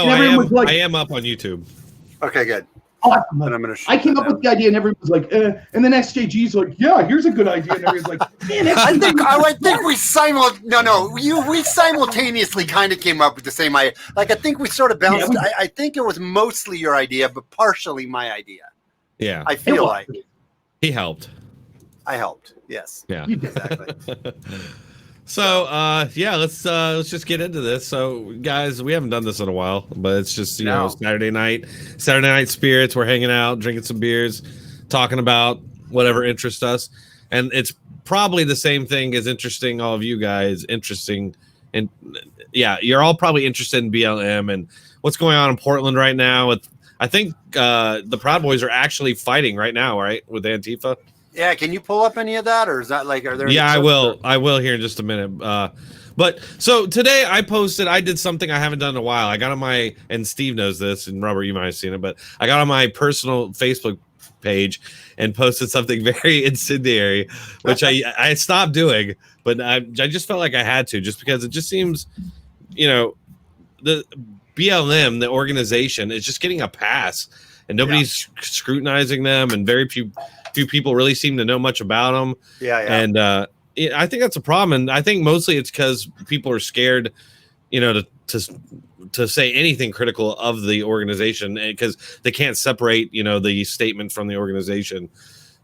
and everyone was like, I am up on YouTube. Okay, good. Awesome. I came up with the idea, and everyone was like, and then SJG's like, yeah, here's a good idea, and everyone's like, man, I think we simultaneously kind of came up with the same idea. Like, I think we sort of bounced. Yeah, I think it was mostly your idea, but partially my idea. Yeah, I feel like he helped. I helped. Yes. Yeah. Exactly. So let's just get into this. So guys, we haven't done this in a while, but it's just you know Saturday night spirits. We're hanging out, drinking some beers, talking about whatever interests us, and it's probably the same thing as interesting all of you guys. Interesting, and you're all probably interested in BLM and what's going on in Portland right now. I think the Proud Boys are actually fighting right now, right, with Antifa. Yeah, can you pull up any of that, or is that like, are there? Yeah, I will. I will here in just a minute. But so today I did something I haven't done in a while. I got on and Steve knows this, and Robert, you might have seen it, but I got on my personal Facebook page and posted something very incendiary, which I stopped doing, but I just felt like I had to, just because it just seems, the BLM, the organization, is just getting a pass, and nobody's scrutinizing them, and very few people really seem to know much about them. And I think that's a problem, and I think mostly it's because people are scared, to say anything critical of the organization, because they can't separate, the statement from the organization.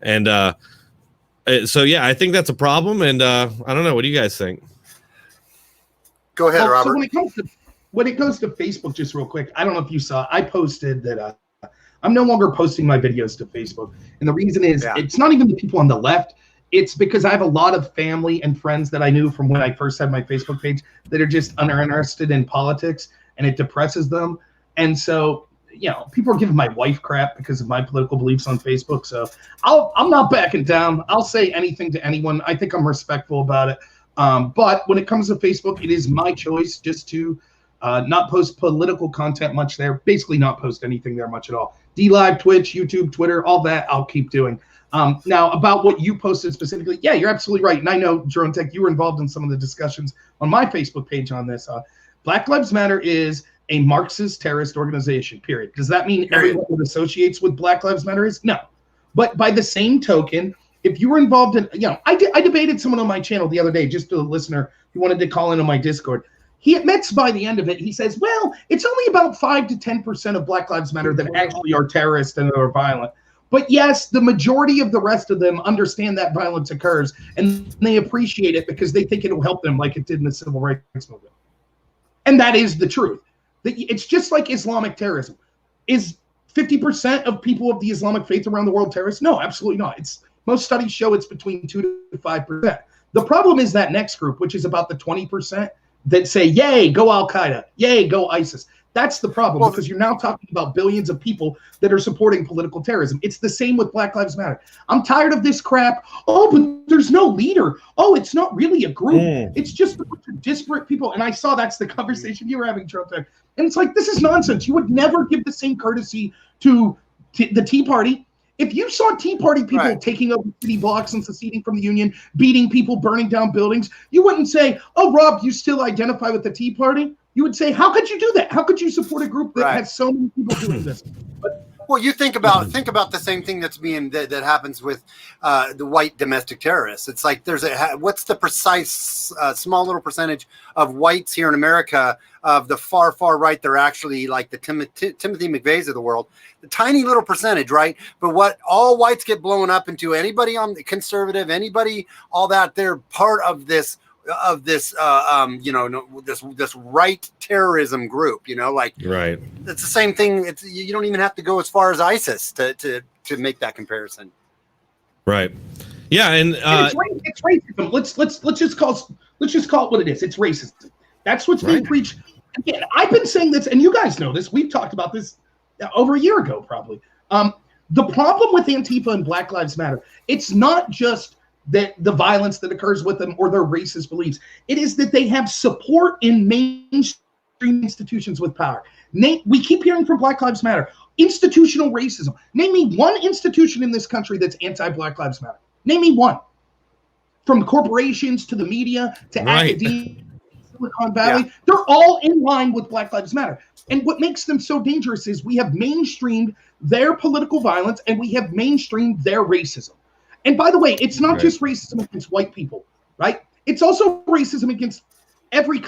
And so I think that's a problem, and I don't know. What do you guys think? Go ahead, Robert. So when it goes to Facebook, just real quick, I don't know if you saw, I posted that I'm no longer posting my videos to Facebook. And the reason is it's not even the people on the left. It's because I have a lot of family and friends that I knew from when I first had my Facebook page that are just uninterested in politics, and it depresses them. And so, people are giving my wife crap because of my political beliefs on Facebook. So I'm not backing down. I'll say anything to anyone. I think I'm respectful about it. But when it comes to Facebook, it is my choice just to not post political content much there. Basically not post anything there much at all. DLive, Twitch, YouTube, Twitter, all that I'll keep doing. Now, about what you posted specifically, you're absolutely right. And I know, Drone Tech, you were involved in some of the discussions on my Facebook page on this. Black Lives Matter is a Marxist terrorist organization, period. Does that mean everyone that associates with Black Lives Matter is? No. But by the same token, if you were involved in, I debated someone on my channel the other day, just a listener who wanted to call in on my Discord. He admits by the end of it, he says, well, it's only about 5 to 10% of Black Lives Matter that actually are terrorists and are violent. But yes, the majority of the rest of them understand that violence occurs, and they appreciate it because they think it will help them like it did in the civil rights movement. And that is the truth. It's just like Islamic terrorism. Is 50% of people of the Islamic faith around the world terrorists? No, absolutely not. Most studies show it's between 2 to 5%. The problem is that next group, which is about the 20%, that say, yay, go Al-Qaeda, yay, go ISIS. That's the problem, because you're now talking about billions of people that are supporting political terrorism. It's the same with Black Lives Matter. I'm tired of this crap. Oh, but there's no leader. Oh, it's not really a group. It's just a bunch of disparate people. And I saw that's the conversation you were having, Trump. And it's like, this is nonsense. You would never give the same courtesy to the Tea Party. If you saw Tea Party people taking over city blocks and seceding from the Union, beating people, burning down buildings, you wouldn't say, oh, Rob, you still identify with the Tea Party? You would say, how could you do that? How could you support a group that has so many people doing this? Well, you think about the same thing that happens with the white domestic terrorists. It's like what's the precise small little percentage of whites here in America of the far right? They're actually like the Timothy McVeighs of the world, the tiny little percentage, right? But what all whites get blown up into, anybody on the conservative, anybody, all that, they're part of this this right terrorism group, right. It's the same thing. You don't even have to go as far as ISIS to make that comparison. Right. Yeah. And it's racism. Let's just call it what it is. It's racism. That's what's being preached. Again, I've been saying this, and you guys know this. We've talked about this over a year ago, probably. The problem with Antifa and Black Lives Matter, it's not just that the violence that occurs with them or their racist beliefs. It is that they have support in mainstream institutions with power. We keep hearing from Black Lives Matter, institutional racism. Name me one institution in this country that's anti-Black Lives Matter. Name me one. From corporations to the media to academia. Silicon Valley, they're all in line with Black Lives Matter. And what makes them so dangerous is we have mainstreamed their political violence and we have mainstreamed their racism. And by the way, it's not just racism against white people, right? It's also racism against every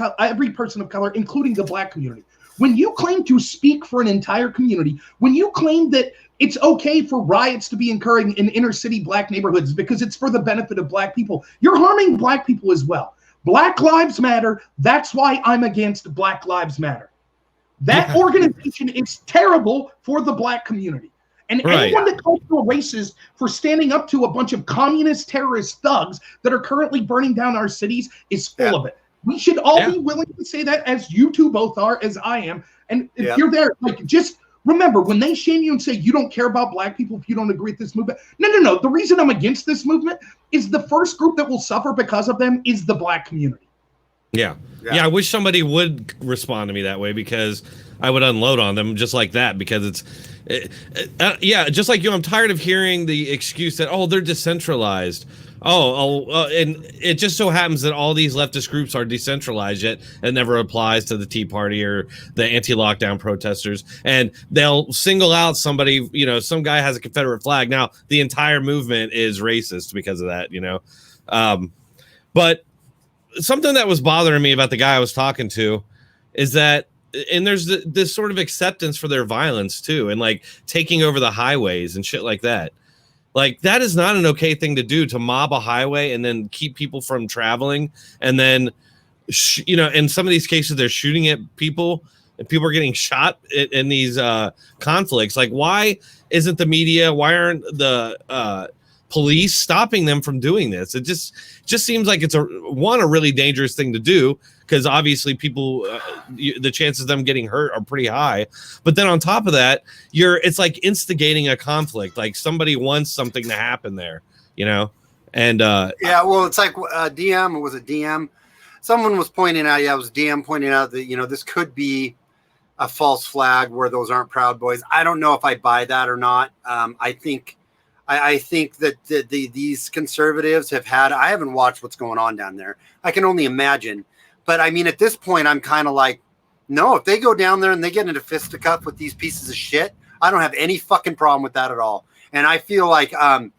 person of color, including the Black community. When you claim to speak for an entire community, when you claim that it's okay for riots to be occurring in inner city Black neighborhoods because it's for the benefit of Black people, you're harming Black people as well. Black Lives Matter. That's why I'm against Black Lives Matter. That organization is terrible for the Black community. And anyone that calls you a racist for standing up to a bunch of communist terrorist thugs that are currently burning down our cities is full of it. We should all be willing to say that, as you two both are, as I am. And if you're there, like, just remember, when they shame you and say you don't care about Black people if you don't agree with this movement. No. The reason I'm against this movement is the first group that will suffer because of them is the Black community. Yeah. I wish somebody would respond to me that way, because I would unload on them just like that, because just like you, I'm tired of hearing the excuse that, they're decentralized. And it just so happens that all these leftist groups are decentralized, yet it never applies to the Tea Party or the anti-lockdown protesters. And they'll single out somebody, some guy has a Confederate flag. Now, the entire movement is racist because of that, But something that was bothering me about the guy I was talking to is that, and there's this sort of acceptance for their violence too, and like taking over the highways and shit like that. Like, that is not an okay thing to do, to mob a highway and then keep people from traveling. And then, in some of these cases, they're shooting at people and people are getting shot in these conflicts. Like, why isn't the media, why aren't the police stopping them from doing this? It just seems like it's a really dangerous thing to do, because obviously people, the chances of them getting hurt are pretty high. But then on top of that, it's like instigating a conflict. Like, somebody wants something to happen there, And well, it's like DM. Was it DM? Someone was pointing out. Yeah, it was DM pointing out that this could be a false flag where those aren't Proud Boys. I don't know if I buy that or not. I think that these conservatives have had. I haven't watched what's going on down there. I can only imagine. But I mean, at this point, I'm kind of like, no, if they go down there and they get into fisticuff with these pieces of shit, I don't have any fucking problem with that at all. And I feel like, I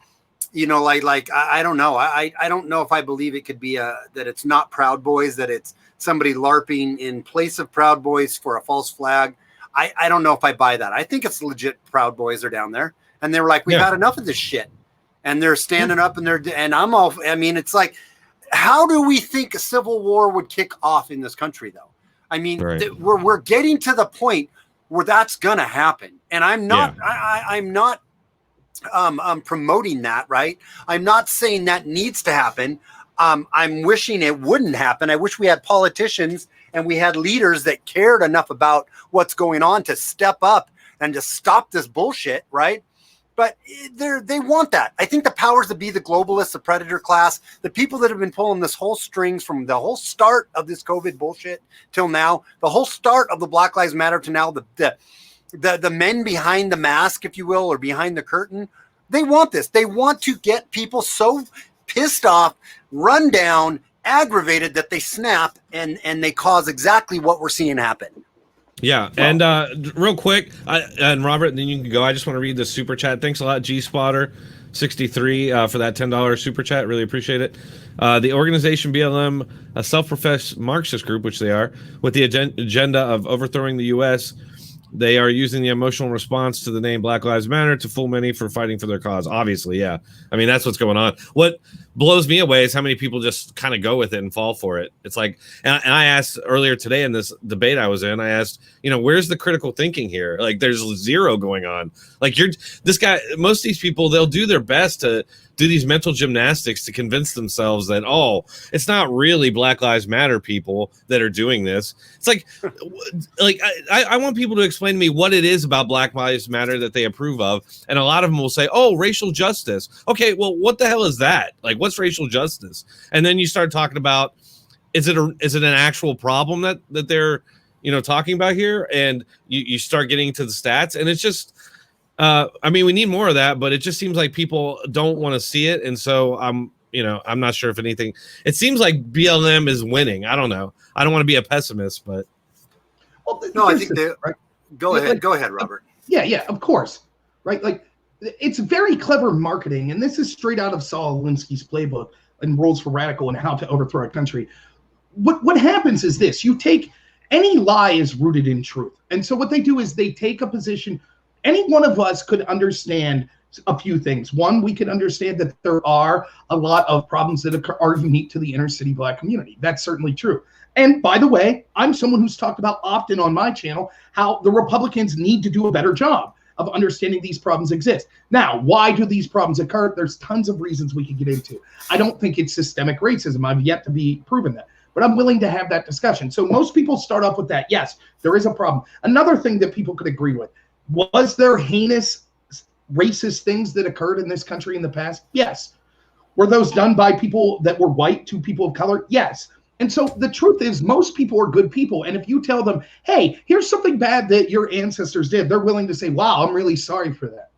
don't know. I don't know if I believe it could be that it's not Proud Boys, that it's somebody LARPing in place of Proud Boys for a false flag. I don't know if I buy that. I think it's legit Proud Boys are down there. And they're like, we've had enough of this shit. And they're standing up and it's like, how do we think a civil war would kick off in this country, though? I mean, we're getting to the point where that's going to happen. And I'm not, I'm not promoting that, right? I'm not saying that needs to happen. I'm wishing it wouldn't happen. I wish we had politicians and we had leaders that cared enough about what's going on to step up and to stop this bullshit, right? But they want that. I think the powers that be, the globalists, the predator class, the people that have been pulling this whole strings from the whole start of this COVID bullshit till now, the whole start of the Black Lives Matter to now, the men behind the mask, if you will, or behind the curtain, they want this. They want to get people so pissed off, run down, aggravated that they snap and they cause exactly what we're seeing happen. Yeah, and real quick, and Robert, then you can go. I just want to read the super chat. Thanks a lot, G-Spotter63, for that $10 super chat. Really appreciate it. The organization BLM, a self-professed Marxist group, which they are, with the agenda of overthrowing the U.S., they are using the emotional response to the name Black Lives Matter to fool many for fighting for their cause. Obviously, yeah. I mean, that's what's going on. What blows me away is how many people just kind of go with it and fall for it. It's like, and I asked earlier today in this debate I was in, I asked, where's the critical thinking here? Like, there's zero going on. Like, this guy, most of these people, they'll do their best to do these mental gymnastics to convince themselves that, it's not really Black Lives Matter people that are doing this. It's like I want people to explain to me what it is about Black Lives Matter that they approve of. And a lot of them will say, racial justice. Okay, well, what the hell is that? Like, what's racial justice? And then you start talking about, is it an actual problem that they're, talking about here? And you start getting to the stats, and it's just, we need more of that, but it just seems like people don't want to see it. And so I'm not sure if anything. It seems like BLM is winning. I don't know. I don't want to be a pessimist, but no, I think right? Go ahead, Robert. Yeah, of course, right? Like, it's very clever marketing, and this is straight out of Saul Alinsky's playbook and Rules for Radical and How to Overthrow a Country. What happens is this: you take any lie is rooted in truth, and so what they do is they take a position. Any one of us could understand a few things. One, we could understand that there are a lot of problems that are unique to the inner city Black community. That's certainly true. And by the way, I'm someone who's talked about often on my channel how the Republicans need to do a better job of understanding these problems exist. Now, why do these problems occur? There's tons of reasons we could get into. I don't think it's systemic racism. I've yet to be proven that. But I'm willing to have that discussion. So most people start off with that. Yes, there is a problem. Another thing that people could agree with, was there heinous racist things that occurred in this country in the past? Yes. Were those done by people that were white to people of color? Yes. And so the truth is most people are good people. And if you tell them, hey, here's something bad that your ancestors did, they're willing to say, wow, I'm really sorry for that.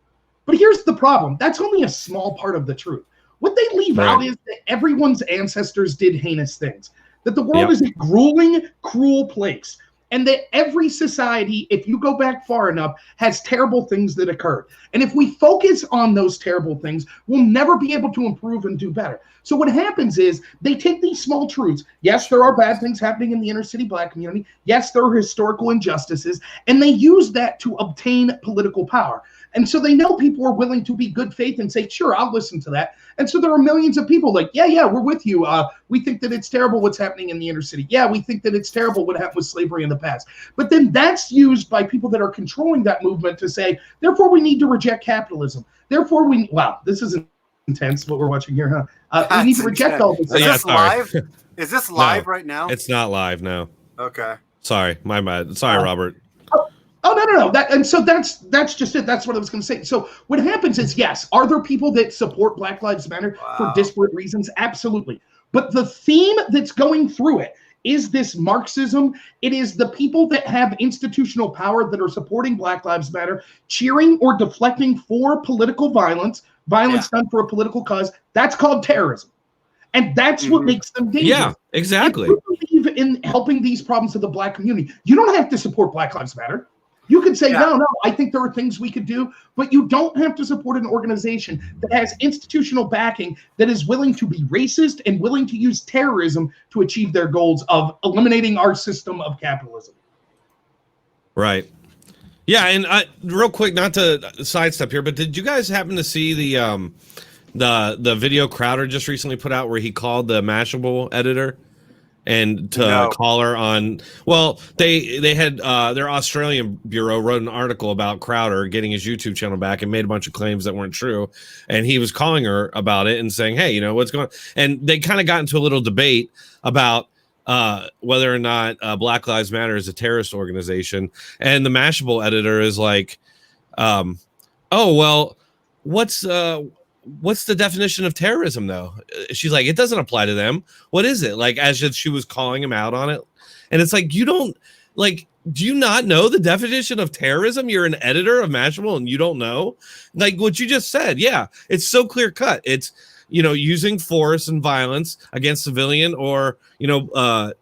But here's the problem. That's only a small part of the truth. What they leave out is that everyone's ancestors did heinous things, that the world is a grueling, cruel place. And that every society, if you go back far enough, has terrible things that occurred. And if we focus on those terrible things, we'll never be able to improve and do better. So what happens is they take these small truths. Yes, there are bad things happening in the inner city Black community. Yes, there are historical injustices. And they use that to obtain political power. And so they know people are willing to be good faith and say, sure, I'll listen to that. And so there are millions of people like, yeah, we're with you. We think that it's terrible what's happening in the inner city. Yeah, we think that it's terrible what happened with slavery in the past. But then that's used by people that are controlling that movement to say, therefore, we need to reject capitalism. Therefore, wow, this is intense what we're watching here, huh? We need to reject all this. Is this live? Is this live right now? It's not live, no. Okay. Sorry, my bad. Sorry, Robert. Oh, no. That's just it. That's what I was going to say. So what happens is, yes, are there people that support Black Lives Matter for disparate reasons? Absolutely. But the theme that's going through it is this Marxism. It is the people that have institutional power that are supporting Black Lives Matter, cheering or deflecting for political violence done for a political cause. That's called terrorism. And that's what makes them dangerous. Yeah, exactly. If you believe in helping these problems of the Black community, you don't have to support Black Lives Matter. You could say, no, I think there are things we could do, but you don't have to support an organization that has institutional backing that is willing to be racist and willing to use terrorism to achieve their goals of eliminating our system of capitalism. Right. Yeah, and real quick, not to sidestep here, but did you guys happen to see the video Crowder just recently put out where he called the Mashable editor? And to call her on, well, they had their Australian bureau wrote an article about Crowder getting his YouTube channel back and made a bunch of claims that weren't true. And he was calling her about it and saying, hey, what's going on? And they kind of got into a little debate about whether or not Black Lives Matter is a terrorist organization. And the Mashable editor is like, oh, well, what's the definition of terrorism though? She's like, it doesn't apply to them. What is it? Like, as if she was calling him out on it. And it's like, do you not know the definition of terrorism? You're an editor of Mashable and you don't know, like what you just said. Yeah. It's so clear cut. It's, using force and violence against civilian or,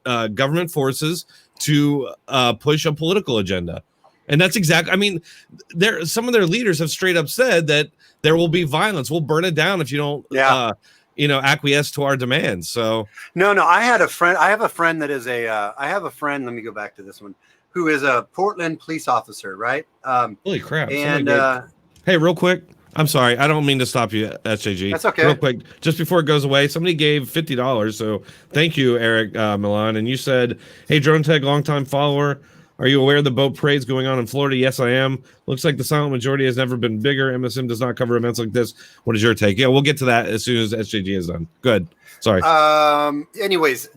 government forces to push a political agenda. And that's exactly, some of their leaders have straight up said that there will be violence. We'll burn it down if you don't, acquiesce to our demands. So no, I have a friend that is let me go back to this one, who is a Portland police officer, right? Holy crap. And hey, real quick, I'm sorry. I don't mean to stop you, SJG. That's okay. Real quick, just before it goes away, somebody gave $50. So thank you, Eric Milan. And you said, hey, Drone Tech, longtime follower. Are you aware of the boat parades going on in Florida? Yes, I am. Looks like the silent majority has never been bigger. MSM does not cover events like this. What is your take? Yeah, we'll get to that as soon as SJG is done. Good. Sorry. Anyways,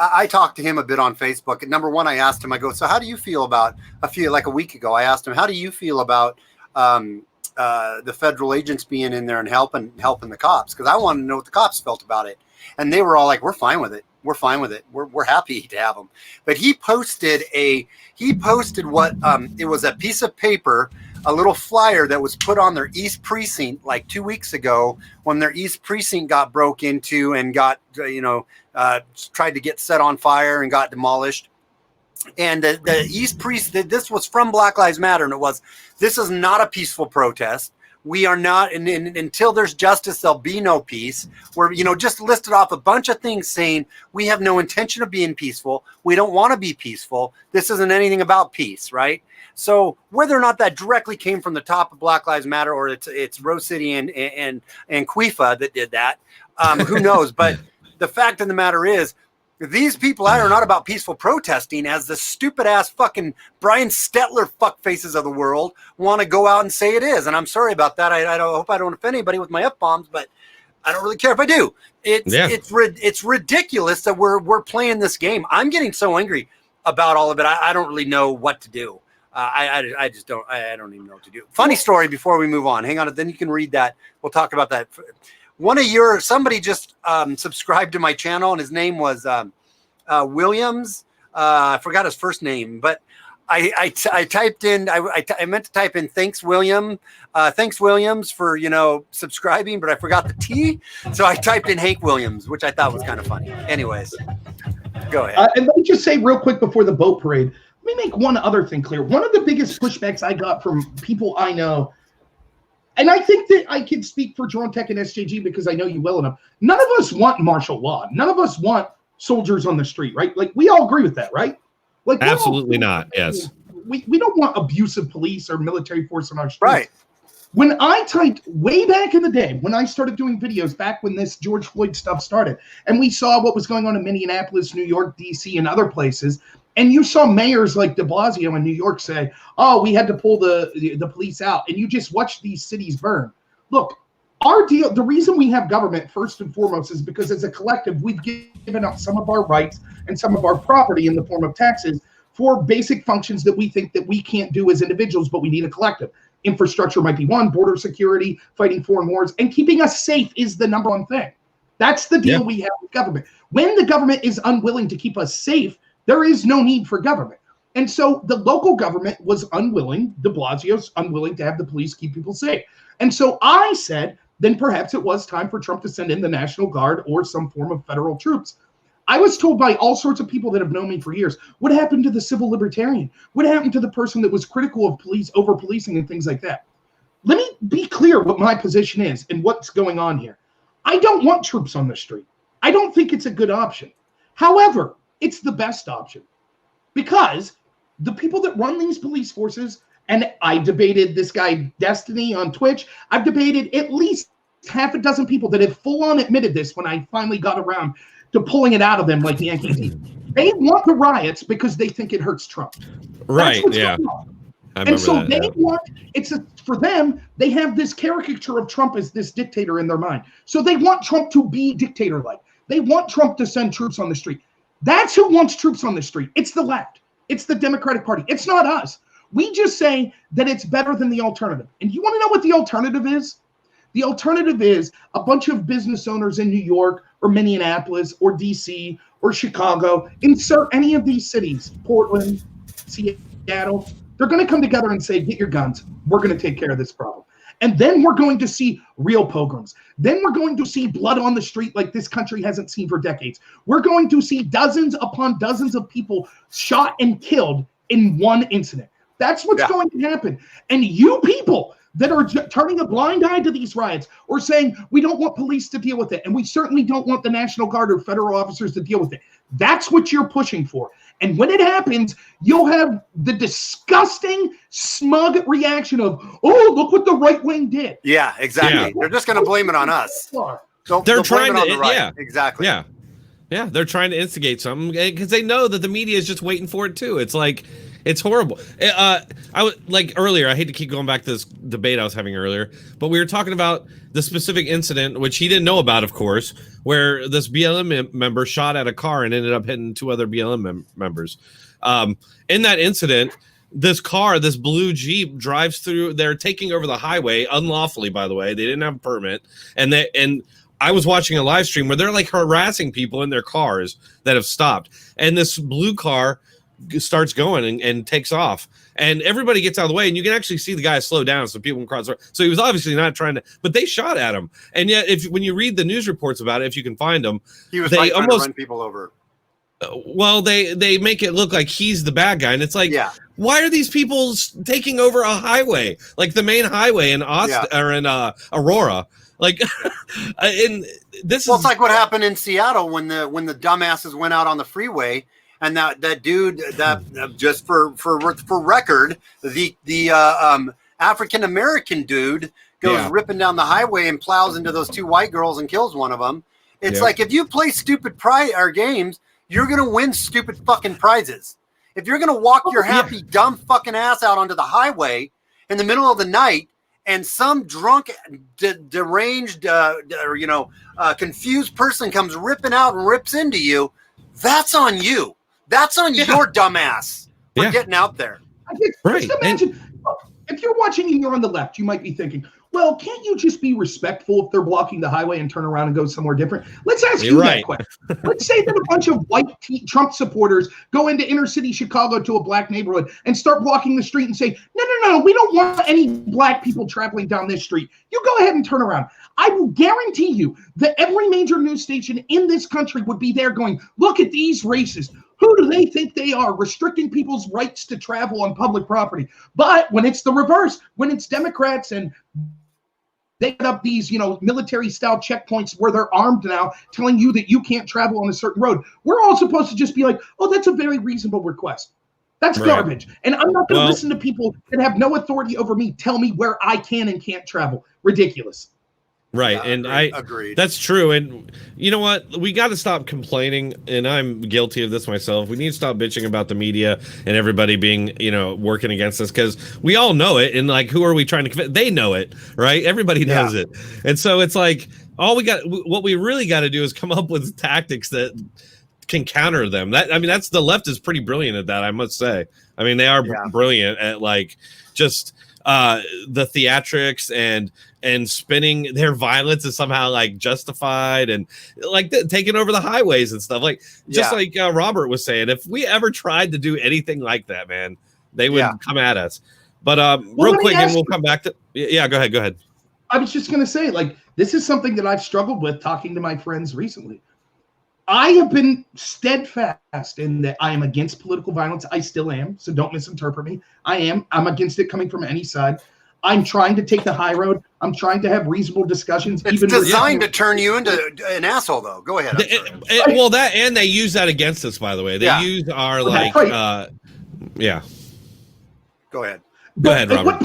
I talked to him a bit on Facebook. And number one, I asked him, I go, so how do you feel about a week ago, I asked him, how do you feel about the federal agents being in there and helping the cops? Because I wanted to know what the cops felt about it. And they were all like, we're fine with it. We're fine with it. We're happy to have them. But he posted what it was a piece of paper a little flyer that was put on their East Precinct like 2 weeks ago when their East Precinct got broke into and got, tried to get set on fire and got demolished. And the East Precinct, this was from Black Lives Matter, and this is not a peaceful protest. We are not, and until there's justice, there'll be no peace. We're, just listed off a bunch of things saying we have no intention of being peaceful. We don't want to be peaceful. This isn't anything about peace, right? So whether or not that directly came from the top of Black Lives Matter or it's Rose City and Quifa that did that, who knows? But the fact of the matter is, these people are not about peaceful protesting, as the stupid ass fucking Brian Stetler fuckfaces of the world want to go out and say it is. And I'm sorry about that. I hope I don't offend anybody with my F-bombs, but I don't really care if I do. It's ridiculous that we're playing this game. I'm getting so angry about all of it. I don't really know what to do. I just don't. I don't even know what to do. Funny story before we move on. Hang on, then you can read that. We'll talk about that. Somebody just subscribed to my channel, and his name was Williams. I forgot his first name, but I typed in, I meant to type in thanks Williams for, subscribing, but I forgot the T. So I typed in Hank Williams, which I thought was kind of funny. Anyways, go ahead. And let me just say real quick before the boat parade, let me make one other thing clear. One of the biggest pushbacks I got from people I know, and I think that I can speak for Drone Tech and SJG because I know you well enough. None of us want martial law. None of us want soldiers on the street, right? Like, we all agree with that, right? Like, absolutely not. Yes. We don't want abusive police or military force on our streets. Right. When I typed way back in the day, when I started doing videos back when this George Floyd stuff started, and we saw what was going on in Minneapolis, New York, DC, and other places, and you saw mayors like de Blasio in New York say, oh, we had to pull the police out, and you just watch these cities burn. Look, our deal, the reason we have government first and foremost is because as a collective, we've given up some of our rights and some of our property in the form of taxes for basic functions that we think that we can't do as individuals, but we need a collective. Infrastructure might be one, border security, fighting foreign wars, and keeping us safe is the number one thing. That's the deal we have with government. When the government is unwilling to keep us safe, there is no need for government. And so the local government was unwilling, de Blasio's unwilling to have the police keep people safe. And so I said, then perhaps it was time for Trump to send in the National Guard or some form of federal troops. I was told by all sorts of people that have known me for years, what happened to the civil libertarian? What happened to the person that was critical of police, over-policing and things like that? Let me be clear what my position is and what's going on here. I don't want troops on the street. I don't think it's a good option. However, it's the best option because the people that run these police forces, and I debated this guy Destiny on Twitch, I've debated at least half a dozen people that have full-on admitted this when I finally got around to pulling it out of them like the Yankee team. They want the riots because they think it hurts Trump. Right, yeah. And so they want, for them, they have this caricature of Trump as this dictator in their mind. So they want Trump to be dictator-like. They want Trump to send troops on the street. That's who wants troops on the street. It's the left. It's the Democratic Party. It's not us. We just say that it's better than the alternative. And you want to know what the alternative is? The alternative is a bunch of business owners in New York or Minneapolis or DC or Chicago, insert any of these cities, Portland, Seattle, they're going to come together and say, get your guns. We're going to take care of this problem. And then we're going to see real pogroms. Then we're going to see blood on the street like this country hasn't seen for decades. We're going to see dozens upon dozens of people shot and killed in one incident. That's what's going to happen. And you people that are turning a blind eye to these riots or saying we don't want police to deal with it, and we certainly don't want the National Guard or federal officers to deal with it. That's what you're pushing for. And when it happens, you'll have the disgusting, smug reaction of, oh, look what the right wing did. Yeah, exactly. Yeah. They're just going to blame it on us. They're trying to, right. Exactly. Yeah. Yeah, they're trying to instigate something because they know that the media is just waiting for it too. It's like, it's horrible. I would like earlier. I hate to keep going back to this debate I was having earlier, but we were talking about the specific incident, which he didn't know about, of course, where this BLM member shot at a car and ended up hitting two other BLM members. In that incident, this car, this blue Jeep, drives through. They're taking over the highway unlawfully, by the way. They didn't have a permit, and I was watching a live stream where they're like harassing people in their cars that have stopped, and this blue car starts going and takes off, and everybody gets out of the way, and you can actually see the guy slow down so people can cross. So he was obviously not trying to, but they shot at him. And yet, when you read the news reports about it, if you can find them, he was trying to run people over. Well, they make it look like he's the bad guy, and it's like, why are these people taking over a highway, like the main highway in Austin or in Aurora? Like, and this it's like what happened in Seattle when the dumbasses went out on the freeway, and that dude just for record, the African American dude goes ripping down the highway and plows into those 2 white girls and kills one of them. It's like, if you play stupid games, you're gonna win stupid fucking prizes. If you're gonna walk your happy dumb fucking ass out onto the highway in the middle of the night, and some drunk, deranged, confused person comes ripping out and rips into you, that's on you. That's on your dumb ass for getting out there. Just imagine, if you're watching and you're on the left, you might be thinking, well, can't you just be respectful if they're blocking the highway and turn around and go somewhere different? Let's ask you that question. Let's say that a bunch of white Trump supporters go into inner city Chicago to a black neighborhood and start blocking the street and say, no, we don't want any black people traveling down this street. You go ahead and turn around. I will guarantee you that every major news station in this country would be there going, look at these racists. Who do they think they are, restricting people's rights to travel on public property? But when it's the reverse, when it's Democrats and they put up these, military-style checkpoints where they're armed now, telling you that you can't travel on a certain road, we're all supposed to just be like, oh, that's a very reasonable request. That's garbage. And I'm not going to listen to people that have no authority over me tell me where I can and can't travel. Ridiculous. Right. And I agree. That's true. And you know what? We got to stop complaining. And I'm guilty of this myself. We need to stop bitching about the media and everybody being, working against us, because we all know it. And like, who are we trying to convince? They know it, right? Everybody knows it. And so it's like, what we really got to do is come up with tactics that can counter them. That's the left is pretty brilliant at that, I must say. I mean, they are brilliant at like just the theatrics and spinning their violence is somehow like justified, and like taking over the highways and stuff, like just like Robert was saying, if we ever tried to do anything like that, man, they would come at us. But real quick, and we'll come back to go ahead. I was just gonna say, like, this is something that I've struggled with talking to my friends recently. I have been steadfast in that I am against political violence. I still am, so don't misinterpret me. I'm against it coming from any side. I'm trying to take the high road. I'm trying to have reasonable discussions. It's designed to turn you into an asshole, though. Go ahead. Well, they use that against us, by the way. They use our Go ahead. Go ahead, Robert.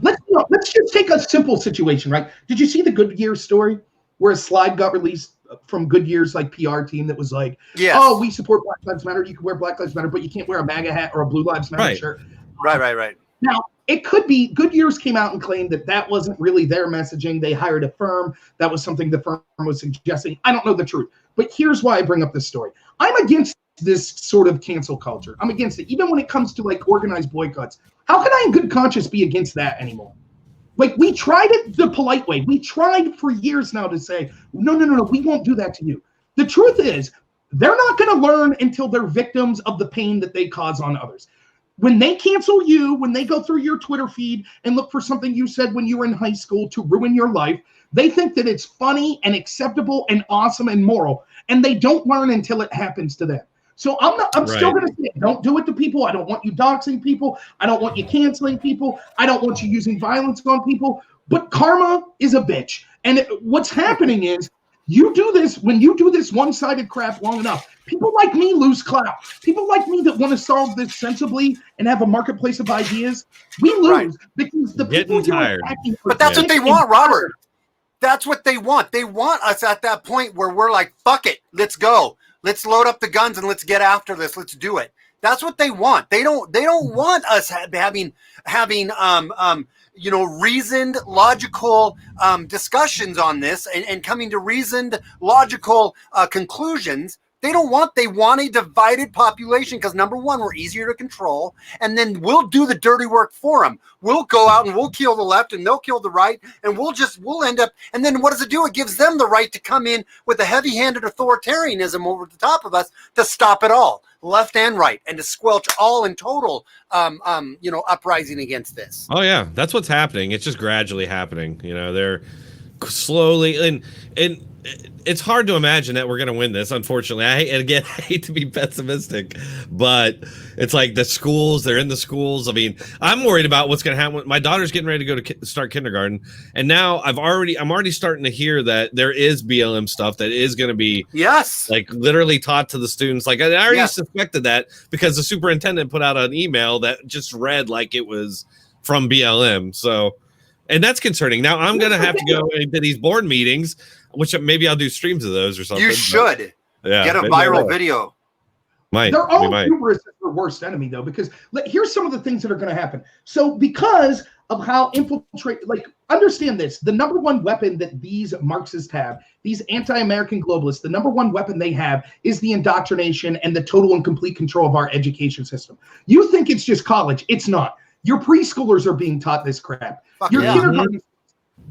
Let's just take a simple situation, right? Did you see the Goodyear story where a slide got released from Goodyear's like PR team that was like, oh, we support Black Lives Matter. You can wear Black Lives Matter, but you can't wear a MAGA hat or a Blue Lives Matter shirt. Right. Now, it could be Goodyear's came out and claimed that wasn't really their messaging. They hired a firm. That was something the firm was suggesting. I don't know the truth. But here's why I bring up this story. I'm against this sort of cancel culture. I'm against it. Even when it comes to like organized boycotts. How can I in good conscience be against that anymore? Like, we tried it the polite way. We tried for years now to say, no, we won't do that to you. The truth is, they're not going to learn until they're victims of the pain that they cause on others. When they cancel you, when they go through your Twitter feed and look for something you said when you were in high school to ruin your life, they think that it's funny and acceptable and awesome and moral, and they don't learn until it happens to them. So I'm still going to say, don't do it to people. I don't want you doxing people. I don't want you canceling people. I don't want you using violence on people. But karma is a bitch. And what's happening is you do this, when you do this one-sided crap long enough, people like me lose clout. People like me that want to solve this sensibly and have a marketplace of ideas, we lose because the people tired. But that's what they want, Robert. That's what they want. They want us at that point where we're like, fuck it, let's go. Let's load up the guns and let's get after this. Let's do it. That's what they want. They don't want us having reasoned, logical discussions on this and coming to reasoned, logical conclusions. They want a divided population because, number one, we're easier to control, and then we'll do the dirty work for them. We'll go out and we'll kill the left and they'll kill the right, and we'll end up. And then what does it do? It gives them the right to come in with a heavy-handed authoritarianism over the top of us to stop it all. left and right, and to squelch all in total, uprising against this. Oh yeah, that's what's happening. It's just gradually happening. They're slowly, and it's hard to imagine that we're going to win this. Unfortunately, I hate to be pessimistic, but it's like they're in the schools. I mean, I'm worried about what's going to happen. My daughter's getting ready to go to start kindergarten, and now I'm already starting to hear that there is BLM stuff that is going to be like literally taught to the students. Like I already suspected that because the superintendent put out an email that just read like it was from BLM. So, and that's concerning. Now I'm going to have to go into these board meetings, which maybe I'll do streams of those or something. You should. Get a viral video. They're all hubris is their worst enemy, though, because here's some of the things that are going to happen. So because of how understand this, the number one weapon that these Marxists have, these anti-American globalists, the number one weapon they have is the indoctrination and the total and complete control of our education system. You think it's just college. It's not. Your preschoolers are being taught this crap. Your kindergarten,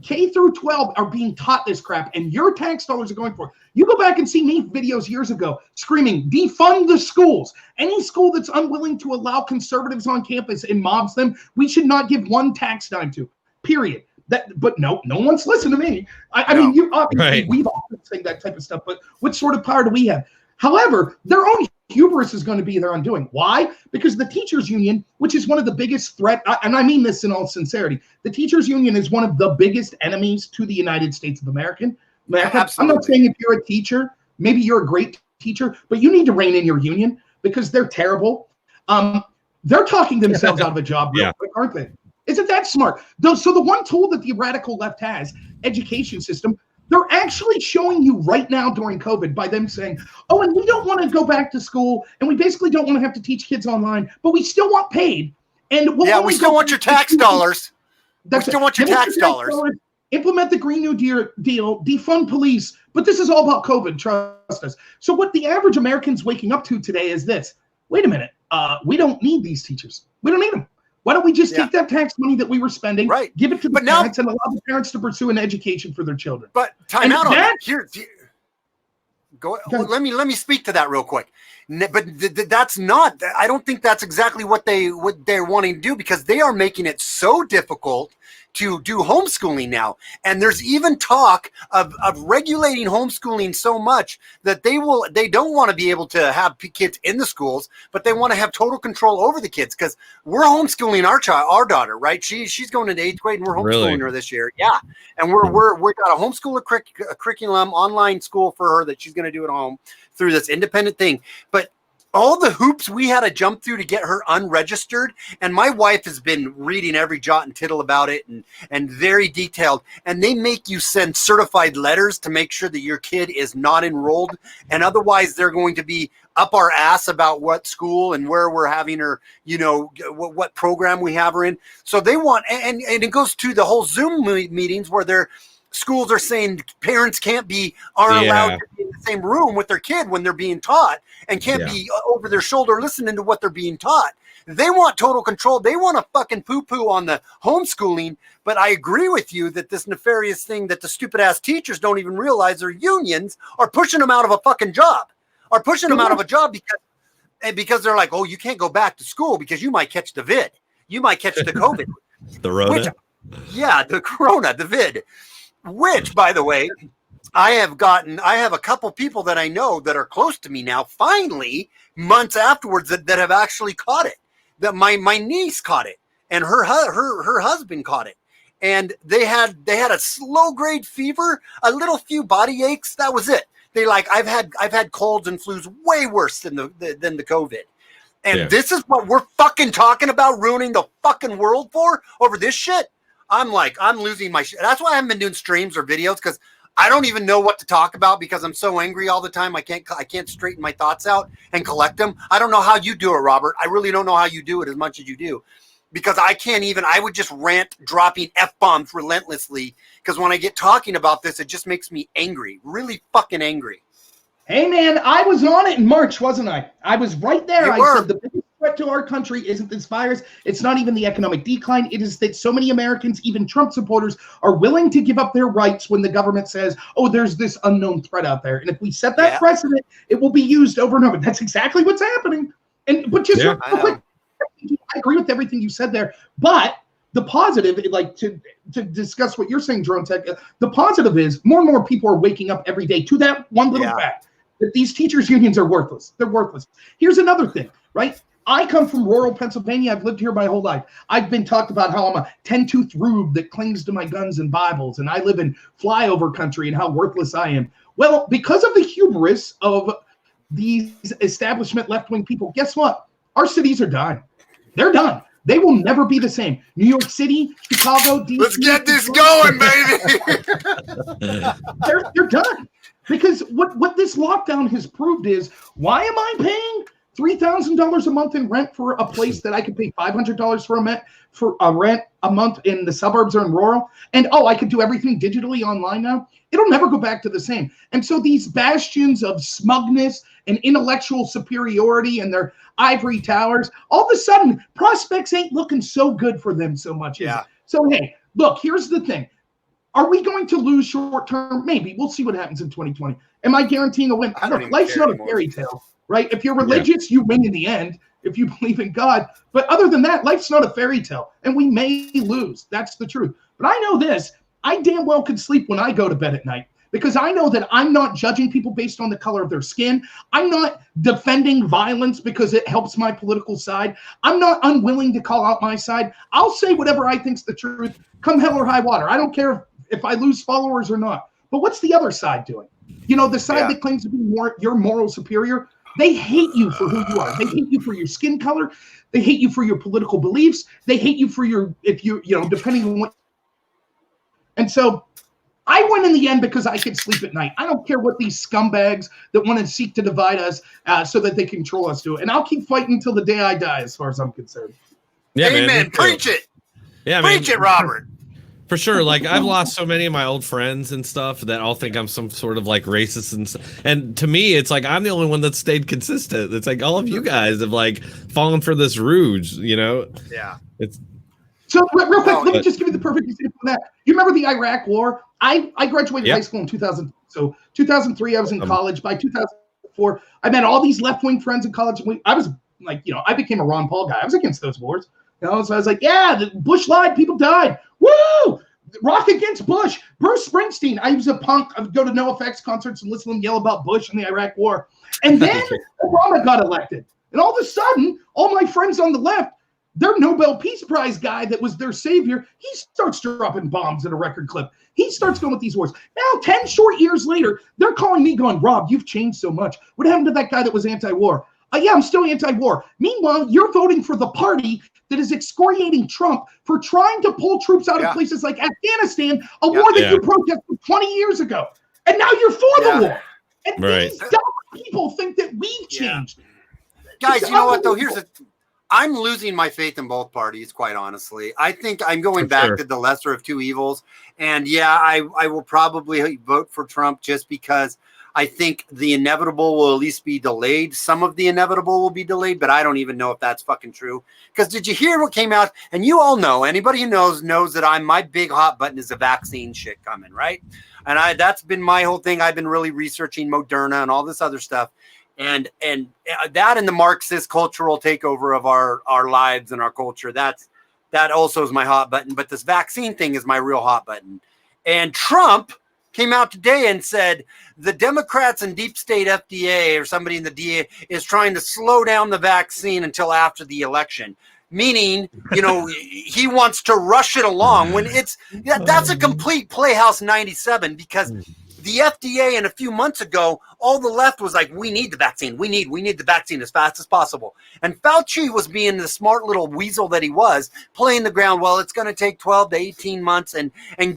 K through 12 are being taught this crap, and your tax dollars are going for it. You go back and see me videos years ago screaming, defund the schools. Any school that's unwilling to allow conservatives on campus and mobs them, we should not give one tax dime to, period. But no one's listened to me. I mean, you obviously, we've all been saying that type of stuff, but what sort of power do we have? However, their own hubris is going to be their undoing. Why? Because the teachers union, which is one of the biggest threat, and I mean this in all sincerity, the teachers union is one of the biggest enemies to the United States of America. I'm not saying if you're a teacher, maybe you're a great teacher, but you need to rein in your union because they're terrible. They're talking themselves out of a job, real quick, aren't they? Isn't that smart? So the one tool that the radical left has, education system, they're actually showing you right now during COVID by them saying, oh, and we don't want to go back to school, and we basically don't want to have to teach kids online, but we still want paid. And we still want your tax dollars. We still want your tax dollars. Implement the Green New Deal, defund police, but this is all about COVID, trust us. So what the average American's waking up to today is this. Wait a minute. We don't need these teachers. We don't need them. Why don't we just take that tax money that we were spending, give it to the parents, and allow the parents to pursue an education for their children? But time out on that. Let me speak to that real quick. But that's not. I don't think that's exactly what they're wanting to do, because they are making it so difficult to do homeschooling now. And there's even talk of regulating homeschooling so much that they don't want to be able to have kids in the schools, but they want to have total control over the kids, because we're homeschooling our daughter, right? She's going into 8th grade and we're homeschooling her this year. Yeah. And we got a homeschooler curriculum online school for her that she's going to do at home through this independent thing. But all the hoops we had to jump through to get her unregistered, and my wife has been reading every jot and tittle about it and very detailed, and they make you send certified letters to make sure that your kid is not enrolled, and otherwise they're going to be up our ass about what school and where we're having her, what program we have her in. So they want, and it goes to the whole Zoom meetings where schools are saying parents aren't allowed to be in the same room with their kid when they're being taught, and can't be over their shoulder listening to what they're being taught. They want total control. They want to fucking poo-poo on the homeschooling. But I agree with you that this nefarious thing that the stupid ass teachers don't even realize their unions are pushing them out of a fucking job, because they're like, oh, you can't go back to school because you might catch the vid. You might catch the COVID. The Rona. The Corona, the vid. Which, by the way, I have a couple people that I know that are close to me now, finally, months afterwards, that have actually caught it. That my niece caught it, and her husband caught it. And they had a low grade fever, a little few body aches. That was it. They I've had colds and flus way worse than the COVID. And this is what we're fucking talking about, ruining the fucking world for over this shit. I'm losing my shit. That's why I haven't been doing streams or videos, because I don't even know what to talk about, because I'm so angry all the time. I can't straighten my thoughts out and collect them. I don't know how you do it, Robert. I really don't know how you do it as much as you do, because I would just rant, dropping F-bombs relentlessly, because when I get talking about this, it just makes me angry, really fucking angry. Hey, man, I was on it in March, wasn't I? I was right there. I said the biggest threat to our country isn't this virus. It's not even the economic decline. It is that so many Americans, even Trump supporters, are willing to give up their rights when the government says, oh, there's this unknown threat out there. And if we set that precedent, it will be used over and over. That's exactly what's happening. But just real quick, I agree with everything you said there. But the positive, like to discuss what you're saying, Drone Tech, the positive is more and more people are waking up every day to that one little fact that these teachers' unions are worthless. They're worthless. Here's another thing, right? I come from rural Pennsylvania. I've lived here my whole life. I've been talked about how I'm a 10-tooth rube that clings to my guns and Bibles, and I live in flyover country and how worthless I am. Well, because of the hubris of these establishment left-wing people, guess what? Our cities are dying. They're done. They will never be the same. New York City, Chicago, DC. Let's get this going, baby. They're done. Because what this lockdown has proved is, why am I paying $3,000 a month in rent for a place that I could pay $500 for a rent a month in the suburbs or in rural? And I could do everything digitally online now. It'll never go back to the same. And so these bastions of smugness and intellectual superiority and their ivory towers, all of a sudden, prospects ain't looking so good for them so much. Is it? So, hey, look, here's the thing. Are we going to lose short term? Maybe. We'll see what happens in 2020. Am I guaranteeing a win? Look, life's not a fairy tale, right? If you're religious, you win in the end if you believe in God. But other than that, life's not a fairy tale, and we may lose. That's the truth. But I know this. I damn well could sleep when I go to bed at night, because I know that I'm not judging people based on the color of their skin. I'm not defending violence because it helps my political side. I'm not unwilling to call out my side. I'll say whatever I think's the truth, come hell or high water. I don't care if I lose followers or not. But what's the other side doing? You know, the side that claims to be your moral superior, they hate you for who you are. They hate you for your skin color. They hate you for your political beliefs. They hate you for depending on what. And so I win in the end because I can sleep at night. I don't care what these scumbags that want to seek to divide us so that they control us do. And I'll keep fighting until the day I die, as far as I'm concerned. Yeah, amen. Man, preach it. Yeah, preach it, Robert. For sure. Like, I've lost so many of my old friends and stuff that all think I'm some sort of like racist. And to me, it's like, I'm the only one that stayed consistent. It's like all of you guys have like fallen for this ruse, you know? Yeah. So real quick, let me just give you the perfect example of that. You remember the Iraq War? I graduated high school in 2000. So 2003, I was in college. By 2004, I met all these left-wing friends in college. I was like, I became a Ron Paul guy. I was against those wars. So I was like, the Bush lied, people died. Woo! Rock against Bush. Bruce Springsteen. I was a punk. I would go to NoFX concerts and listen to them yell about Bush and the Iraq War. And then Obama got elected. And all of a sudden, all my friends on the left, their Nobel Peace Prize guy that was their savior, he starts dropping bombs at a record clip. He starts going with these wars. Now, 10 short years later, they're calling me going, Rob, you've changed so much. What happened to that guy that was anti-war? I'm still anti-war. Meanwhile, you're voting for the party that is excoriating Trump for trying to pull troops out of places like Afghanistan, a war that you protested 20 years ago. And now you're for the war. And these dumb people think that we've changed. Guys, you know what, though? I'm losing my faith in both parties, quite honestly. I think I'm going back to the lesser of two evils. And I will probably vote for Trump just because I think the inevitable will at least be delayed. Some of the inevitable will be delayed, but I don't even know if that's fucking true. Because did you hear what came out? And you all know, anybody who knows that my big hot button is a vaccine shit coming, right? And that's been my whole thing. I've been really researching Moderna and all this other stuff. And that and the Marxist cultural takeover of our lives and our culture, that also is my hot button. But this vaccine thing is my real hot button. And Trump came out today and said the Democrats and deep state FDA or somebody in the DA is trying to slow down the vaccine until after the election. Meaning, he wants to rush it along when that's a complete Playhouse 97, because the FDA and a few months ago, all the left was like, we need the vaccine. We need the vaccine as fast as possible. And Fauci was being the smart little weasel that he was, playing the ground. Well, it's going to take 12 to 18 months. And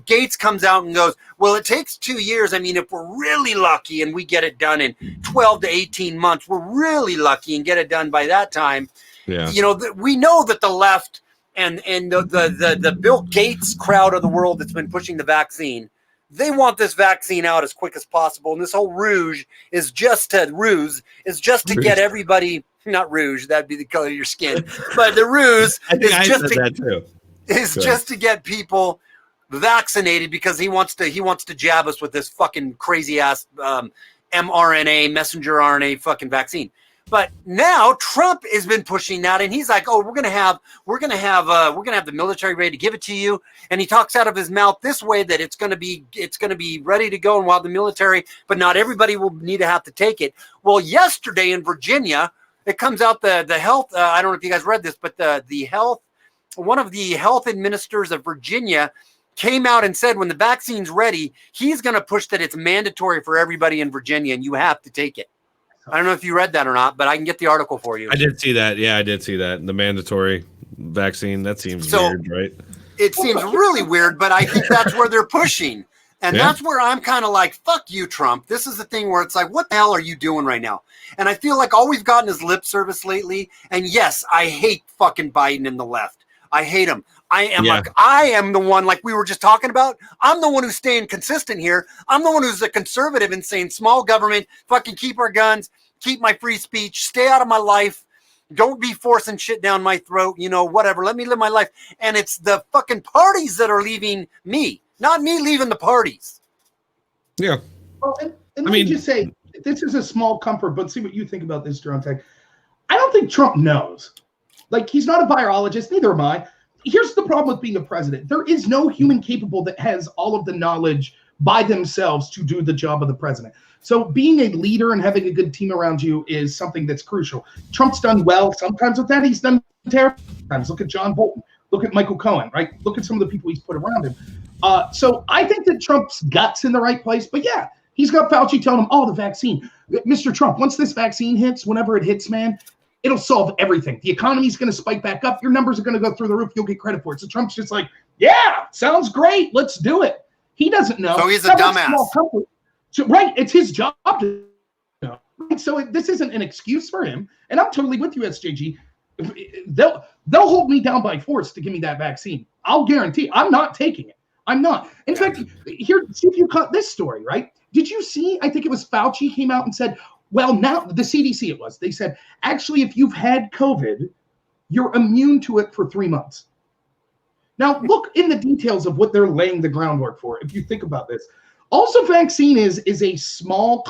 Gates comes out and goes, well, it takes 2 years. I mean, if we're really lucky and we get it done in 12 to 18 months, we're really lucky and get it done by that time. Yeah. We know that the left and the Bill Gates crowd of the world that's been pushing the vaccine, they want this vaccine out as quick as possible. And this whole ruse is just to get everybody not rouge, that'd be the color of your skin, but the ruse is just to get people vaccinated because he wants to jab us with this fucking crazy ass mRNA messenger RNA fucking vaccine. But now Trump has been pushing that, and he's like, "Oh, we're gonna have the military ready to give it to you." And he talks out of his mouth this way that it's gonna be ready to go, and while the military, but not everybody will need to have to take it. Well, yesterday in Virginia, it comes out the health. I don't know if you guys read this, but one of the health administrators of Virginia came out and said when the vaccine's ready, he's gonna push that it's mandatory for everybody in Virginia, and you have to take it. I don't know if you read that or not, but I can get the article for you. I did see that. Yeah, I did see that. The mandatory vaccine. That seems weird, right? It seems really weird, but I think that's where they're pushing. And that's where I'm kind of like, fuck you, Trump. This is the thing where it's like, what the hell are you doing right now? And I feel like all we've gotten is lip service lately. And yes, I hate fucking Biden and the left. I hate him. I am the one, like we were just talking about. I'm the one who's staying consistent here. I'm the one who's a conservative and saying small government, fucking keep our guns, keep my free speech, stay out of my life. Don't be forcing shit down my throat, whatever. Let me live my life. And it's the fucking parties that are leaving me, not me leaving the parties. Yeah. Well, and let me just say, this is a small comfort, but see what you think about this, Gerontech. I don't think Trump knows. Like, he's not a virologist, neither am I. Here's the problem with being a president. There is no human capable that has all of the knowledge by themselves to do the job of the president. So being a leader and having a good team around you is something that's crucial. Trump's done well sometimes with that. He's done terrible times. Look at John Bolton. Look at Michael Cohen, right? Look at some of the people he's put around him. So I think that Trump's gut's in the right place. But yeah, he's got Fauci telling him, the vaccine. Mr. Trump, once this vaccine hits, whenever it hits, man, it'll solve everything. The economy's going to spike back up. Your numbers are going to go through the roof. You'll get credit for it. So Trump's just like, yeah, sounds great. Let's do it. He doesn't know. So he's a dumbass. So, right. It's his job to know. Right? So this isn't an excuse for him. And I'm totally with you, SJG. They'll hold me down by force to give me that vaccine. I'll guarantee I'm not taking it. I'm not. In fact, here, see if you caught this story, right? Did you see, I think it was Fauci came out and said, well, now the CDC it was. They said, actually, if you've had COVID, you're immune to it for 3 months. Now, look in the details of what they're laying the groundwork for, if you think about this. Also, vaccine is a small,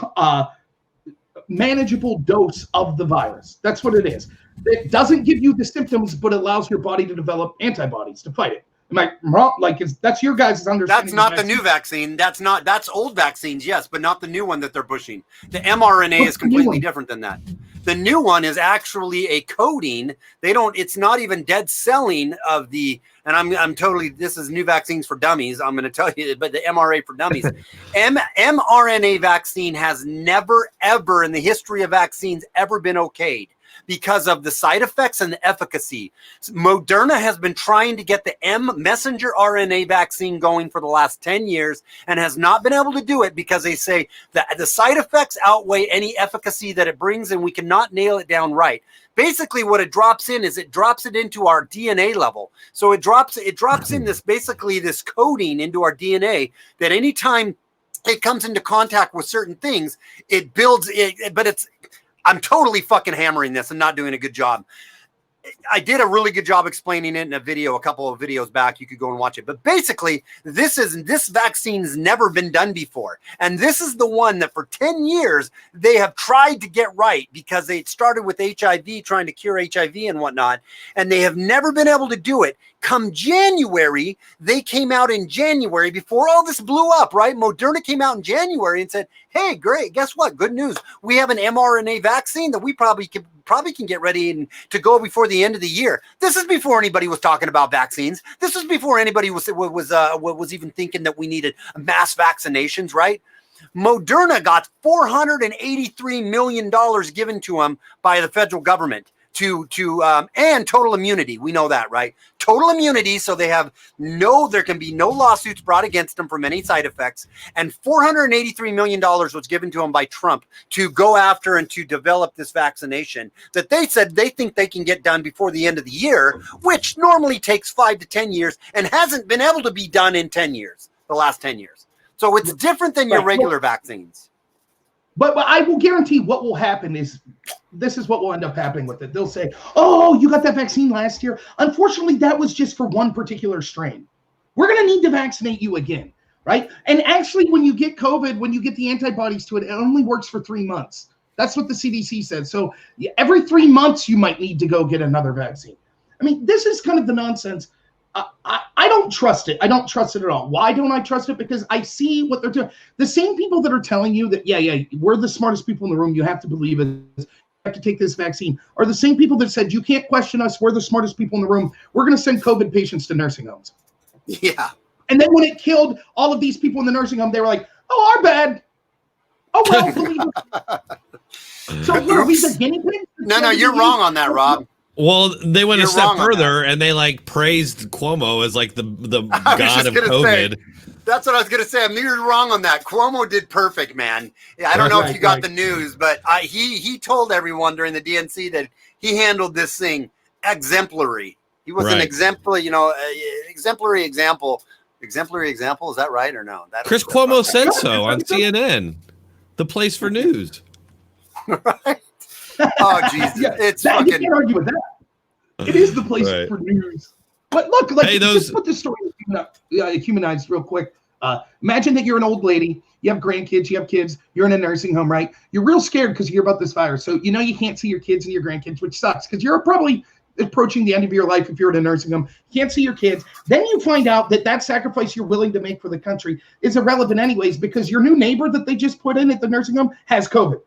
manageable dose of the virus. That's what it is. It doesn't give you the symptoms, but allows your body to develop antibodies to fight it. Am I wrong? Like, that's your guys' understanding. That's not the new vaccine. That's old vaccines, yes, but not the new one that they're pushing. The mRNA is completely different than that. The new one is actually a coding. It's not even dead selling of the, and I'm totally, this is new vaccines for dummies. I'm going to tell you, but the mRNA for dummies. mRNA vaccine has never, ever in the history of vaccines ever been okayed, because of the side effects and the efficacy. Moderna has been trying to get the messenger RNA vaccine going for the last 10 years and has not been able to do it because they say that the side effects outweigh any efficacy that it brings, and we cannot nail it down right. Basically, what it drops in is it drops it into our DNA level. So it drops in this coding into our DNA that anytime it comes into contact with certain things, it builds it, but I'm totally fucking hammering this and not doing a good job. I did a really good job explaining it in a video, a couple of videos back. You could go and watch it. But basically, this vaccine's never been done before. And this is the one that for 10 years, they have tried to get right because they started with HIV, trying to cure HIV and whatnot. And they have never been able to do it. Come January, they came out in January before all this blew up, right? Moderna came out in January and said, hey, great, guess what? Good news. We have an mRNA vaccine that we probably can get ready to go before the end of the year. This is before anybody was talking about vaccines. This was before anybody was even thinking that we needed mass vaccinations, right? Moderna got $483 million given to them by the federal government and total immunity. We know that, right? Total immunity. So there can be no lawsuits brought against them from any side effects. And $483 million was given to them by Trump to go after and to develop this vaccination that they said they think they can get done before the end of the year, which normally takes 5 to 10 years and hasn't been able to be done in 10 years, the last 10 years. So it's different than your regular vaccines. But I will guarantee what will happen is this is what will end up happening with it. They'll say, oh, you got that vaccine last year. Unfortunately, that was just for one particular strain. We're going to need to vaccinate you again, right? And actually, when you get COVID, when you get the antibodies to it, it only works for 3 months. That's what the CDC said. So every 3 months, you might need to go get another vaccine. I mean, this is kind of the nonsense. I don't trust it. I don't trust it at all. Why don't I trust it? Because I see what they're doing. The same people that are telling you that, yeah, we're the smartest people in the room. You have to believe it. You have to take this vaccine. Are the same people that said, you can't question us. We're the smartest people in the room. We're going to send COVID patients to nursing homes. Yeah. And then when it killed all of these people in the nursing home, they were like, oh, our bad. Oh, well, believe it. So are we the guinea pigs? No, you're wrong on that, Rob. Well, they went a step further and they like praised Cuomo as like the god of COVID. That's what I was going to say. I knew you were wrong on that. Cuomo did perfect, man. I don't know if you got the news, but he told everyone during the DNC that he handled this thing exemplary. He was an exemplary, exemplary example. Exemplary example, is that right or no? Chris Cuomo said so on CNN, the place for news. Right? Oh, Jesus. It's fucking... You can't argue with that. It is the place for news. But look, just put this story humanized real quick. Imagine that you're an old lady. You have grandkids. You have kids. You're in a nursing home, right? You're real scared because you hear about this virus. So you can't see your kids and your grandkids, which sucks because you're probably approaching the end of your life if you're in a nursing home. You can't see your kids. Then you find out that sacrifice you're willing to make for the country is irrelevant anyways because your new neighbor that they just put in at the nursing home has COVID.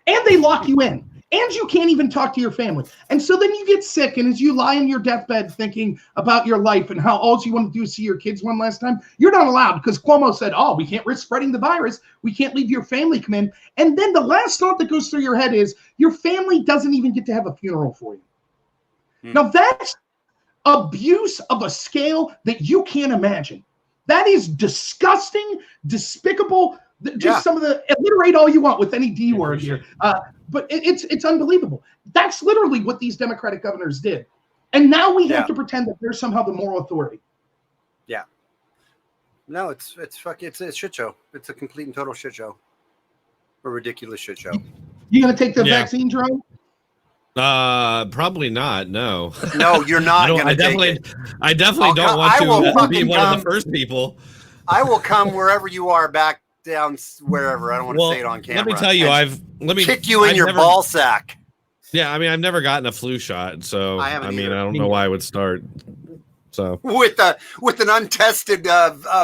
And they lock you in. And you can't even talk to your family. And so then you get sick, and as you lie in your deathbed thinking about your life and how all you want to do is see your kids one last time, you're not allowed because Cuomo said, oh, we can't risk spreading the virus. We can't leave your family come in. And then the last thought that goes through your head is your family doesn't even get to have a funeral for you. Now, that's abuse of a scale that you can't imagine. That is disgusting, despicable. Just some of the alliterate all you want with any D word here. But it's unbelievable. That's literally what these Democratic governors did. And now we have to pretend that they're somehow the moral authority. Yeah. No, it's a shit show. It's a complete and total shit show. A ridiculous shit show. You gonna take the vaccine, Jerome? Probably not. No. No, you're not gonna take it. I definitely don't want to be one of the first people. I will come wherever you are back down wherever. I don't want to say it on camera. Let me tell you, let me kick you in your ball sack. Yeah, I mean, I've never gotten a flu shot, so I don't know why I would start. So with an untested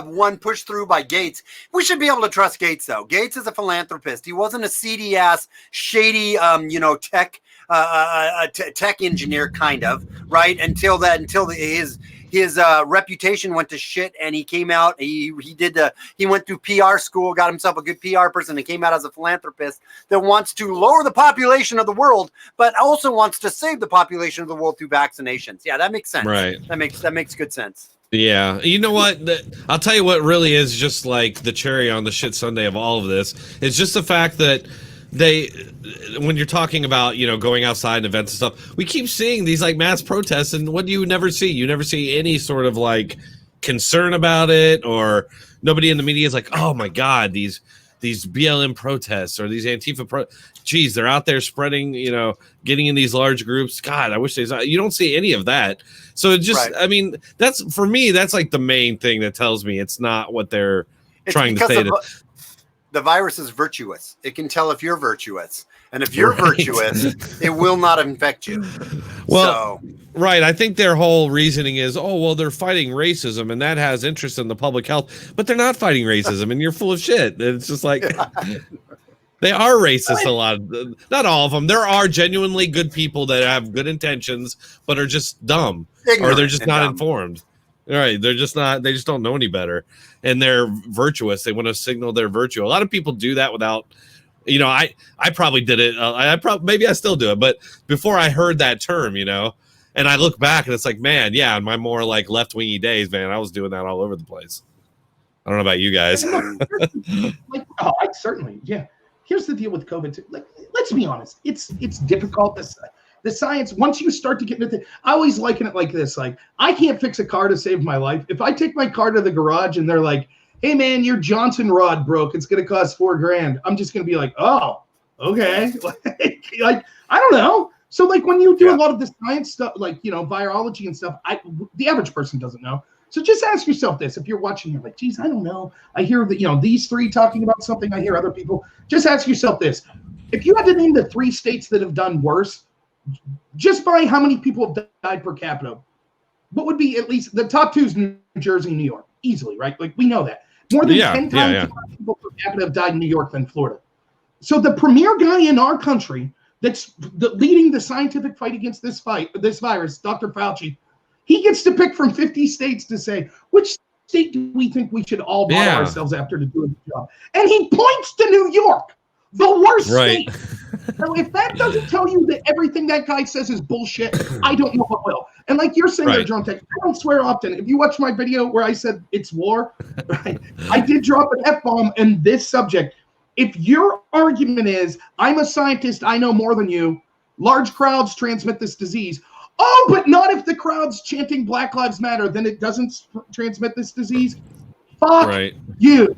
one pushed through by Gates, we should be able to trust Gates though. Gates is a philanthropist. He wasn't a seedy ass, shady, tech engineer kind of right until his reputation went to shit, and he came out. He went through PR school, got himself a good PR person, and came out as a philanthropist that wants to lower the population of the world, but also wants to save the population of the world through vaccinations. Yeah, that makes sense. Right. That makes good sense. Yeah, you know what? I'll tell you what really is just like the cherry on the shit sundae of all of this. It's just the fact that when you're talking about, going outside and events and stuff, we keep seeing these like mass protests, and what do you never see? You never see any sort of like concern about it, or nobody in the media is like, oh my God, these BLM protests or these Antifa geez, they're out there spreading, getting in these large groups. God, I wish you don't see any of that. So it just, I mean, that's for me, that's like the main thing that tells me it's not what they're trying to say. The virus is virtuous. It can tell if you're virtuous. And if you're virtuous, it will not infect you. Well, right. I think their whole reasoning is, they're fighting racism, and that has interest in the public health. But they're not fighting racism, and you're full of shit. It's just like they are racist a lot. Not all of them. There are genuinely good people that have good intentions, but are just dumb. Ignorant, or they're just not informed. Right. They just don't know any better. And they're virtuous. They want to signal their virtue. A lot of people do that without, I probably did it. Maybe I still do it. But before I heard that term, and I look back and it's like, man, yeah, in my more like left-wingy days, man, I was doing that all over the place. I don't know about you guys. Certainly. Yeah. Here's the deal with COVID. Let's be honest. It's difficult. The science, once you start to get into I always liken it like this. Like, I can't fix a car to save my life. If I take my car to the garage and they're like, hey man, your Johnson rod broke. It's going to cost $4,000. I'm just going to be like, oh, okay. like, I don't know. So like when you do a lot of the science stuff, like, you know, virology and stuff, the average person doesn't know. So just ask yourself this. If you're watching, you're like, geez, I don't know. I hear that, you know, these three talking about something. I hear other people. Just ask yourself this. If you had to name the 3 states that have done worse, just by how many people have died per capita, what would be at least the top 2 is New Jersey and New York, easily, right? Like we know that. More than 10 times more people per capita have died in New York than Florida. So the premier guy in our country that's leading the scientific fight against this virus, Dr. Fauci, he gets to pick from 50 states to say, which state do we think we should all model ourselves after to do a job? And he points to New York, the worst state. So if that doesn't tell you that everything that guy says is bullshit, I don't know what will. And like you're saying there, John Tech, I don't swear often. If you watch my video where I said it's war, right, I did drop an F-bomb in this subject. If your argument is, I'm a scientist, I know more than you, large crowds transmit this disease. Oh, but not if the crowd's chanting Black Lives Matter, then it doesn't transmit this disease. Fuck you.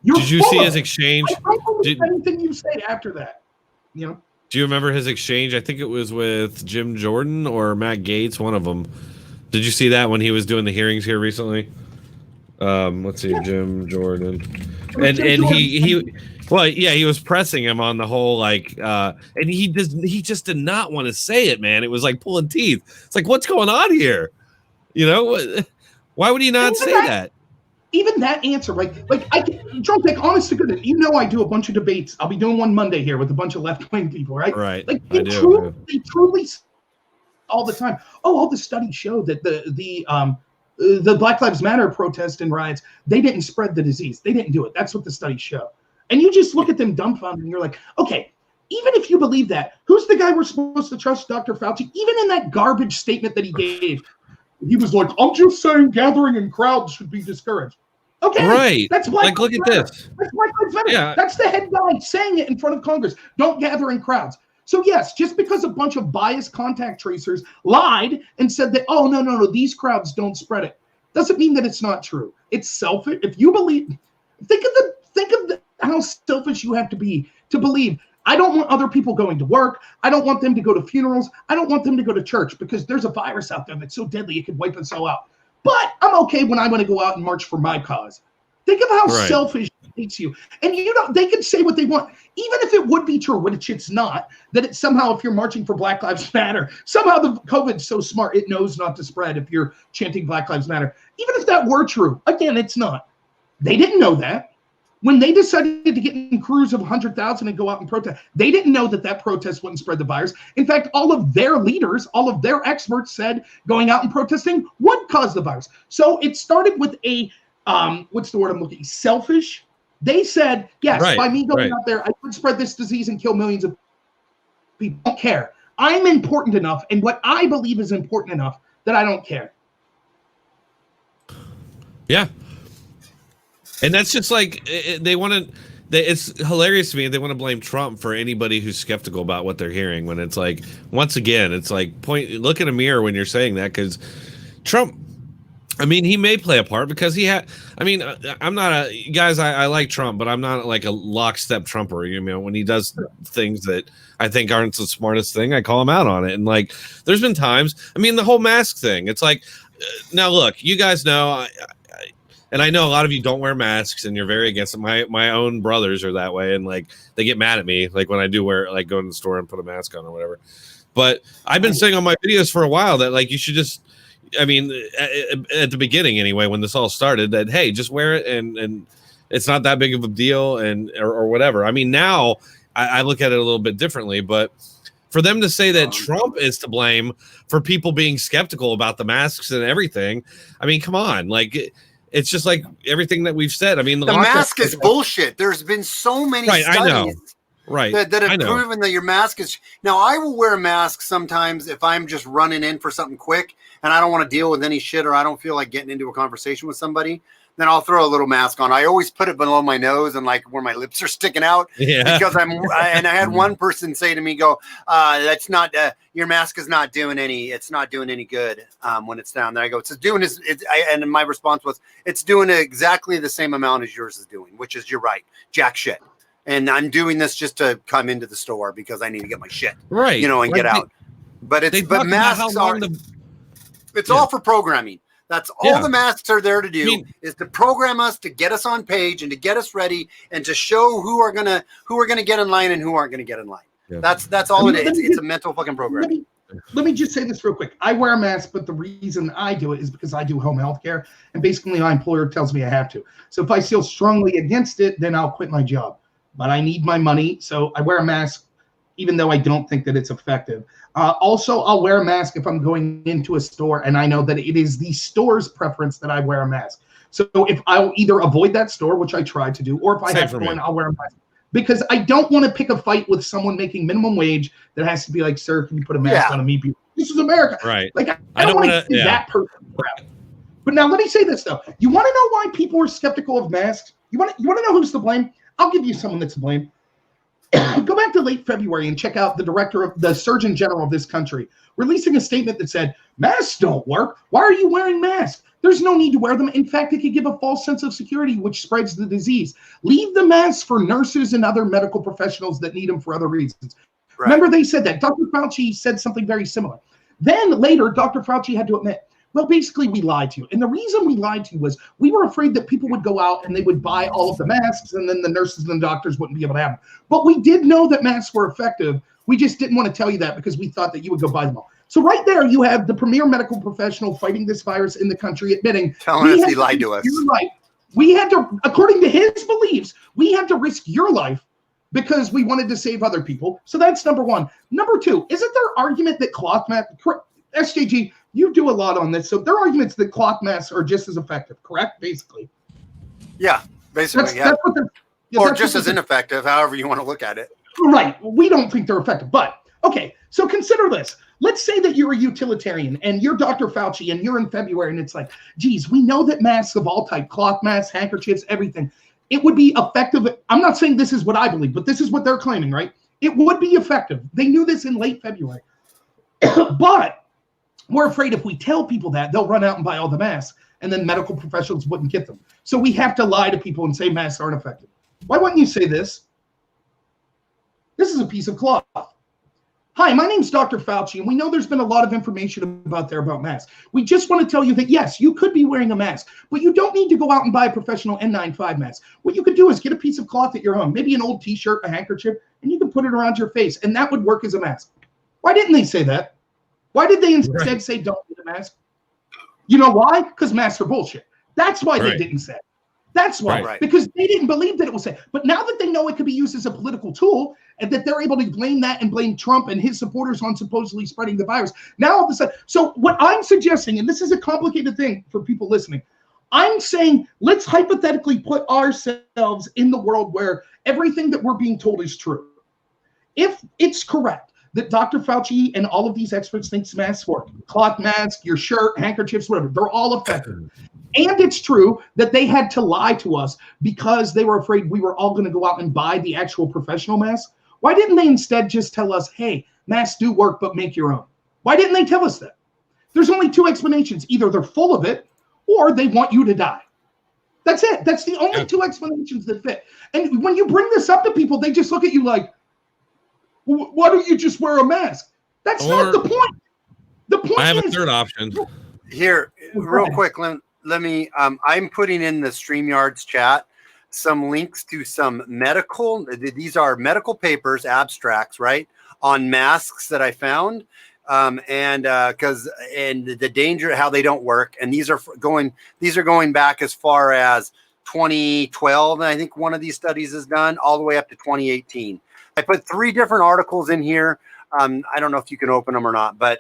Did you see his exchange? I don't believe anything you say after that. You know? Do you remember his exchange? I think it was with Jim Jordan or Matt Gaetz, one of them. Did you see that when he was doing the hearings here recently? Let's see, Jim Jordan. And he was pressing him on the whole, like, and he just did not want to say it, man. It was like pulling teeth. It's like, what's going on here? You know, why would he not say that? Even that answer, right? Like, John, like, honest to goodness, you know, I do a bunch of debates. I'll be doing one Monday here with a bunch of left-wing people, right? Right. Like, they truly all the time. Oh, all the studies show that the Black Lives Matter protest and riots, they didn't spread the disease. They didn't do it. That's what the studies show. And you just look at them dumbfounded and you're like, okay, even if you believe that, who's the guy we're supposed to trust, Dr. Fauci? Even in that garbage statement that he gave, he was like, I'm just saying gathering in crowds should be discouraged. Okay. Right. That's Black Lives Matter. This. That's Black Lives Matter. Yeah. That's the head guy saying it in front of Congress. Don't gather in crowds. So yes, just because a bunch of biased contact tracers lied and said that, oh, no, these crowds don't spread it, doesn't mean that it's not true. It's selfish. If you believe, think of how selfish you have to be to believe. I don't want other people going to work. I don't want them to go to funerals. I don't want them to go to church because there's a virus out there that's so deadly it could wipe us all out. But I'm okay when I want to go out and march for my cause. Think of how selfish it makes you. And you know, they can say what they want, even if it would be true, which it's not, that it's somehow, if you're marching for Black Lives Matter, somehow the COVID's so smart, it knows not to spread if you're chanting Black Lives Matter. Even if that were true, again, it's not. They didn't know that. When they decided to get in crews of 100,000 and go out and protest, they didn't know that protest wouldn't spread the virus. In fact, all of their leaders, all of their experts said going out and protesting would cause the virus. So it started with a, what's the word I'm looking, selfish. They said, yes, by me going out there, I could spread this disease and kill millions of people. I don't care. I'm important enough, and what I believe is important enough that I don't care. Yeah. And that's just like they want to. It's hilarious to me. They want to blame Trump for anybody who's skeptical about what they're hearing. When it's like, once again, it's like look in a mirror when you're saying that, because Trump. I mean, he may play a part because he had. I mean, I'm not a guys. I like Trump, but I'm not like a lockstep Trumper. You know, when he does things that I think aren't the smartest thing, I call him out on it. And like, there's been times. I mean, the whole mask thing. It's like, now look, you guys know. And I know a lot of you don't wear masks and you're very against it. My own brothers are that way, and like they get mad at me like when I do wear, like, go to the store and put a mask on or whatever. But I've been saying on my videos for a while that like you should just, I mean, at the beginning anyway, when this all started, that hey, just wear it and it's not that big of a deal and or whatever. I mean, now I look at it a little bit differently, but for them to say that Trump is to blame for people being skeptical about the masks and everything, I mean, come on, like. It's just like everything that we've said. I mean, the mask is bullshit. There's been so many studies. I know. Right. That have proven that your mask is. Now, I will wear a mask sometimes if I'm just running in for something quick and I don't want to deal with any shit, or I don't feel like getting into a conversation with somebody. Then I'll throw a little mask on. I always put it below my nose and like where my lips are sticking out, because and I had one person say to me, "Go, that's not your mask is not doing any. It's not doing any good when it's down there." I go, "It's doing this." And my response was, "It's doing exactly the same amount as yours is doing," which is, you're right, jack shit. And I'm doing this just to come into the store because I need to get my shit, right, and get out. But masks are. It's all for programming. That's all the masks are there to do, is to program us, to get us on page and to get us ready and to show who are gonna get in line and who aren't gonna get in line. Yeah. That's all it is. It's a mental fucking program. Let me just say this real quick. I wear a mask, but the reason I do it is because I do home health care, and basically my employer tells me I have to. So if I feel strongly against it, then I'll quit my job. But I need my money, so I wear a mask, even though I don't think that it's effective. Also, I'll wear a mask if I'm going into a store and I know that it is the store's preference that I wear a mask. So if I'll either avoid that store, which I try to do, or if I have to go in, I'll wear a mask. Because I don't want to pick a fight with someone making minimum wage that has to be like, "Sir, can you put a mask on me? This is America." Right. Like, I don't want to do that person crap. But now let me say this, though. You want to know why people are skeptical of masks? You want to know who's to blame? I'll give you someone that's to blame. Go back to late February and check out the Surgeon General of this country releasing a statement that said, "Masks don't work. Why are you wearing masks? There's no need to wear them. In fact, it could give a false sense of security, which spreads the disease. Leave the masks for nurses and other medical professionals that need them for other reasons." Right. Remember, they said that. Dr. Fauci said something very similar. Then later, Dr. Fauci had to admit, well, basically, we lied to you. And the reason we lied to you was we were afraid that people would go out and they would buy all of the masks, and then the nurses and the doctors wouldn't be able to have them. But we did know that masks were effective. We just didn't want to tell you that because we thought that you would go buy them all. So right there, you have the premier medical professional fighting this virus in the country admitting, telling us he lied to us. We had to, according to his beliefs, we had to risk your life because we wanted to save other people. So that's number one. Number two, isn't there argument that cloth masks, SJG, you do a lot on this. So their arguments that cloth masks are just as effective, correct? Basically. Yeah, basically. That's what or just as ineffective, however you want to look at it. Right. We don't think they're effective. But, okay, so consider this. Let's say that you're a utilitarian and you're Dr. Fauci and you're in February and it's like, geez, we know that masks of all types, cloth masks, handkerchiefs, everything, it would be effective. I'm not saying this is what I believe, but this is what they're claiming, right? It would be effective. They knew this in late February. But we're afraid if we tell people that, they'll run out and buy all the masks, and then medical professionals wouldn't get them. So we have to lie to people and say masks aren't effective. Why wouldn't you say this? This is a piece of cloth. Hi, my name's Dr. Fauci, and we know there's been a lot of information about masks. We just want to tell you that, yes, you could be wearing a mask, but you don't need to go out and buy a professional N95 mask. What you could do is get a piece of cloth at your home, maybe an old T-shirt, a handkerchief, and you can put it around your face, and that would work as a mask. Why didn't they say that? Why did they instead say don't need a mask? You know why? Because masks are bullshit. That's why they didn't say it. That's why, because they didn't believe that it was safe. But now that they know it could be used as a political tool and that they're able to blame that and blame Trump and his supporters on supposedly spreading the virus, now all of a sudden, so what I'm suggesting, and this is a complicated thing for people listening, I'm saying let's hypothetically put ourselves in the world where everything that we're being told is true. If it's correct that Dr. Fauci and all of these experts think masks work, cloth mask, your shirt, handkerchiefs, whatever, they're all effective. And it's true that they had to lie to us because they were afraid we were all going to go out and buy the actual professional masks. Why didn't they instead just tell us, hey, masks do work, but make your own? Why didn't they tell us that? There's only two explanations. Either they're full of it or they want you to die. That's it. That's the only two explanations that fit. And when you bring this up to people, they just look at you like, why don't you just wear a mask? That's not the point. The point is, I have a third option. Here, real quick, let me, I'm putting in the StreamYard's chat some links to some medical, these are medical papers, abstracts, right, on masks that I found. And the danger, how they don't work. And these are going back as far as 2012. And I think one of these studies is done all the way up to 2018. I put 3 different articles in here. I don't know if you can open them or not, but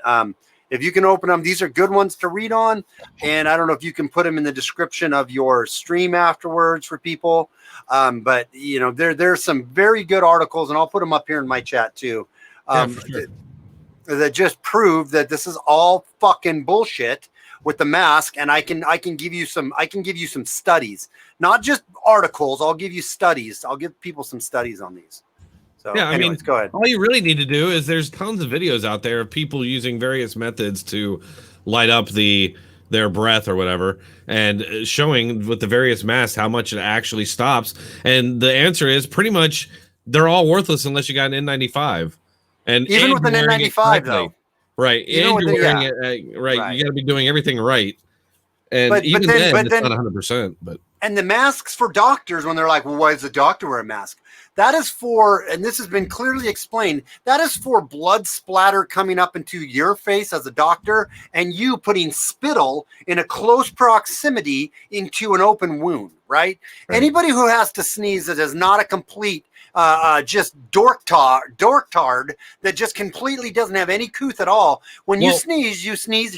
If you can open them, these are good ones to read on. And I don't know if you can put them in the description of your stream afterwards for people. But you know, there's some very good articles, and I'll put them up here in my chat too. That just prove that this is all fucking bullshit with the mask. And I can give you some studies, not just articles. I'll give you studies. I'll give people some studies on these. So yeah, anyways, I mean, go ahead. All you really need to do is there's tons of videos out there of people using various methods to light up their breath or whatever, and showing with the various masks how much it actually stops. And the answer is pretty much they're all worthless unless you got an N95. And even with an N95 though, right? And you're wearing it right. You got to be doing everything right. And but then it's not 100%. But and the masks for doctors, when they're like, well, why does the doctor wear a mask? That is for, and this has been clearly explained, that is for blood splatter coming up into your face as a doctor, and you putting spittle in a close proximity into an open wound, right? Anybody who has to sneeze that is not a complete just dorktard that just completely doesn't have any couth at all. When you sneeze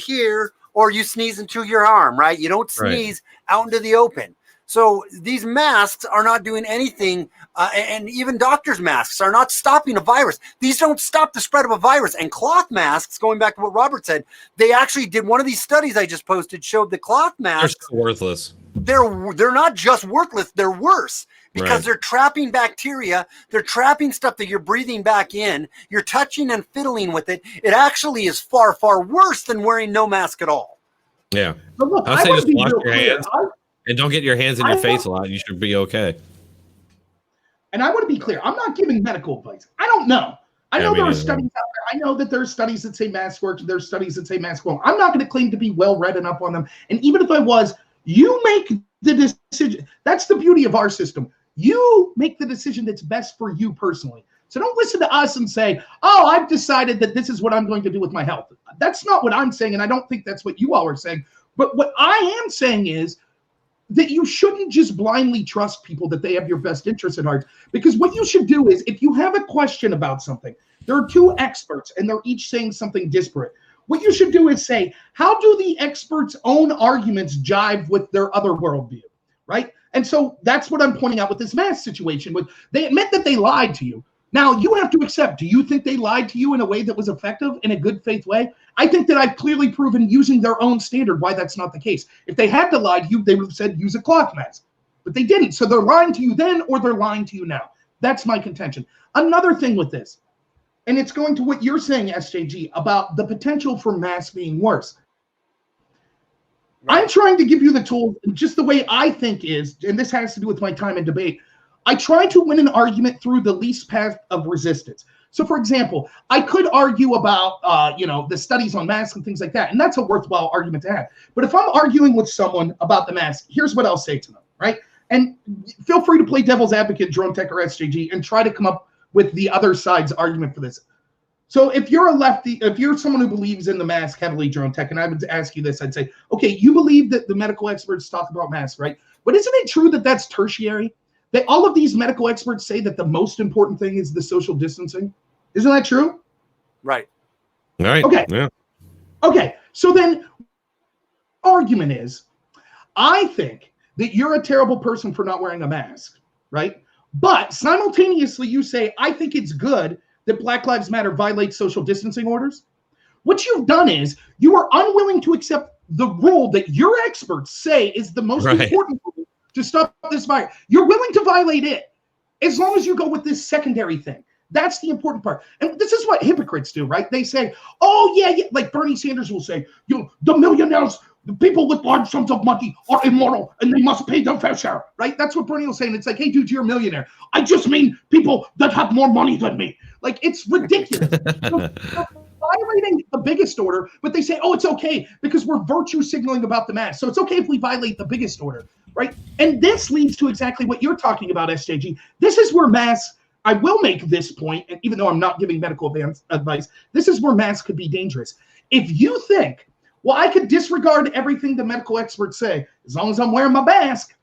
here, or you sneeze into your arm, right? You don't sneeze out into the open. So these masks are not doing anything, and even doctors' masks are not stopping a virus. These don't stop the spread of a virus. And cloth masks, going back to what Robert said, they actually did one of these studies I just posted, showed the cloth masks. They're worthless. They're not just worthless, they're worse. Because they're trapping bacteria, they're trapping stuff that you're breathing back in, you're touching and fiddling with it. It actually is far, far worse than wearing no mask at all. Yeah. But look, I'll say just wash your hands and don't get your hands in your face a lot. You should be okay. And I want to be clear. I'm not giving medical advice. I don't know. I know there are studies out there. I know that there are studies that say masks work. There's studies that say masks won't. I'm not going to claim to be well-read enough on them. And even if I was, you make the decision. That's the beauty of our system. You make the decision that's best for you personally. So don't listen to us and say, oh, I've decided that this is what I'm going to do with my health. That's not what I'm saying, and I don't think that's what you all are saying. But what I am saying is that you shouldn't just blindly trust people that they have your best interest at heart. Because what you should do is, if you have a question about something, there are two experts, and they're each saying something disparate. What you should do is say, how do the experts' own arguments jive with their other worldview, right? And so that's what I'm pointing out with this mask situation. They admit that they lied to you. Now, you have to accept, do you think they lied to you in a way that was effective, in a good faith way? I think that I've clearly proven using their own standard why that's not the case. If they had to lie to you, they would have said use a cloth mask. But they didn't. So they're lying to you then, or they're lying to you now. That's my contention. Another thing with this, and it's going to what you're saying, SJG, about the potential for masks being worse. I'm trying to give you the tool, just the way I think is, and this has to do with my time in debate. I try to win an argument through the least path of resistance. So, for example, I could argue about, the studies on masks and things like that, and that's a worthwhile argument to have. But if I'm arguing with someone about the mask, here's what I'll say to them, right? And feel free to play devil's advocate, Drone Tech or SJG, and try to come up with the other side's argument for this. So if you're a lefty, if you're someone who believes in the mask heavily, Drone Tech, and I would ask you this, I'd say, okay, you believe that the medical experts talk about masks, right? But isn't it true that that's tertiary? That all of these medical experts say that the most important thing is the social distancing? Isn't that true? Right. Right. Okay. Yeah. Okay. So then argument is, I think that you're a terrible person for not wearing a mask, right? But simultaneously you say, I think it's good that Black Lives Matter violates social distancing orders. What you've done is you are unwilling to accept the rule that your experts say is the most important rule to stop this virus. You're willing to violate it as long as you go with this secondary thing. That's the important part. And this is what hypocrites do, right? They say, oh, yeah, like Bernie Sanders will say, the millionaires, the people with large sums of money are immoral and they must pay their fair share, right? That's what Bernie will say. And it's like, hey, dude, you're a millionaire. I just mean people that have more money than me. Like, it's ridiculous. Violating the biggest order, but they say, oh, it's okay because we're virtue signaling about the mask. So it's okay if we violate the biggest order, right? And this leads to exactly what you're talking about, SJG. This is where masks, I will make this point, and even though I'm not giving medical advice, this is where masks could be dangerous. If you think, well, I could disregard everything the medical experts say as long as I'm wearing my mask,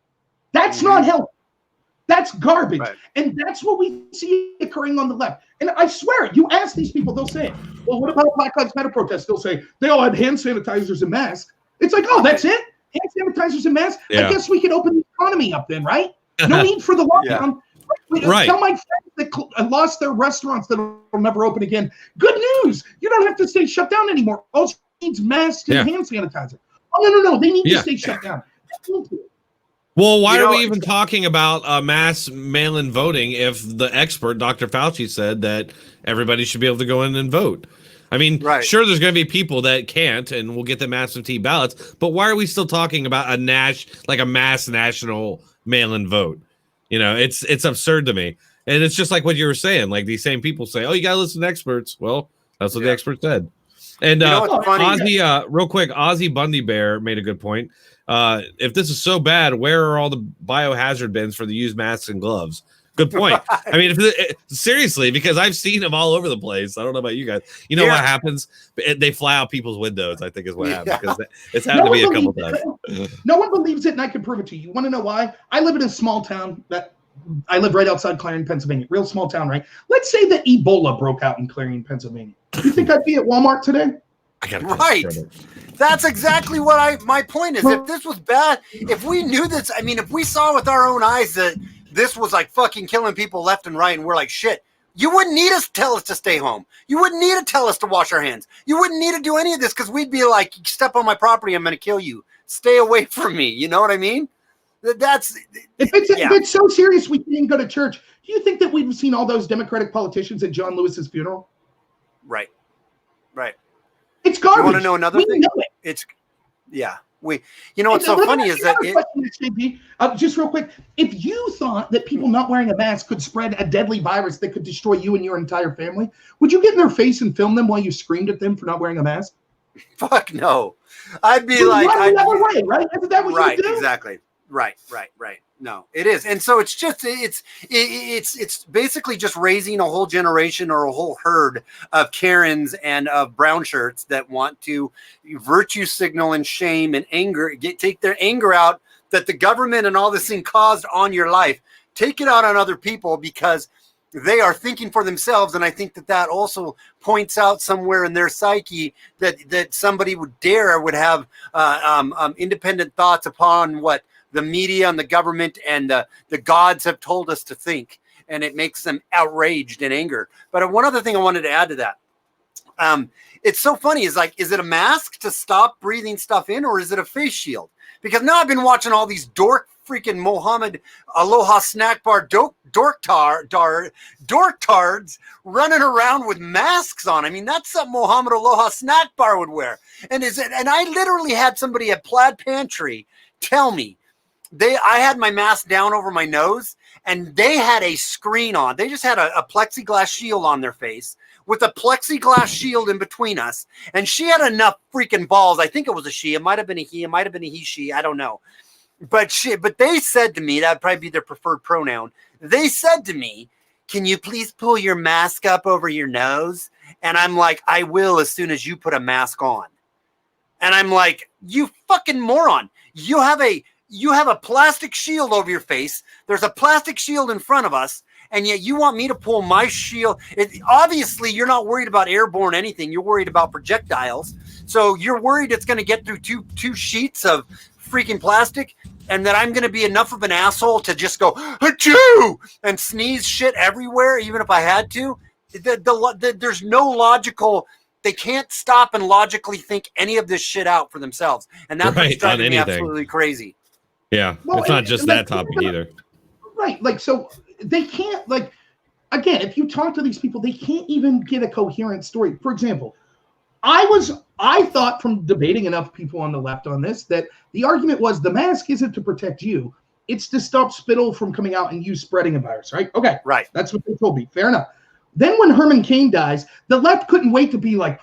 that's not healthy. That's garbage. Right. And that's what we see occurring on the left. And I swear, you ask these people, they'll say, well, what about Black Lives Matter protests? They'll say, they all had hand sanitizers and masks. It's like, oh, that's it? Hand sanitizers and masks? Yeah. I guess we could open the economy up then, right? No need for the lockdown. Right. Tell my friends that lost their restaurants that will never open again. Good news. You don't have to stay shut down anymore. All you need is masks and hand sanitizer. Oh, no. They need to stay shut down. Well, why are we even talking about mass mail-in voting if the expert, Dr. Fauci, said that everybody should be able to go in and vote? I mean, sure, there's going to be people that can't, and we'll get them absentee ballots, but why are we still talking about a mass national mail-in vote? You know, it's absurd to me. And it's just like what you were saying. Like these same people say, oh, you got to listen to experts. Well, that's what the expert said. And Ozzy, real quick, Ozzy Bundy Bear made a good point. If this is so bad, where are all the biohazard bins for the used masks and gloves? Good point. I mean, seriously, because I've seen them all over the place. I don't know about you guys. You know what happens? They fly out people's windows, I think is what happens. Because it's happened to me a couple times. No one believes it, and I can prove it to you. You want to know why? I live in a small town I live right outside Clarion, Pennsylvania. Real small town, right? Let's say that Ebola broke out in Clarion, Pennsylvania. You think I'd be at Walmart today? Right. That's exactly what my point is. If this was bad, if we knew this, I mean, if we saw with our own eyes that this was like fucking killing people left and right, and we're like, shit, you wouldn't need us to tell us to stay home. You wouldn't need to tell us to wash our hands. You wouldn't need to do any of this because we'd be like, step on my property, I'm going to kill you. Stay away from me. You know what I mean? If it's so serious we can't even go to church, do you think that we've seen all those Democratic politicians at John Lewis's funeral? Right. It's garbage. You want to know another thing? What's so funny is that just real quick, if you thought that people not wearing a mask could spread a deadly virus that could destroy you and your entire family, would you get in their face and film them while you screamed at them for not wearing a mask? Fuck no. I'd be right? Isn't that what you do? Exactly. Right. No, it is. And so it's basically just raising a whole generation or a whole herd of Karens and of brown shirts that want to virtue signal and shame and anger, take their anger out that the government and all this thing caused on your life, take it out on other people because they are thinking for themselves. And I think that also points out somewhere in their psyche that somebody would have independent thoughts upon what the media and the government and the gods have told us to think, and it makes them outraged and angered. But one other thing I wanted to add to that, it's so funny, is it a mask to stop breathing stuff in, or is it a face shield? Because now I've been watching all these dork freaking Mohammed Aloha snack bar dork tards running around with masks on. I mean, that's something Mohammed Aloha snack bar would wear. And I literally had somebody at Plaid Pantry tell me, I had my mask down over my nose, and they had a screen on. They just had a plexiglass shield on their face with a plexiglass shield in between us. And she had enough freaking balls. I think it was a she. It might have been a he. It might have been a he, she. I don't know. But they said to me, that'd probably be their preferred pronoun. They said to me, can you please pull your mask up over your nose? And I'm like, I will as soon as you put a mask on. And I'm like, you fucking moron. You have a plastic shield over your face. There's a plastic shield in front of us, and yet you want me to pull my shield. Obviously, you're not worried about airborne anything. You're worried about projectiles. So you're worried it's going to get through two sheets of freaking plastic, and that I'm going to be enough of an asshole to just go, achoo, and sneeze shit everywhere, even if I had to. There's no logical... They can't stop and logically think any of this shit out for themselves. And that's what's driving me absolutely crazy. Yeah, well, it's not just that topic either. Right, so they can't, again, if you talk to these people, they can't even get a coherent story. For example, I thought from debating enough people on the left on this that the argument was the mask isn't to protect you. It's to stop spittle from coming out and you spreading a virus, right? Okay, right. That's what they told me. Fair enough. Then when Herman Cain dies, the left couldn't wait to be like,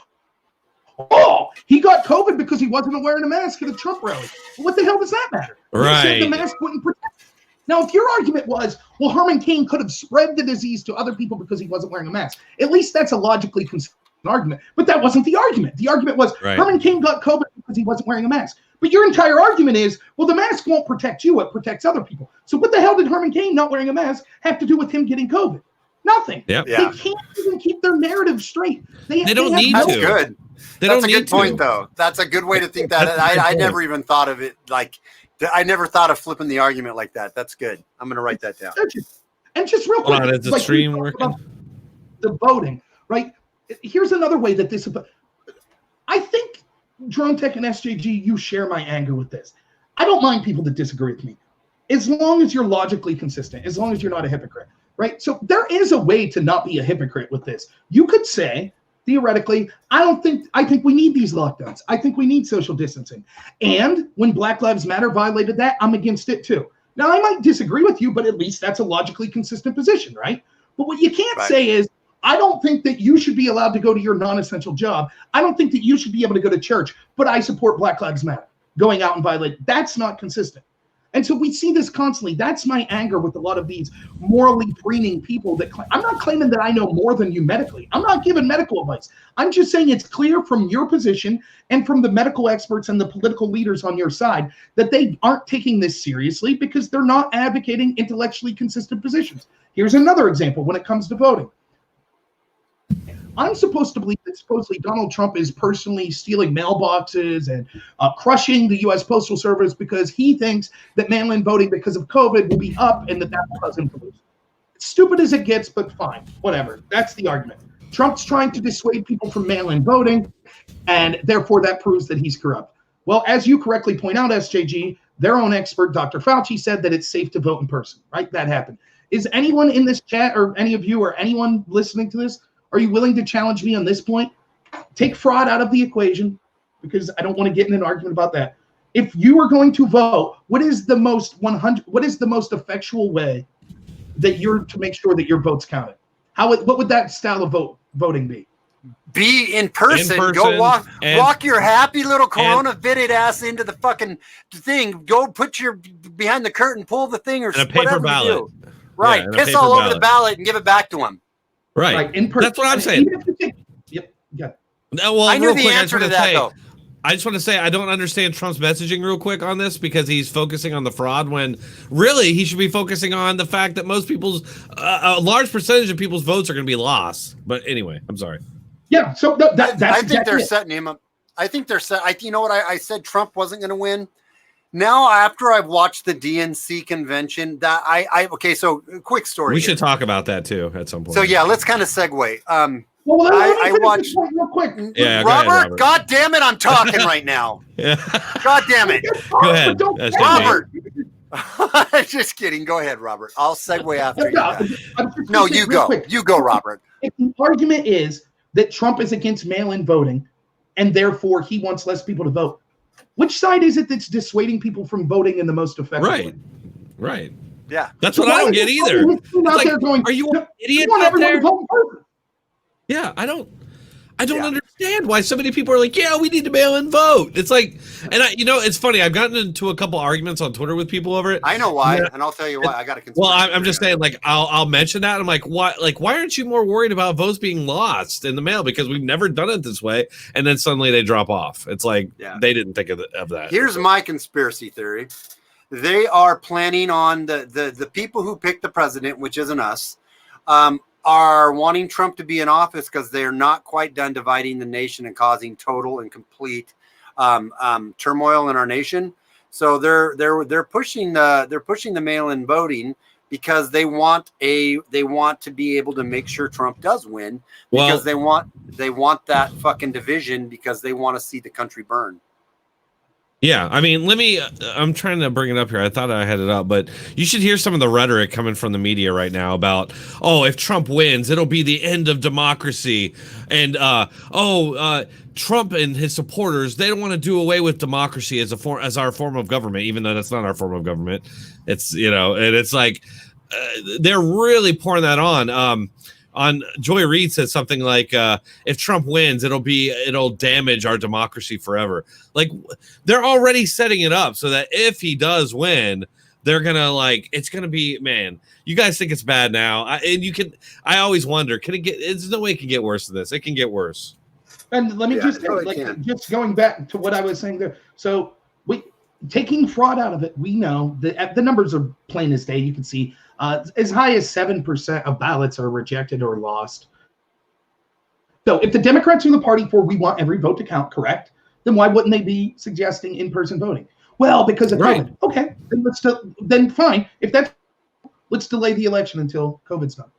oh, he got COVID because he wasn't wearing a mask at a Trump rally. Well, what the hell does that matter? Right. They said the mask wouldn't protect. Now, if your argument was, well, Herman Cain could have spread the disease to other people because he wasn't wearing a mask, at least that's a logically consistent argument. But that wasn't the argument. The argument was Herman Cain got COVID because he wasn't wearing a mask. But your entire argument is, well, the mask won't protect you. It protects other people. So what the hell did Herman Cain not wearing a mask have to do with him getting COVID? Nothing. Yep. They can't even keep their narrative straight. They don't need That's to. good. That's a good point, though. That's a good way to think that. I never even thought of it like, I never thought of flipping the argument like that. That's good. I'm going to write that down. And just real quick, is the stream working? The voting, right? Here's another way that this. I think Drone Tech and SJG, you share my anger with this. I don't mind people that disagree with me, as long as you're logically consistent, as long as you're not a hypocrite, right? So there is a way to not be a hypocrite with this. You could say, theoretically, I think we need these lockdowns. I think we need social distancing. And when Black Lives Matter violated that, I'm against it too. Now, I might disagree with you, but at least that's a logically consistent position, right? But what you can't say is, I don't think that you should be allowed to go to your non-essential job. I don't think that you should be able to go to church, but I support Black Lives Matter. Going out and violate, that's not consistent. And so we see this constantly. That's my anger with a lot of these morally preening people that I'm not claiming that I know more than you medically. I'm not giving medical advice. I'm just saying it's clear from your position and from the medical experts and the political leaders on your side that they aren't taking this seriously because they're not advocating intellectually consistent positions. Here's another example when it comes to voting. I'm supposed to believe that supposedly Donald Trump is personally stealing mailboxes and crushing the U.S. Postal Service because he thinks that mail-in voting because of COVID will be up and that will cause him to lose. Stupid as it gets, but fine, whatever. That's the argument. Trump's trying to dissuade people from mail-in voting, and therefore that proves that he's corrupt. Well, as you correctly point out, SJG, their own expert, Dr. Fauci, said that it's safe to vote in person, right? That happened. Is anyone in this chat or any of you or anyone listening to this, are you willing to challenge me on this point? Take fraud out of the equation because I don't want to get in an argument about that. If you are going to vote, what is the most effectual way that you're to make sure that your vote's counted? What would that style of voting be? Be in person. Go walk your happy little corona-fitted ass into the fucking thing. Go put your behind the curtain, pull the thing, or a paper ballot. Right, piss all over the ballot and give it back to him. Right. In person. That's what I'm saying. Yep. Yeah. Well, I knew the answer to that, though. I just want to say I don't understand Trump's messaging real quick on this because he's focusing on the fraud when really he should be focusing on the fact that most people's a large percentage of people's votes are going to be lost. But anyway, I'm sorry. Yeah. So that's I think they're setting him up. I think they're set. You know what? I said Trump wasn't going to win. Now, after I've watched the DNC convention, that okay. So, quick story. We should talk about that too at some point. So, yeah, let's kind of segue. Well, I watched real quick. Yeah, Robert. God damn it, I'm talking right now. Yeah. God damn it. Go ahead, Robert. Just kidding. Go ahead, Robert. I'll segue after you. No, you go. Quick. You go, Robert. If the argument is that Trump is against mail-in voting, and therefore he wants less people to vote. Which side is it that's dissuading people from voting in the most effective way? Right. Yeah. That's what I don't get either. Are you an idiot out there? Yeah, I don't understand why so many people are like, yeah, we need to mail in vote. It's like, and it's funny. I've gotten into a couple arguments on Twitter with people over it. I know why, and I'll tell you why. I got to. Well, I'm just saying, like, I'll mention that. I'm like, why? Like, why aren't you more worried about votes being lost in the mail? Because we've never done it this way, and then suddenly they drop off. It's like they didn't think of that. Here's my conspiracy theory: they are planning on the people who picked the president, which isn't us. Are wanting Trump to be in office because they're not quite done dividing the nation and causing total and complete turmoil in our nation. So they're pushing the mail-in voting because they want to be able to make sure Trump does win because they want that fucking division because they want to see the country burn. Yeah, I mean, I'm trying to bring it up here. I thought I had it up, but you should hear some of the rhetoric coming from the media right now about, if Trump wins, it'll be the end of democracy. And, Trump and his supporters, they don't want to do away with democracy as our form of government, even though that's not our form of government. It's, and it's like, they're really pouring that on. Joy Reid said something like, if Trump wins, it'll damage our democracy forever. Like, they're already setting it up so that if he does win, they're gonna it's gonna be, man, you guys think it's bad now. I always wonder, there's no way it can get worse than this. It can get worse. And let me just say, just going back to what I was saying there. So taking fraud out of it, we know that the numbers are plain as day. You can see as high as 7% of ballots are rejected or lost. So if the Democrats are the party for we want every vote to count, correct, then why wouldn't they be suggesting in-person voting? Well, because of COVID. Okay, then fine. If that's, let's delay the election until COVID's done.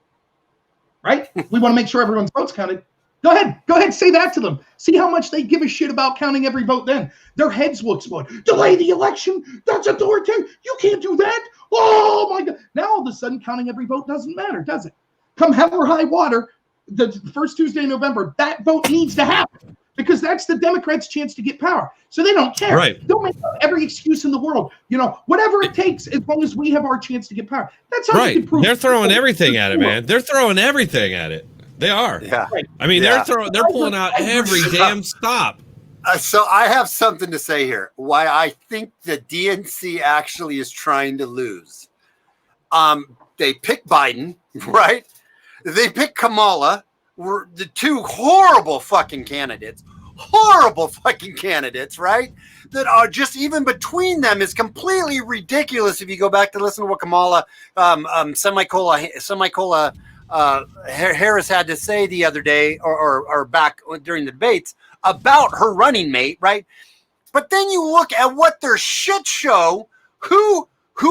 Right? We want to make sure everyone's votes counted. Go ahead, say that to them. See how much they give a shit about counting every vote then. Their heads will explode. Delay the election? That's authoritarian. You can't do that. Oh my God. Now all of a sudden counting every vote doesn't matter, does it? Come hell or high water, the first Tuesday in November, that vote needs to happen because that's the Democrats' chance to get power. So they don't care. Right. They'll make every excuse in the world. Whatever it takes as long as we have our chance to get power. That's how you can prove. They're throwing everything at it, man. They're throwing everything at it. They are. Yeah. I mean, they're pulling out every damn stop. So I have something to say here. Why I think the DNC actually is trying to lose. They pick Biden, right? They pick Kamala. Were the two horrible fucking candidates, right? That are just even between them is completely ridiculous. If you go back to listen to what Kamala, Harris had to say the other day, or back during the debates about her running mate, right? But then you look at what their shit show. Who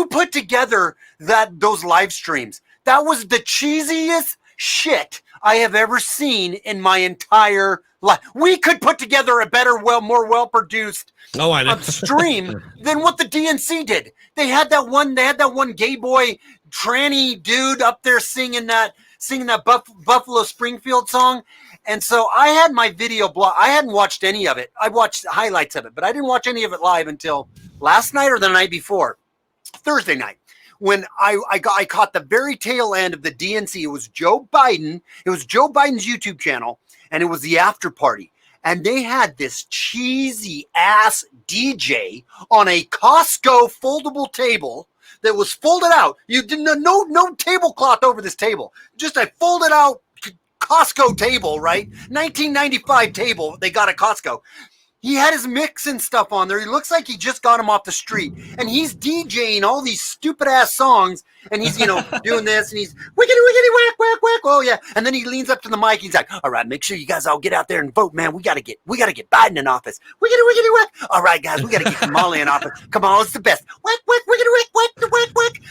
put together those live streams? That was the cheesiest shit I have ever seen in my entire life. We could put together a better, more well-produced stream than what the DNC did. They had that one gay boy tranny dude up there singing that Buffalo Springfield song. And so I had my video blog. I hadn't watched any of it. I watched highlights of it, but I didn't watch any of it live until last night or the night before, Thursday night, when I caught the very tail end of the DNC. It was Joe Biden. It was Joe Biden's YouTube channel, and it was the after party. And they had this cheesy ass DJ on a Costco foldable table that was folded out. You didn't no tablecloth over this table. Just a folded out Costco table, right? 1995 table they got at Costco. He had his mix and stuff on there. He looks like he just got him off the street. And he's DJing all these stupid ass songs. And he's, doing this. And he's wiggity, wiggity, whack, whack, whack. Oh, yeah. And then he leans up to the mic. He's like, all right, make sure you guys all get out there and vote, man. We got to get Biden in office. Wiggity, wiggity, whack. All right, guys, we got to get Kamala in office. Kamala's the best. Whack, whack, wiggity, whack, whack, whack, whack.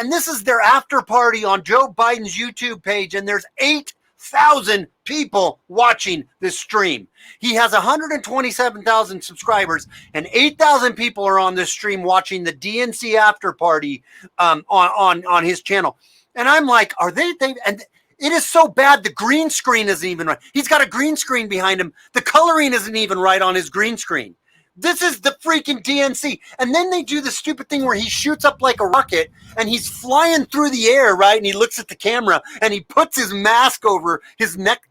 And this is their after party on Joe Biden's YouTube page. And there's 8,000 people watching this stream. He has 127,000 subscribers, and 8,000 people are on this stream watching the DNC after party on his channel. And I'm like, are they? And it is so bad. The green screen isn't even right. He's got a green screen behind him. The coloring isn't even right on his green screen. This is the freaking DNC. And then they do the stupid thing where he shoots up like a rocket and he's flying through the air, right? And he looks at the camera and he puts his mask over his neck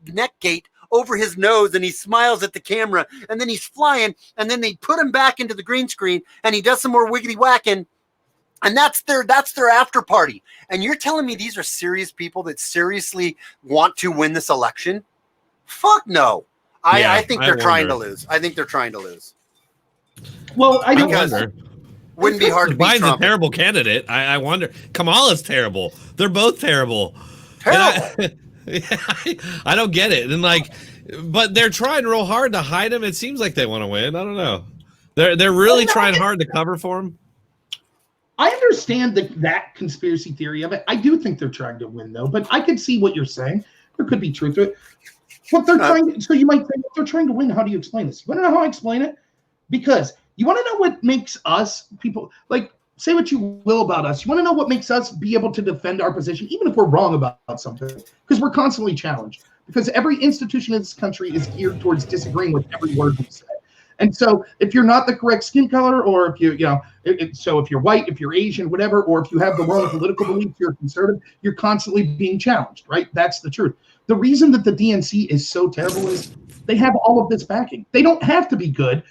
gate over his nose and he smiles at the camera and then he's flying and then they put him back into the green screen and he does some more wiggity whacking. And that's their after party. And you're telling me these are serious people that seriously want to win this election? Fuck no. I think they're trying to lose. I think they're trying to lose. Well, I wonder. Wouldn't be hard to beat Biden's Trump. a terrible candidate. I wonder. Kamala's terrible. They're both terrible. Terrible. I don't get it. And but they're trying real hard to hide him. It seems like they want to win. I don't know. They're really trying hard to cover for him. I understand that conspiracy theory of it. I do think they're trying to win, though. But I could see what you're saying. There could be truth to it. What they're trying. So you might think they're trying to win. How do you explain this? You want to know how I explain it? Because you want to know what makes us people say what you will about us. You want to know what makes us be able to defend our position, even if we're wrong about something, because we're constantly challenged. Because every institution in this country is geared towards disagreeing with every word we say. And so if you're not the correct skin color, or if so if you're white, if you're Asian, whatever, or if you have the wrong political beliefs, you're conservative, you're constantly being challenged, right? That's the truth. The reason that the DNC is so terrible is they have all of this backing. They don't have to be good.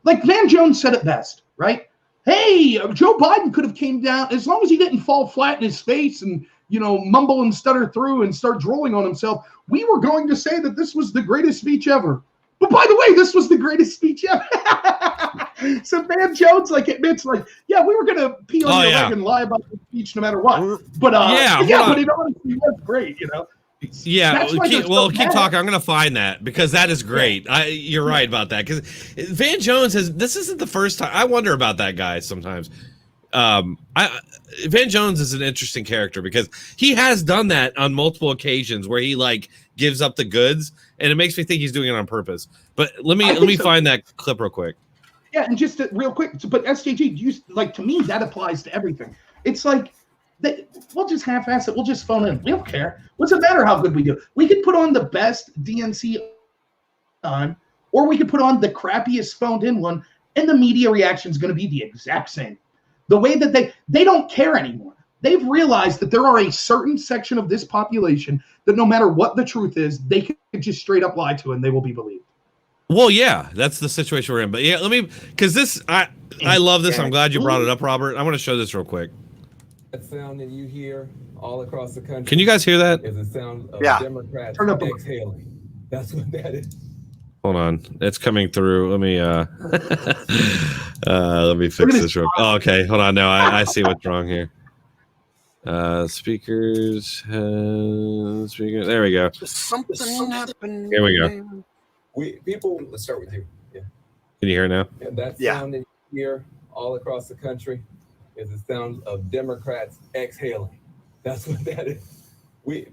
Like Van Jones said it best, right? Hey, Joe Biden could have came down as long as he didn't fall flat in his face and, mumble and stutter through and start drooling on himself. We were going to say that this was the greatest speech ever. But by the way, this was the greatest speech ever. So Van Jones admits yeah, we were gonna pee on your leg and lie about the speech no matter what. But but it honestly was great, Yeah, keep talking. I'm gonna find that because that is great. You're right about that because Van Jones this isn't the first time. I wonder about that guy sometimes. Van Jones is an interesting character because he has done that on multiple occasions where he gives up the goods, and it makes me think he's doing it on purpose. But let me find that clip real quick. Yeah, and just real quick, but SJG, to me that applies to everything. It's we'll just half-ass it. We'll just phone in. We don't care. What's it matter how good we do? We could put on the best DNC time, or we could put on the crappiest phoned-in one, and the media reaction is going to be the exact same. The way that they don't care anymore. They've realized that there are a certain section of this population that no matter what the truth is, they can just straight up lie to and they will be believed. Well, yeah, that's the situation we're in. But yeah, because I love this. I'm glad you brought it up, Robert. I want to show this real quick. That sound that you hear all across the country. Can you guys hear that? Is the sound of Democrats exhaling. That's what that is. Hold on, it's coming through. Let me let me fix this real. Oh, okay, hold on. No, I see what's wrong here. Speakers. There we go. Something happened. Here we go. Let's start with you. Yeah. Can you hear now? And that sound that you hear all across the country is the sound of Democrats exhaling. That's what that is.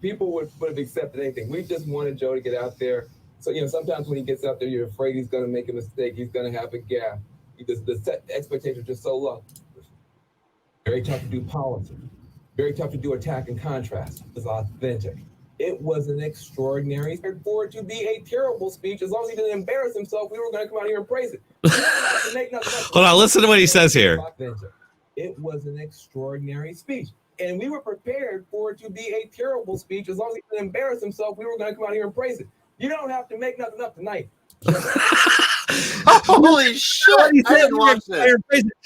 People would have accepted anything. We just wanted Joe to get out there. So, sometimes when he gets out there, you're afraid he's going to make a mistake. He's going to have a gap. The expectations are just so low. Very tough to do policy. Very tough to do attack and contrast. It's authentic. It was an extraordinary for it to be a terrible speech. As long as he didn't embarrass himself, we were going to come out here and praise it. Hold on, listen to what he says here. It was an extraordinary speech. And we were prepared for it to be a terrible speech. As long as he didn't embarrass himself, we were going to come out here and praise it. You don't have to make nothing up tonight. Holy shit! I didn't watch this.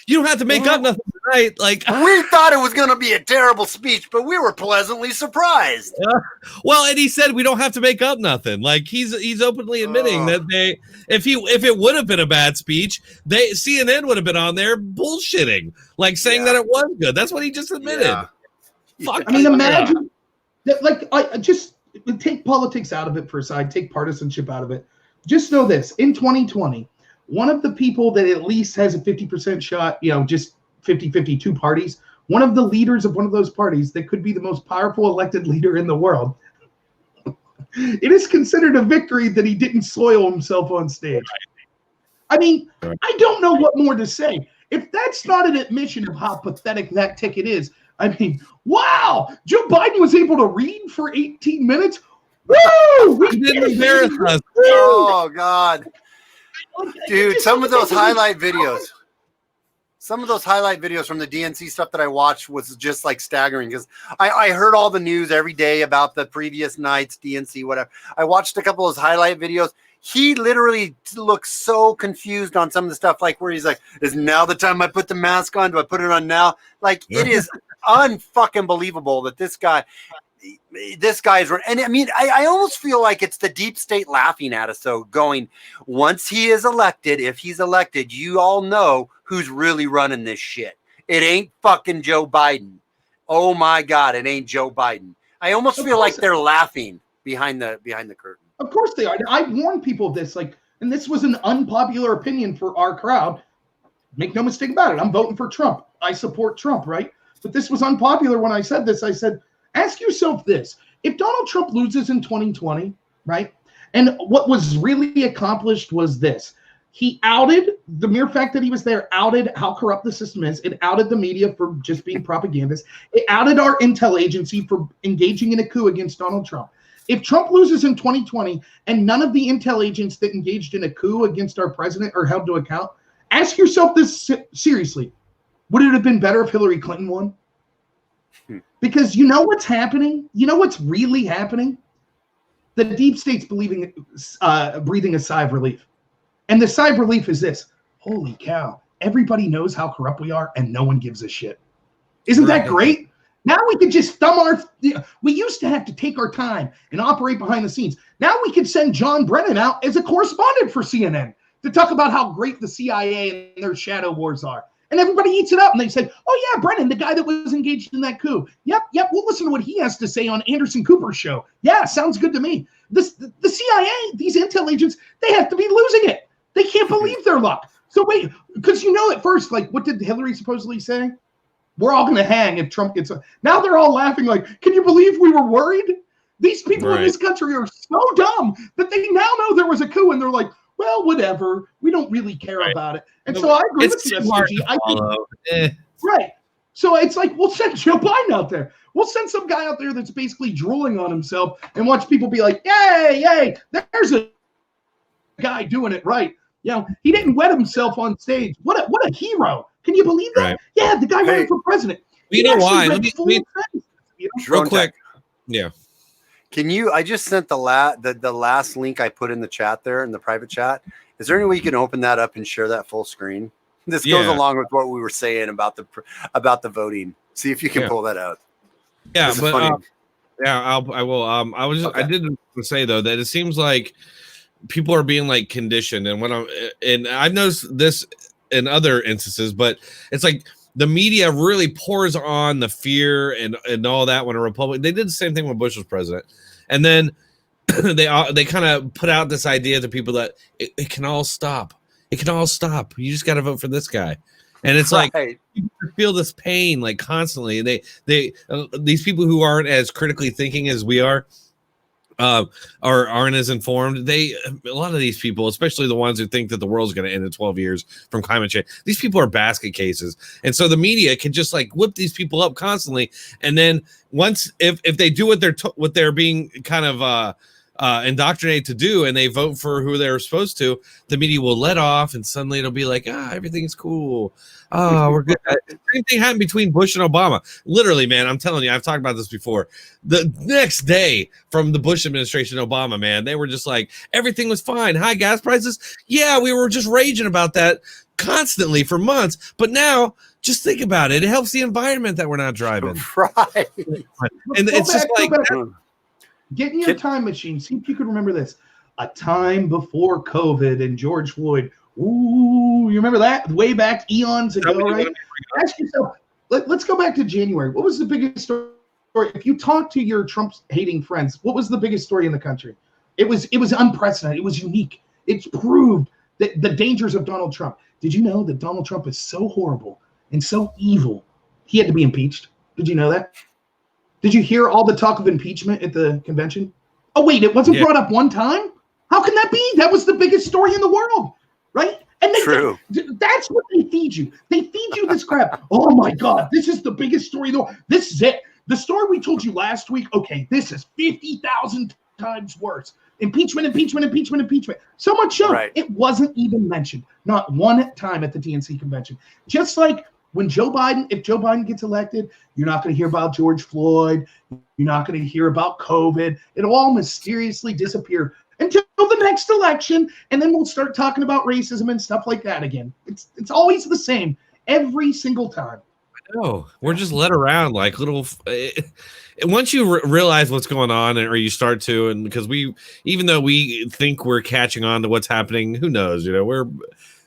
You don't have to make up nothing tonight. We thought it was going to be a terrible speech, but we were pleasantly surprised. Well, and he said we don't have to make up nothing. He's openly admitting that if it would have been a bad speech, CNN would have been on there bullshitting, saying that it was good. That's what he just admitted. Yeah. Fuck. I mean, imagine that. I just take politics out of it for a side. Take partisanship out of it. Just know this: in 2020, one of the people that at least has a 50% shot, just 50-50, two parties, one of the leaders of one of those parties that could be the most powerful elected leader in the world, it is considered a victory that he didn't soil himself on stage. I mean, I don't know what more to say. If that's not an admission of how pathetic that ticket is, I mean, wow, Joe Biden was able to read for 18 minutes. Woo! He didn't embarrass us. Oh, God. Dude, some of those highlight videos from the DNC stuff that I watched was just staggering because I heard all the news every day about the previous night's DNC, whatever. I watched a couple of those highlight videos. He literally looks so confused on some of the stuff, where he's is now the time I put the mask on? Do I put it on now? It is unfucking believable that this guy's, and I mean, I almost feel like it's the deep state laughing at us. So going, once he is elected, if he's elected, you all know who's really running this shit. It ain't fucking Joe Biden. Oh my God, it ain't Joe Biden. I almost feel like they're laughing behind the curtain. Of course they are. I warned people of this, and this was an unpopular opinion for our crowd. Make no mistake about it. I'm voting for Trump. I support Trump, right? But this was unpopular when I said this. I said, ask yourself this. If Donald Trump loses in 2020, right? And what was really accomplished was this. He outed, the mere fact that he was there, outed how corrupt the system is. It outed the media for just being propagandists. It outed our intel agency for engaging in a coup against Donald Trump. If Trump loses in 2020 and none of the intel agents that engaged in a coup against our president are held to account, ask yourself this seriously. Would it have been better if Hillary Clinton won? Because you know what's happening? You know what's really happening? The deep state's breathing a sigh of relief. And the sigh of relief is this. Holy cow. Everybody knows how corrupt we are and no one gives a shit. Isn't that great? Now we could just we used to have to take our time and operate behind the scenes. Now we could send John Brennan out as a correspondent for CNN to talk about how great the CIA and their shadow wars are. And everybody eats it up, and they say, oh, yeah, Brennan, the guy that was engaged in that coup. Yep, we'll listen to what he has to say on Anderson Cooper's show. Yeah, sounds good to me. The CIA, these intel agents, they have to be losing it. They can't believe their luck. So wait, because at first, like, what did Hillary supposedly say? We're all going to hang if Trump gets – now they're all laughing like, can you believe we were worried? These people in this country are so dumb that they now know there was a coup, and they're like, well, whatever. We don't really care about it. And so I agree with you. Right. So it's like, we'll send Joe Biden out there. We'll send some guy out there that's basically drooling on himself and watch people be like, yay, there's a guy doing it right. He didn't wet himself on stage. What a hero. Can you believe that? Right. Yeah, the guy running for president. You know why? Real quick. Yeah. Can you? I just sent the last link I put in the chat there in the private chat. Is there any way you can open that up and share that full screen? This goes along with what we were saying about the voting. See if you can pull that out. Yeah, but I will. I did say though that it seems like people are being like conditioned, and I've noticed this in other instances, but it's like the media really pours on the fear and all that when a Republican. They did the same thing when Bush was president, and then they kind of put out this idea to people that it can all stop. It can all stop. You just got to vote for this guy, and it's like people feel this pain like constantly. And they these people who aren't as critically thinking as we are. Or aren't as informed. A lot of these people, especially the ones who think that the world's going to end in 12 years from climate change, these people are basket cases. And so the media can just like whip these people up constantly. And then once, if they do what they're being kind of indoctrinated to do, and they vote for who they're supposed to, the media will let off, and suddenly it'll be like, everything's cool. Oh, we're good. Same thing happened between Bush and Obama. Literally, man, I'm telling you, I've talked about this before. The next day from the Bush administration, Obama, man, they were just like, everything was fine. High gas prices. Yeah, we were just raging about that constantly for months. But now, just think about it. It helps the environment that we're not driving. Right. And it's just like, get in your time machine. See if you can remember this. A time before COVID and George Floyd. Ooh, you remember that? Way back eons ago, right? Ask yourself, let's go back to January. What was the biggest story? If you talk to your Trump-hating friends, what was the biggest story in the country? It was unprecedented. It was unique. It proved that the dangers of Donald Trump. Did you know that Donald Trump is so horrible and so evil, he had to be impeached? Did you know that? Did you hear all the talk of impeachment at the convention? Oh, wait, it wasn't brought up one time? How can that be? That was the biggest story in the world, right? And that's what they feed you. They feed you this crap. Oh, my God, this is the biggest story in the world. This is it. The story we told you last week, okay, this is 50,000 times worse. Impeachment. So much so, it wasn't even mentioned. Not one time at the DNC convention. Just like when if Joe Biden gets elected, you're not going to hear about George Floyd. You're not going to hear about COVID. It'll all mysteriously disappear until the next election, and then we'll start talking about racism and stuff like that again. It's always the same every single time. No, we're just led around like little. Once you realize what's going on, or you start to, and because even though we think we're catching on to what's happening, who knows?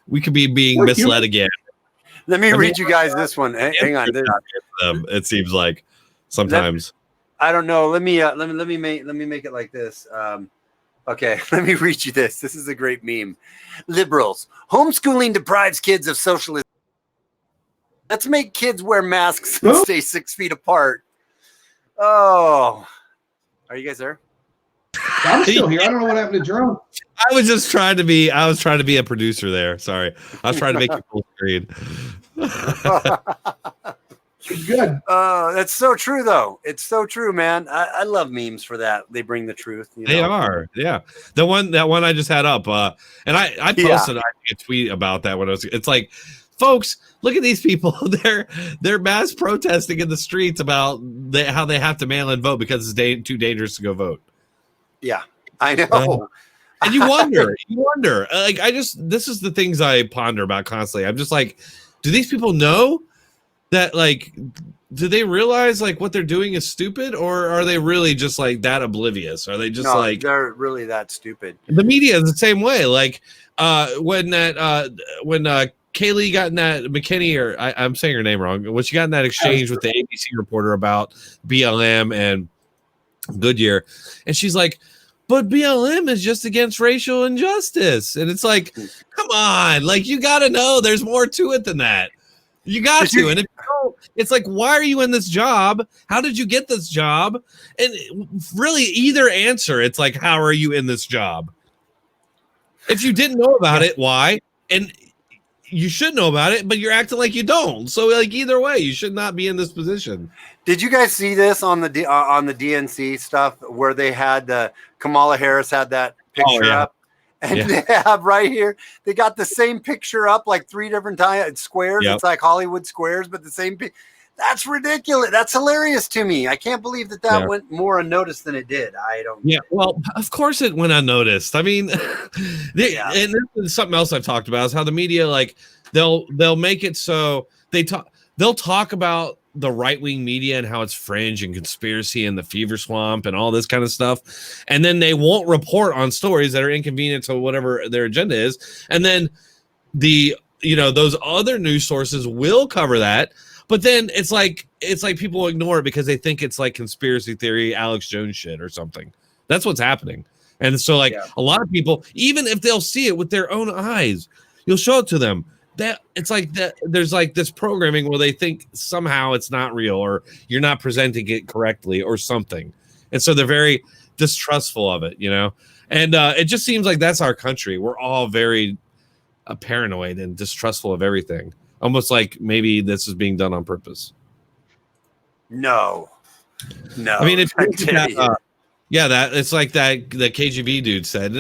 We could be being misled again. Let me read you guys this one. Hang on. It seems like sometimes. I don't know. Let me make it like this. Okay, let me read you this. This is a great meme. Liberals, homeschooling deprives kids of socialism. Let's make kids wear masks and stay 6 feet apart. Oh, are you guys there? I'm still here. I don't know what happened to Jerome. I was trying to be a producer there. Sorry. I was trying to make you full screen. Good. That's so true, though. It's so true, man. I love memes for that. They bring the truth. They are, yeah. That one I just had up, and I posted a tweet about that when it's like, folks, look at these people. They're mass protesting in the streets about how they have to mail in vote because it's too dangerous to go vote. Yeah, I know. And you wonder, like, this is the things I ponder about constantly. I'm just like, do these people know that, like, do they realize like what they're doing is stupid, or are they really just like that oblivious? Are they just like they're really that stupid? The media is the same way. Like when Kaylee got in that McKinney, or I'm saying her name wrong, when she got in that exchange with the ABC reporter about BLM and Goodyear, and she's like, but BLM is just against racial injustice. And it's like, come on, like you got to know there's more to it than that. You got to. And if you don't, it's like, why are you in this job? How did you get this job? And really either answer, it's like, how are you in this job? If you didn't know about it, why? And you should know about it, but you're acting like you don't. So like either way, you should not be in this position. Did you guys see this on the DNC stuff where they had Kamala Harris had that picture up? And they have right here, they got the same picture up like 3 different times, squares. Yep. It's like Hollywood squares, but the same. That's ridiculous. That's hilarious to me. I can't believe that went more unnoticed than it did. I don't. Yeah, well, of course it went unnoticed. I mean, and this is something else I've talked about is how the media, like, they'll make it so they'll talk about the right-wing media and how it's fringe and conspiracy and the fever swamp and all this kind of stuff. And then they won't report on stories that are inconvenient to whatever their agenda is. And then those other news sources will cover that. But then it's like people ignore it because they think it's like conspiracy theory, Alex Jones shit or something. That's what's happening. And so a lot of people, even if they'll see it with their own eyes, you'll show it to them. That it's like that there's like this programming where they think somehow it's not real or you're not presenting it correctly or something. And so they're very distrustful of it, and it just seems like that's our country. We're all very paranoid and distrustful of everything, almost like maybe this is being done on purpose. No. I mean, it's that it's like that the KGB dude said,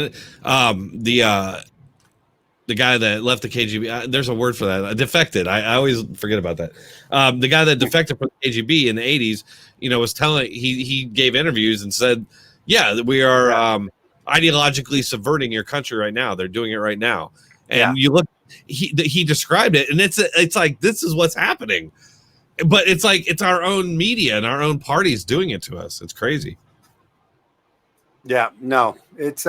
the guy that left the KGB, there's a word for that, defected. I always forget about that. The guy that defected from the KGB in the 80s, was telling, he gave interviews and said, we are ideologically subverting your country right now. They're doing it right now. And you look, he described it, and it's like, this is what's happening. But it's like, it's our own media and our own parties doing it to us. It's crazy. Yeah, no, it's,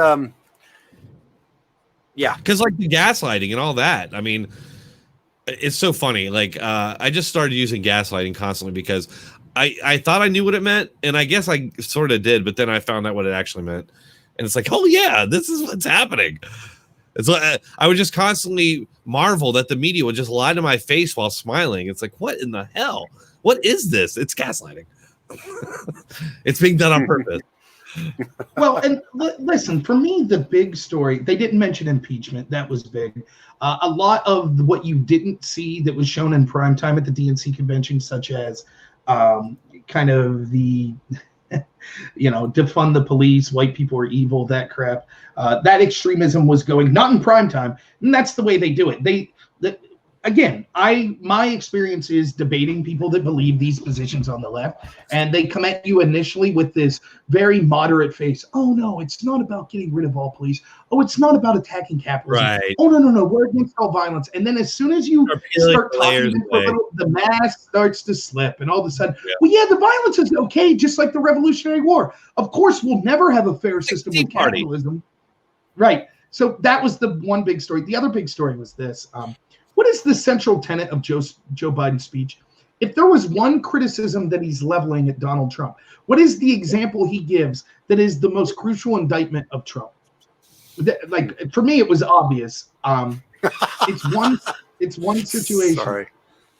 yeah, because like the gaslighting and all that. I mean, it's so funny. Like, I just started using gaslighting constantly because I thought I knew what it meant, and I guess I sort of did, but then I found out what it actually meant, and it's like, oh yeah, this is what's happening. It's like I would just constantly marvel that the media would just lie to my face while smiling. It's like, what in the hell? What is this? It's gaslighting. It's being done on purpose. Well, and listen, for me, the big story, they didn't mention impeachment. That was big. A lot of what you didn't see that was shown in prime time at the DNC convention, such as kind of the, defund the police, white people are evil, that crap. That extremism was going, not in prime time. And that's the way they do it. Again, my experience is debating people that believe these positions on the left, and they come at you initially with this very moderate face. Oh no, it's not about getting rid of all police. Oh, it's not about attacking capitalism. Right. Oh no, we're against all violence. And then as soon as you start talking, the mask starts to slip, and all of a sudden, the violence is okay, just like the Revolutionary War. Of course, we'll never have a fair system with capitalism. Right. So that was the one big story. The other big story was this. What is the central tenet of Joe Biden's speech? If there was one criticism that he's leveling at Donald Trump, what is the example he gives that is the most crucial indictment of Trump? Like, for me, it was obvious. It's one situation. Sorry.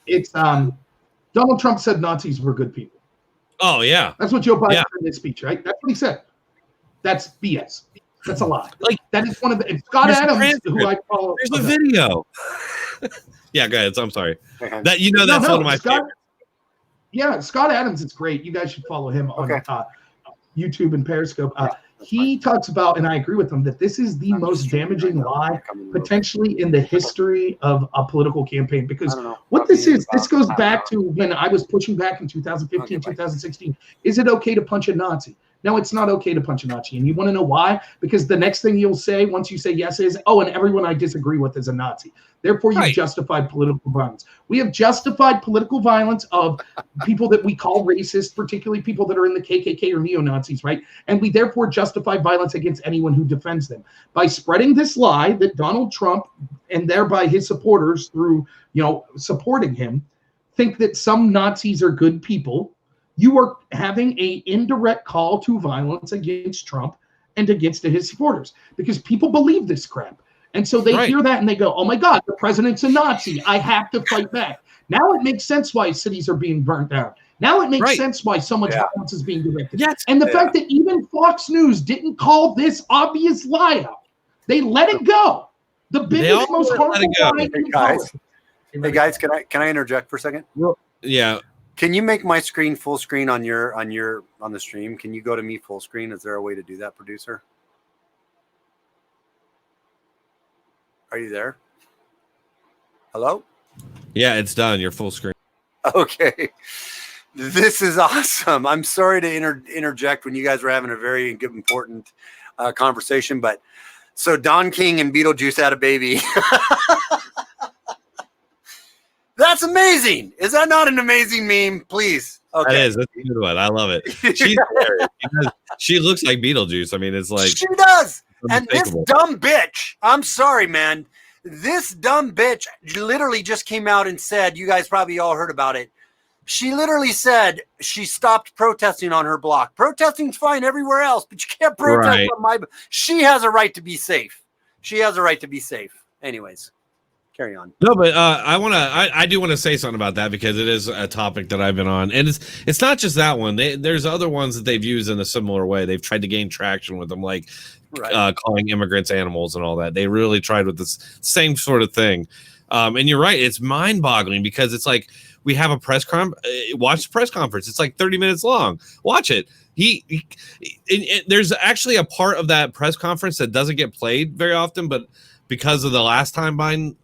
It's Donald Trump said Nazis were good people. Oh yeah, that's what Joe Biden said in his speech, right? That's what he said. That's BS. That's a lie. Like, that is one of the Scott Adams, who I follow. There's a video. Yeah, go ahead. I'm sorry. That that's one of my favorites. Yeah, Scott Adams is great. You guys should follow him on YouTube and Periscope. He talks about, and I agree with him, that this is the most damaging lie potentially in the history of a political campaign. Because what this goes back to when I was pushing back in 2015, 2016. Is it okay to punch a Nazi? Now, it's not okay to punch a Nazi. And you want to know why? Because the next thing you'll say once you say yes is, oh, and everyone I disagree with is a Nazi. Therefore, you've justified political violence. We have justified political violence of people that we call racist, particularly people that are in the KKK or neo-Nazis, right? And we therefore justify violence against anyone who defends them. By spreading this lie that Donald Trump and thereby his supporters through, supporting him, think that some Nazis are good people, you are having an indirect call to violence against Trump and against his supporters because people believe this crap. And so they hear that and they go, oh my God, the president's a Nazi. I have to fight back. Now it makes sense why cities are being burnt down. Now it makes sense why so much violence is being directed. Yes. And the fact that even Fox News didn't call this obvious lie out. They let it go. The biggest, most harmful lie. Hey guys, can I interject for a second? Yeah. Can you make my screen full screen on the stream? Can you go to me full screen? Is there a way to do that, producer? Are you there? Hello? Yeah, it's done. You're full screen. Okay. This is awesome. I'm sorry to interject when you guys were having a very good, important conversation, but so Don King and Beetlejuice had a baby. That's amazing. Is that not an amazing meme? Please. Okay. That is. That's a good one. I love it. She's hilarious. She looks like Beetlejuice. I mean, it's like she does. And this dumb bitch, I'm sorry, man. This dumb bitch literally just came out and said, you guys probably all heard about it. She literally said she stopped protesting on her block. Protesting's fine everywhere else, but you can't protest on my. She has a right to be safe. She has a right to be safe. Anyways. Carry on. No, but I do want to say something about that because it is a topic that I've been on, and it's not just that one. There's other ones that they've used in a similar way. They've tried to gain traction with them, like calling immigrants animals and all that. They really tried with this same sort of thing. And you're right, it's mind-boggling because it's like we have a watch the press conference. It's like 30 minutes long. Watch it. There's actually a part of that press conference that doesn't get played very often, but because of the last time Biden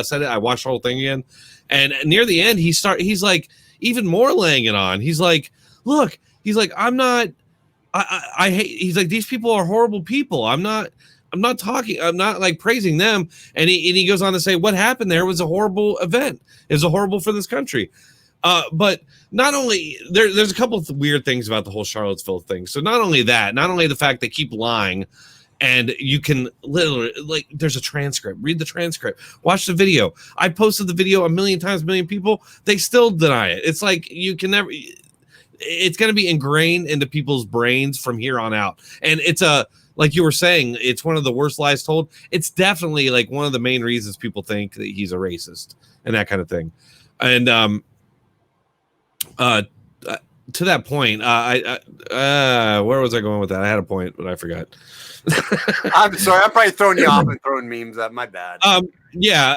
said it, I watched the whole thing again. And near the end, he's like even more laying it on. He's like, look, I hate, he's like, these people are horrible people. I'm not like praising them. And he goes on to say, what happened there was a horrible event. It was horrible for this country. But not only there's a couple of weird things about the whole Charlottesville thing. So not only the fact they keep lying, and you can literally, like, there's a transcript. Read the transcript. Watch the video. I posted the video a million times, a million people. They still deny it. It's like you can never. It's going to be ingrained into people's brains from here on out. And it's like you were saying, it's one of the worst lies told. It's definitely like one of the main reasons people think that he's a racist and that kind of thing. And to that point, where was I going with that? I had a point, but I forgot. I'm sorry. I'm probably throwing you off and throwing memes at my bad. Yeah.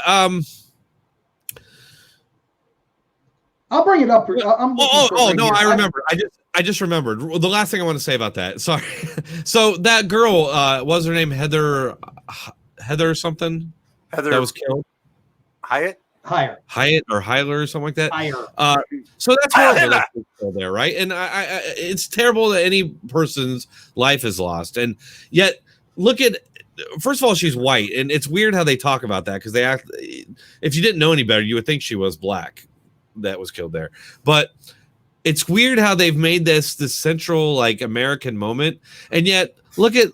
I'll bring it up. No, I remember. I just remembered the last thing I want to say about that. Sorry. So that girl, what was her name? Heather something. Heather that was killed. Hyatt or Hyler or something like that. Higher. So that's horrible that's still there, right? And I it's terrible that any person's life is lost. And yet, look at, first of all, she's white, and it's weird how they talk about that because they act. If you didn't know any better, you would think she was black that was killed there. But it's weird how they've made this central like American moment, and yet look at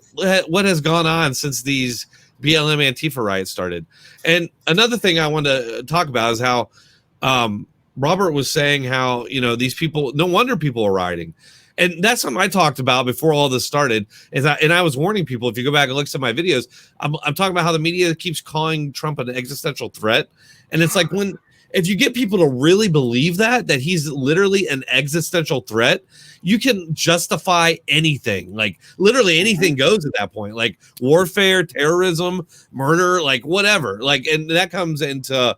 what has gone on since these BLM Antifa riots started. And another thing I want to talk about is how Robert was saying how, these people, no wonder people are rioting. And that's something I talked about before all this started. And I was warning people, if you go back and look at some of my videos, I'm talking about how the media keeps calling Trump an existential threat. And it's like if you get people to really believe that he's literally an existential threat, you can justify anything. Like literally anything goes at that point, like warfare, terrorism, murder, like whatever. Like, and that comes into,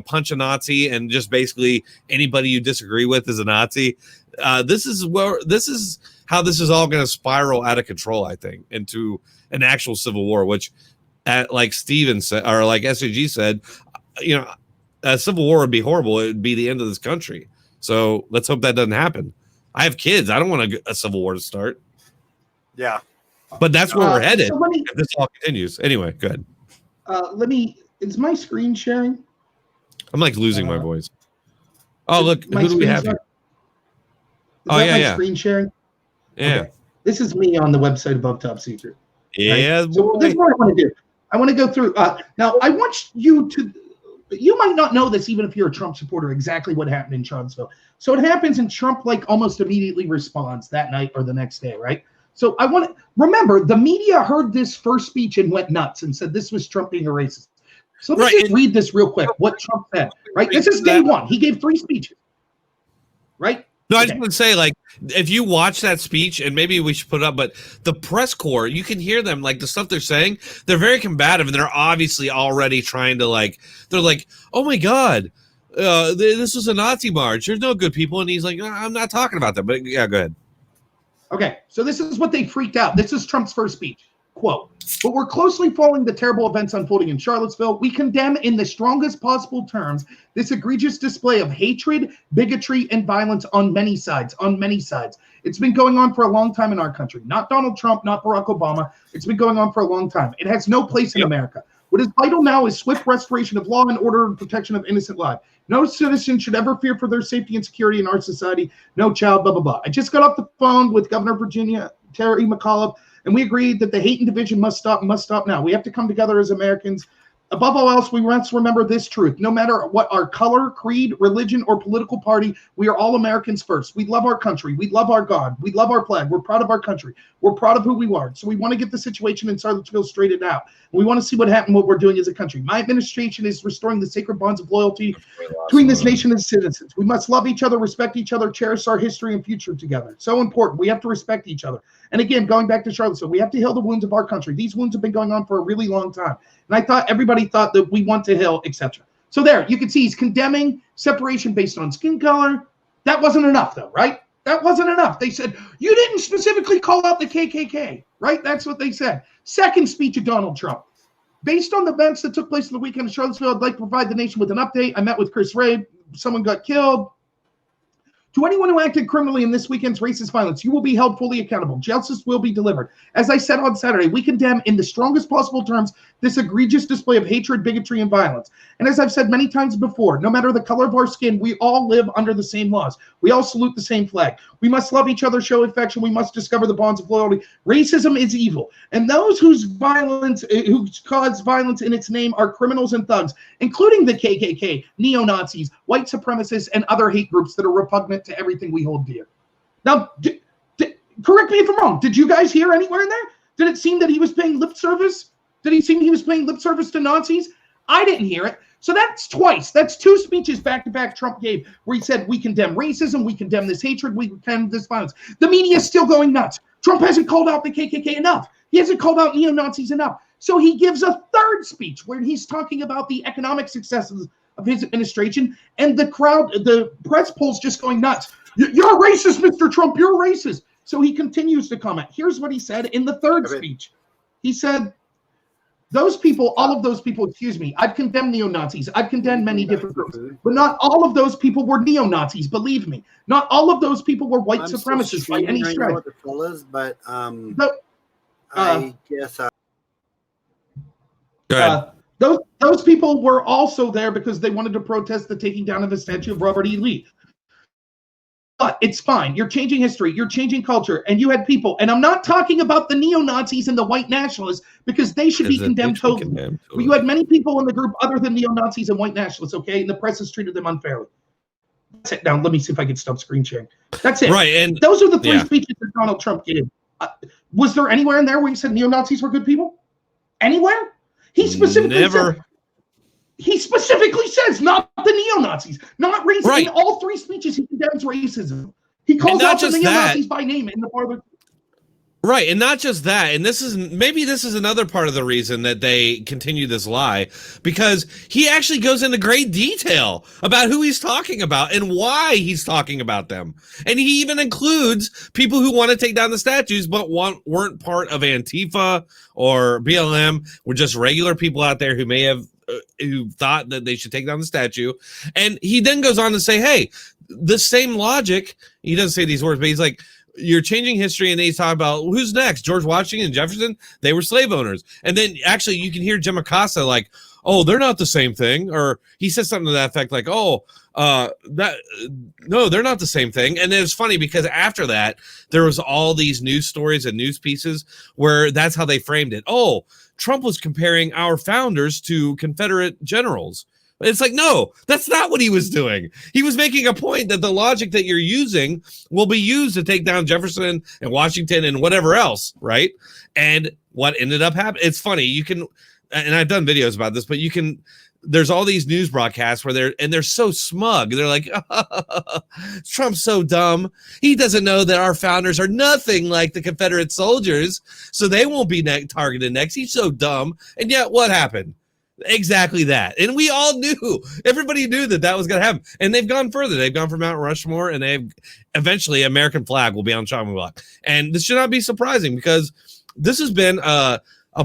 punch a Nazi and just basically anybody you disagree with is a Nazi. This is how this is all going to spiral out of control, I think, into an actual civil war, which like Steven said, or like SAG said, a civil war would be horrible. It would be the end of this country. So let's hope that doesn't happen. I have kids. I don't want a civil war to start. Yeah. But that's where we're headed. So If this all continues. Anyway, go ahead. Is my screen sharing? I'm like losing my voice. Oh, look, who do we have here? My screen sharing? Yeah. Okay. This is me on the website above Top Secret. Yeah. Right? So this is what I want to do. I want to go through. Now, I want you to. You might not know this, even if you're a Trump supporter, exactly what happened in Charlottesville. So it happens, and Trump almost immediately responds that night or the next day, right? So I want to remember the media heard this first speech and went nuts and said this was Trump being a racist. So let me just read this real quick. What Trump said, right? This is day one. He gave 3 speeches, right? No, I just want to say, if you watch that speech, and maybe we should put it up, but the press corps, you can hear them, the stuff they're saying, they're very combative, and they're obviously already trying to, they're like, oh my God, this was a Nazi march. There's no good people. And he's like, I'm not talking about that. But yeah, go ahead. Okay, so this is what they freaked out. This is Trump's first speech. Quote, but we're closely following the terrible events unfolding in Charlottesville. We condemn in the strongest possible terms this egregious display of hatred, bigotry, and violence on many sides, It's been going on for a long time in our country. Not Donald Trump, not Barack Obama. It's been going on for a long time. It has no place in America. What is vital now is swift restoration of law and order and protection of innocent lives. No citizen should ever fear for their safety and security in our society. No child, blah, blah, blah. I just got off the phone with Governor of Virginia, Terry McAuliffe, and we agreed that the hate and division must stop now. We have to come together as Americans. Above all else, we must remember this truth. No matter what our color, creed, religion, or political party, we are all Americans first. We love our country. We love our God. We love our flag. We're proud of our country. We're proud of who we are. So we want to get the situation in Charlottesville straightened out. We want to see what happened, what we're doing as a country. My administration is restoring the sacred bonds of loyalty between this nation and citizens. We must love each other, respect each other, cherish our history and future together. So important. We have to respect each other. And again, going back to Charlottesville, we have to heal the wounds of our country. These wounds have been going on for a really long time. And I thought everybody thought that we want to heal, etc. So there, you can see he's condemning separation based on skin color. That wasn't enough, though, right? That wasn't enough. They said, you didn't specifically call out the KKK, right? That's what they said. Second speech of Donald Trump. Based on the events that took place in the weekend in Charlottesville, I'd like to provide the nation with an update. I met with Chris Ray. Someone got killed. To anyone who acted criminally in this weekend's racist violence, you will be held fully accountable. Justice will be delivered. As I said on Saturday, we condemn in the strongest possible terms this egregious display of hatred, bigotry, and violence. And as I've said many times before, no matter the color of our skin, we all live under the same laws. We all salute the same flag. We must love each other, show affection. We must discover the bonds of loyalty. Racism is evil. And those who cause violence in its name are criminals and thugs, including the KKK, neo-Nazis, white supremacists, and other hate groups that are repugnant to everything we hold dear. Now, correct me if I'm wrong. Did you guys hear anywhere in there? Did it seem that he was paying lip service? Did he seem he was paying lip service to Nazis? I didn't hear it. So that's twice. That's 2 speeches back-to-back Trump gave where he said, we condemn racism, we condemn this hatred, we condemn this violence. The media is still going nuts. Trump hasn't called out the KKK enough. He hasn't called out neo-Nazis enough. So he gives a third speech where he's talking about the economic successes of his administration, and the crowd, the press polls just going nuts. You're a racist, Mr. Trump. You're a racist. So he continues to comment. Here's what he said in the third speech. He said, those people, all of those people, I've condemned neo-Nazis. I've condemned many different groups, but not all of those people were neo-Nazis. Believe me, not all of those people were white supremacists by any stretch. But I guess. Go ahead. Those people were also there because they wanted to protest the taking down of the statue of Robert E. Lee. But it's fine. You're changing history. You're changing culture. And you had people, and I'm not talking about the neo-Nazis and the white nationalists because they should be condemned totally. But you had many people in the group other than neo-Nazis and white nationalists, okay? And the press has treated them unfairly. That's it. Now, let me see if I can stop screen sharing. That's it. Right. And those are the 3 speeches that Donald Trump gave. Was there anywhere in there where he said neo-Nazis were good people? Anywhere? He specifically says not the neo-Nazis, not racism. Right. In all 3 speeches, he condemns racism. He calls out the neo-Nazis by name in the part of Right, and not just that, and this is another part of the reason that they continue this lie, because he actually goes into great detail about who he's talking about and why he's talking about them. And he even includes people who want to take down the statues but weren't part of Antifa or BLM, were just regular people out there who may have who thought that they should take down the statue. And he then goes on to say, hey, the same logic, he doesn't say these words, but he's like, you're changing history, and then he's talking about who's next. George Washington and Jefferson, they were slave owners. And then actually you can hear Jim Acosta like, oh, they're not the same thing. Or he says something to that effect like, no, they're not the same thing. And then it's funny because after that, there was all these news stories and news pieces where that's how they framed it. Oh, Trump was comparing our founders to Confederate generals. It's like, no, that's not what he was doing. He was making a point that the logic that you're using will be used to take down Jefferson and Washington and whatever else, right? And what ended up happening, it's funny, you can, and I've done videos about this, but you can, there's all these news broadcasts where they're so smug. They're like, Trump's so dumb. He doesn't know that our founders are nothing like the Confederate soldiers, so they won't be targeted next. He's so dumb. And yet what happened? Exactly that. And we all knew, everybody knew that was going to happen. And they've gone further. They've gone for Mount Rushmore, and they've eventually American flag will be on chopping block. And this should not be surprising because this has been a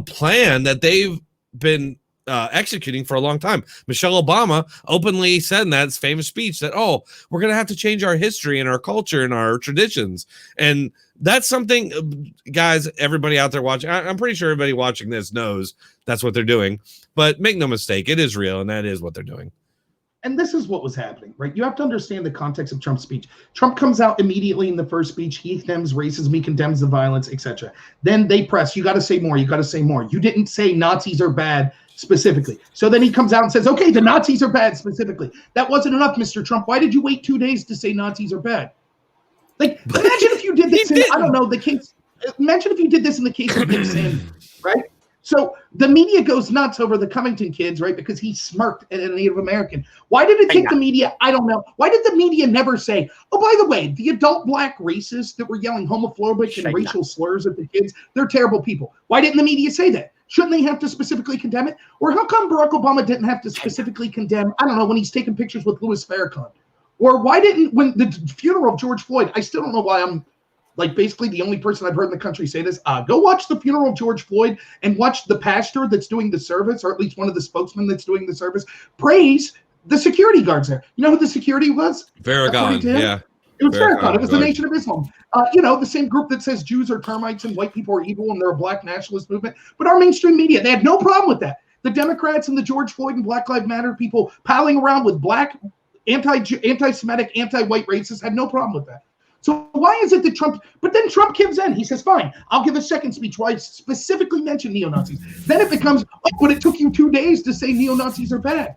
plan that they've been executing for a long time. Michelle Obama openly said in that famous speech that, oh, we're going to have to change our history and our culture and our traditions. And that's something, guys, everybody out there watching, I'm pretty sure everybody watching this knows that's what they're doing. But make no mistake, it is real, and that is what they're doing. And this is what was happening, right? You have to understand the context of Trump's speech. Trump comes out immediately in the first speech. He condemns racism. He condemns the violence, etc. Then they press, you got to say more. You got to say more. You didn't say Nazis are bad specifically. So then he comes out and says, okay, the Nazis are bad specifically. That wasn't enough, Mr. Trump. Why did you wait 2 days to say Nazis are bad? Like, imagine if you did this in, I don't know, the case. Imagine if you did this in the case of Nick Sanders, right? So the media goes nuts over the Covington kids, right? Because he smirked at a Native American. Why did it take the media? I don't know. Why did the media never say, oh, by the way, the adult black racists that were yelling homophobic and racial slurs at the kids, they're terrible people. Why didn't the media say that? Shouldn't they have to specifically condemn it? Or how come Barack Obama didn't have to specifically condemn, I don't know, when he's taking pictures with Louis Farrakhan? Or why didn't, when the funeral of George Floyd, I still don't know why I'm like basically the only person I've heard in the country say this, go watch the funeral of George Floyd and watch the pastor that's doing the service, or at least one of the spokesmen that's doing the service, praise the security guards there. You know who the security was? Farrakhan, yeah. It was Farrakhan. It was the Nation of Islam. You know, the same group that says Jews are termites and white people are evil and they're a black nationalist movement. But our mainstream media, they had no problem with that. The Democrats and the George Floyd and Black Lives Matter people palling around with black, anti-Semitic, anti-white racists had no problem with that. So why is it that Trump, but then Trump gives in. He says, fine, I'll give a second speech where I specifically mention neo-Nazis. Then it becomes, oh, but it took you 2 days to say neo-Nazis are bad.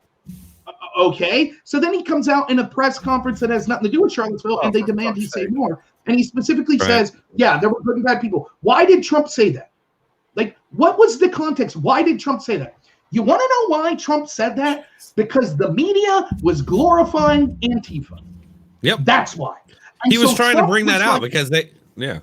Okay. So then he comes out in a press conference that has nothing to do with Charlottesville, and they demand he say more. And he specifically says, yeah, there were good and bad people. Why did Trump say that? Like, what was the context? Why did Trump say that? You want to know why Trump said that? Because the media was glorifying Antifa. Yep. That's why. And he was trying to bring that out because they, yeah.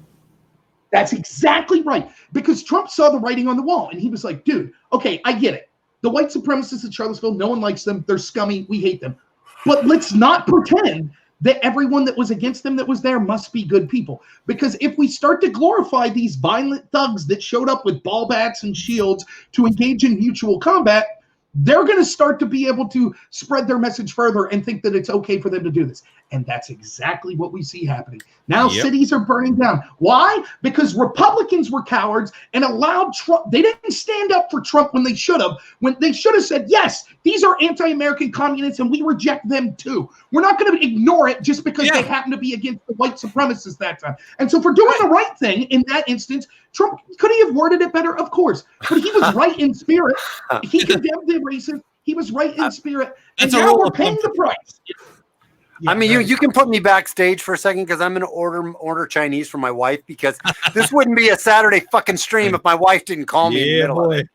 That's exactly right. Because Trump saw the writing on the wall and he was like, dude, okay, I get it. The white supremacists in Charlottesville, no one likes them. They're scummy. We hate them. But let's not pretend that everyone that was against them that was there must be good people. Because if we start to glorify these violent thugs that showed up with ball bats and shields to engage in mutual combat, they're going to start to be able to spread their message further and think that it's okay for them to do this. And that's exactly what we see happening. Now cities are burning down. Why? Because Republicans were cowards and allowed Trump. They didn't stand up for Trump when they should have. When they should have said, yes, these are anti-American communists and we reject them too. We're not going to ignore it just because they happen to be against the white supremacists that time. And so for doing the right thing in that instance, Trump, could he have worded it better? Of course. But he was right in spirit. He condemned the racist. He was right in spirit. And now we're paying the price. Yeah, I mean, you can put me backstage for a second because I'm going to order Chinese for my wife because this wouldn't be a Saturday fucking stream if my wife didn't call me in the middle of it.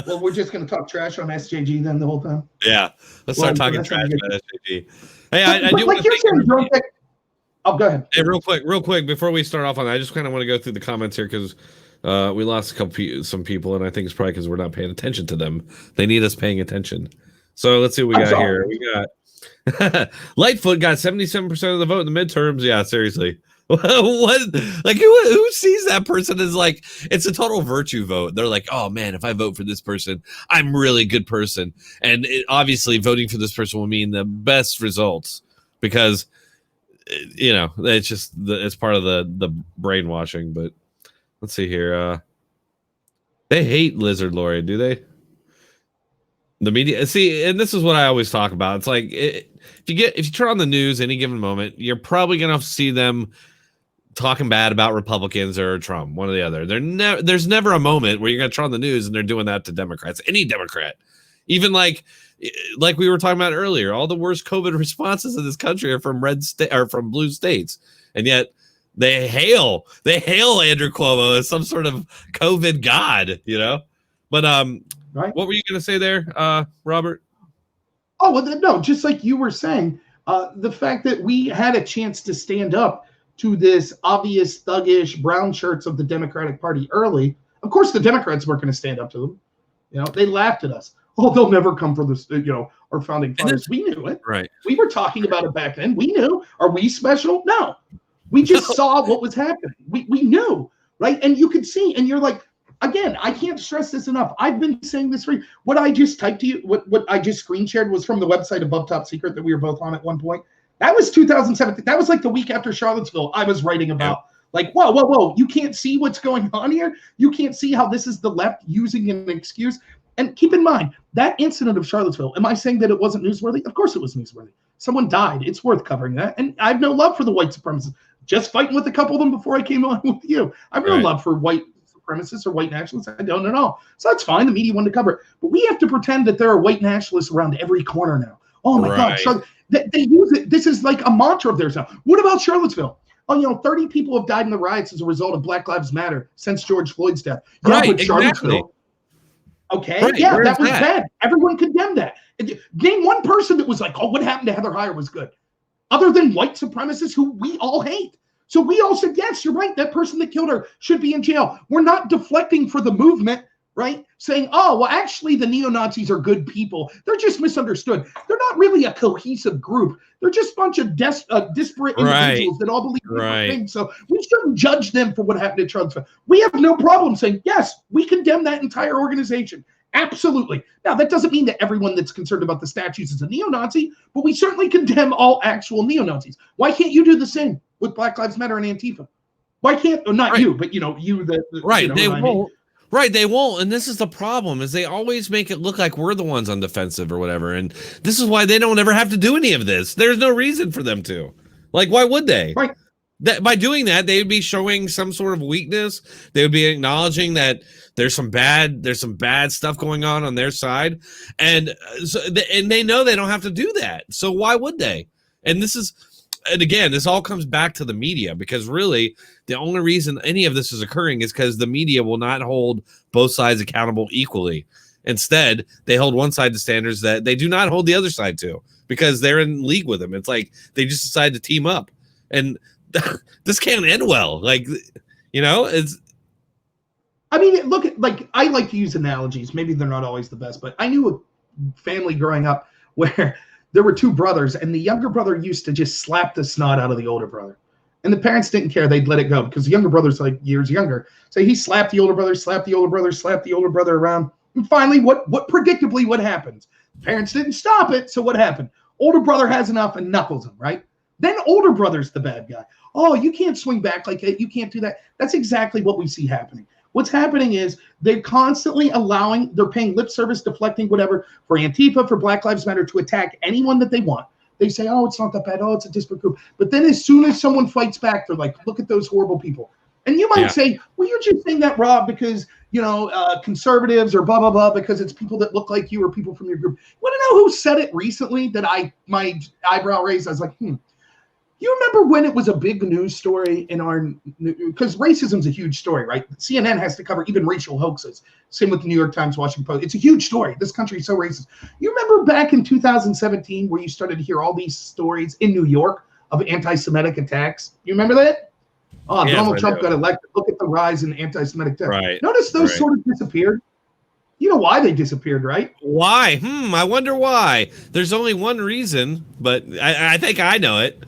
Well, we're just going to talk trash on SJG then the whole time? Yeah. Let's start talking trash about SJG. Hey, I do like you're saying, Jerome, oh, go ahead. Hey, real quick, before we start off on that, I just kind of want to go through the comments here because we lost some people, and I think it's probably because we're not paying attention to them. They need us paying attention. So let's see what we got here. We got Lightfoot got 77% of the vote in the midterms. Yeah, seriously. What? Like who sees that person as like it's a total virtue vote? They're like, oh man, if I vote for this person, I'm really a good person. And obviously voting for this person will mean the best results because you know, it's just it's part of the brainwashing. But let's see here. They hate Lizard Lori, do they? The media, see, and this is what I always talk about. It's like if you turn on the news any given moment, you're probably gonna see them talking bad about Republicans or Trump, one or the other. There's never a moment where you're gonna turn on the news and they're doing that to Democrats, any Democrat, even like we were talking about earlier. All the worst COVID responses in this country are from from blue states, and yet they hail Andrew Cuomo as some sort of COVID god, you know. But right. What were you going to say there, Robert? Oh, well, no, just like you were saying, the fact that we had a chance to stand up to this obvious thuggish brown shirts of the Democratic Party early. Of course, the Democrats weren't going to stand up to them. You know, they laughed at us. Oh, they'll never come for this, you know, our founding fathers. We knew it. Right. We were talking about it back then. We knew. Are we special? No. We just saw what was happening. We knew, right? And you could see, and you're like, again, I can't stress this enough. I've been saying this for you. What I just typed to you, what I just screen shared was from the website Above Top Secret that we were both on at one point. That was 2017. That was like the week after Charlottesville. I was writing about like, whoa. You can't see what's going on here. You can't see how this is the left using an excuse. And keep in mind, that incident of Charlottesville, am I saying that it wasn't newsworthy? Of course it was newsworthy. Someone died. It's worth covering that. And I have no love for the white supremacists. Just fighting with a couple of them before I came on with you. I have no love for white supremacists or white nationalists. I don't at all. So that's fine. The media wanted to cover it. But we have to pretend that there are white nationalists around every corner now. Oh, my God. So they use it. This is like a mantra of theirs now. What about Charlottesville? Oh, you know, 30 people have died in the riots as a result of Black Lives Matter since George Floyd's death. Yeah, right, but Charlottesville. Okay, right, yeah, that was bad. Everyone condemned that. Name one person that was like, oh, what happened to Heather Heyer was good. Other than white supremacists who we all hate. So we all said, yes, you're right. That person that killed her should be in jail. We're not deflecting for the movement, right? Saying, oh, well, actually, the neo-Nazis are good people. They're just misunderstood. They're not really a cohesive group. They're just a bunch of disparate individuals that all believe different things. So we shouldn't judge them for what happened at Charlottesville. We have no problem saying, yes, we condemn that entire organization. Absolutely. Now, that doesn't mean that everyone that's concerned about the statues is a neo-Nazi, but we certainly condemn all actual neo-Nazis. Why can't you do the same with Black Lives Matter and Antifa? Why can't, not you, but, you know, the right, you know they won't. I mean? Right, they won't. And this is the problem, is they always make it look like we're the ones on defensive or whatever. And this is why they don't ever have to do any of this. There's no reason for them to. Like, why would they? Right. That by doing that, they would be showing some sort of weakness. They would be acknowledging that there's some bad stuff going on their side. And and they know they don't have to do that. So why would they? And again, this all comes back to the media, because really the only reason any of this is occurring is because the media will not hold both sides accountable equally. Instead, they hold one side to standards that they do not hold the other side to, because they're in league with them. It's like they just decide to team up, and this can't end well. Like, you know, I mean, look at, like, I like to use analogies. Maybe they're not always the best, but I knew a family growing up where there were two brothers, and the younger brother used to just slap the snot out of the older brother. And the parents didn't care. They'd let it go because the younger brother's like years younger. So he slapped the older brother, slapped the older brother, slapped the older brother around. And finally, what happens? Parents didn't stop it. So what happened? Older brother has enough and knuckles him, right? Then older brother's the bad guy. Oh, you can't swing back like that. You can't do that. That's exactly what we see happening. What's happening is they're constantly they're paying lip service, deflecting whatever, for Antifa, for Black Lives Matter, to attack anyone that they want. They say, oh, it's not that bad. Oh, it's a disparate group. But then as soon as someone fights back, they're like, look at those horrible people. And you might say, well, you're just saying that, Rob, because, you know, conservatives or blah, blah, blah, because it's people that look like you or people from your group. Want to know who said it recently that my eyebrow raised? I was like, You remember when it was a big news story because racism's a huge story, right? CNN has to cover even racial hoaxes. Same with the New York Times, Washington Post. It's a huge story. This country is so racist. You remember back in 2017 where you started to hear all these stories in New York of anti-Semitic attacks? You remember that? Oh, yes, Donald Trump got elected. Look at the rise in anti-Semitic attacks. Right. Notice those sort of disappeared. You know why they disappeared, right? Why? I wonder why. There's only one reason, but I think I know it.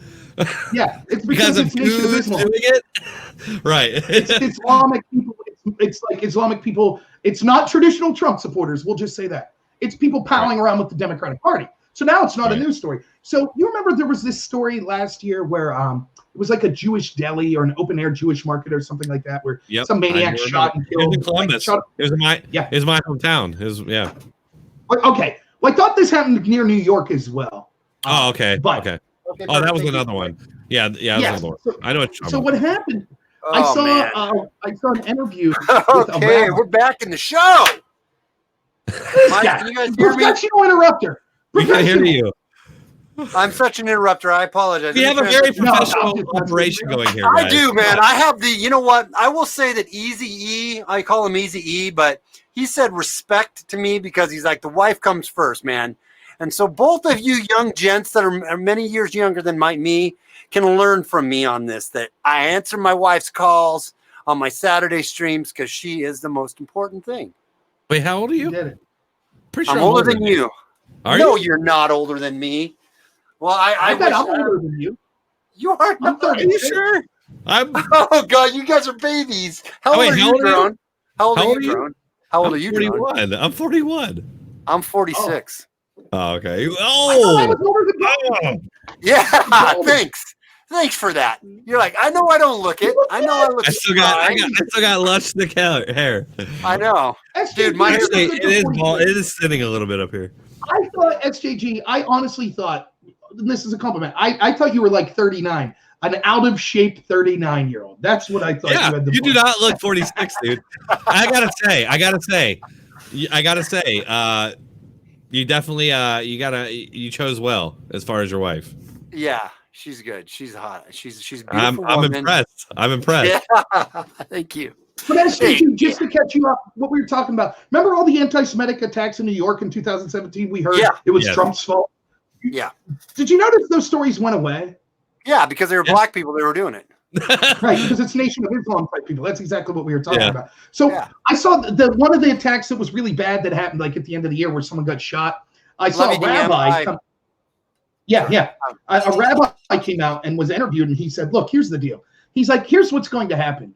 Yeah, it's because it's Nation of Islam. Doing it? Right. It's Islamic people. It's like Islamic people. It's not traditional Trump supporters. We'll just say that. It's people palling around with the Democratic Party. So now it's not a news story. So you remember there was this story last year where it was like a Jewish deli or an open air Jewish market or something like that, where some maniac shot and killed. It was in Columbus. It was my hometown. Okay. Well, I thought this happened near New York as well. Oh, okay. Okay. Oh, that was another one. Yeah. So, I know what you're so what happened? Oh, I saw an interview. Okay, we're back in the show. Can you guys hear me? Professional interrupter. We can hear you. I'm such an interrupter. I apologize. We have a very professional operation going here. I do, man. I have the. You know what? I will say that Easy E. I call him Easy E, but he said respect to me because he's like the wife comes first, man. And so both of you young gents that are many years younger than me can learn from me on this, that I answer my wife's calls on my Saturday streams because she is the most important thing. Wait, how old are you? Pretty sure I'm older than you. No, you're not older than me. Well, I bet I'm older than you. You are not. Are you sure? Oh, God, you guys are babies. How old are you, Drone? How old are you, Drone? How old are you, 41. I'm 41. I'm 46. Oh, okay. Oh, yeah. Thanks for that. You're like, I know I don't look it. I know I look. I still got lush thick hair. I know, dude. My hair it is sitting a little bit up here. I thought SJG. I honestly thought, and this is a compliment. I thought you were like 39, an out of shape 39-year-old. That's what I thought. Yeah, you do not look 46, dude. I gotta say. You definitely you chose well as far as your wife. Yeah, she's good. She's hot. She's beautiful. I'm impressed. Yeah, thank you. But SJG, just to catch you up, what we were talking about. Remember all the anti-Semitic attacks in New York in 2017? We heard it was Trump's fault. Yeah. Did you notice those stories went away? Yeah, because they were black people. They were doing it. Right, because it's Nation of Islam type people. That's exactly what we were talking about. So I saw the one of the attacks that was really bad that happened like at the end of the year where someone got shot. I saw a rabbi. A rabbi came out and was interviewed, and he said, "Look, here's the deal." He's like, "Here's what's going to happen.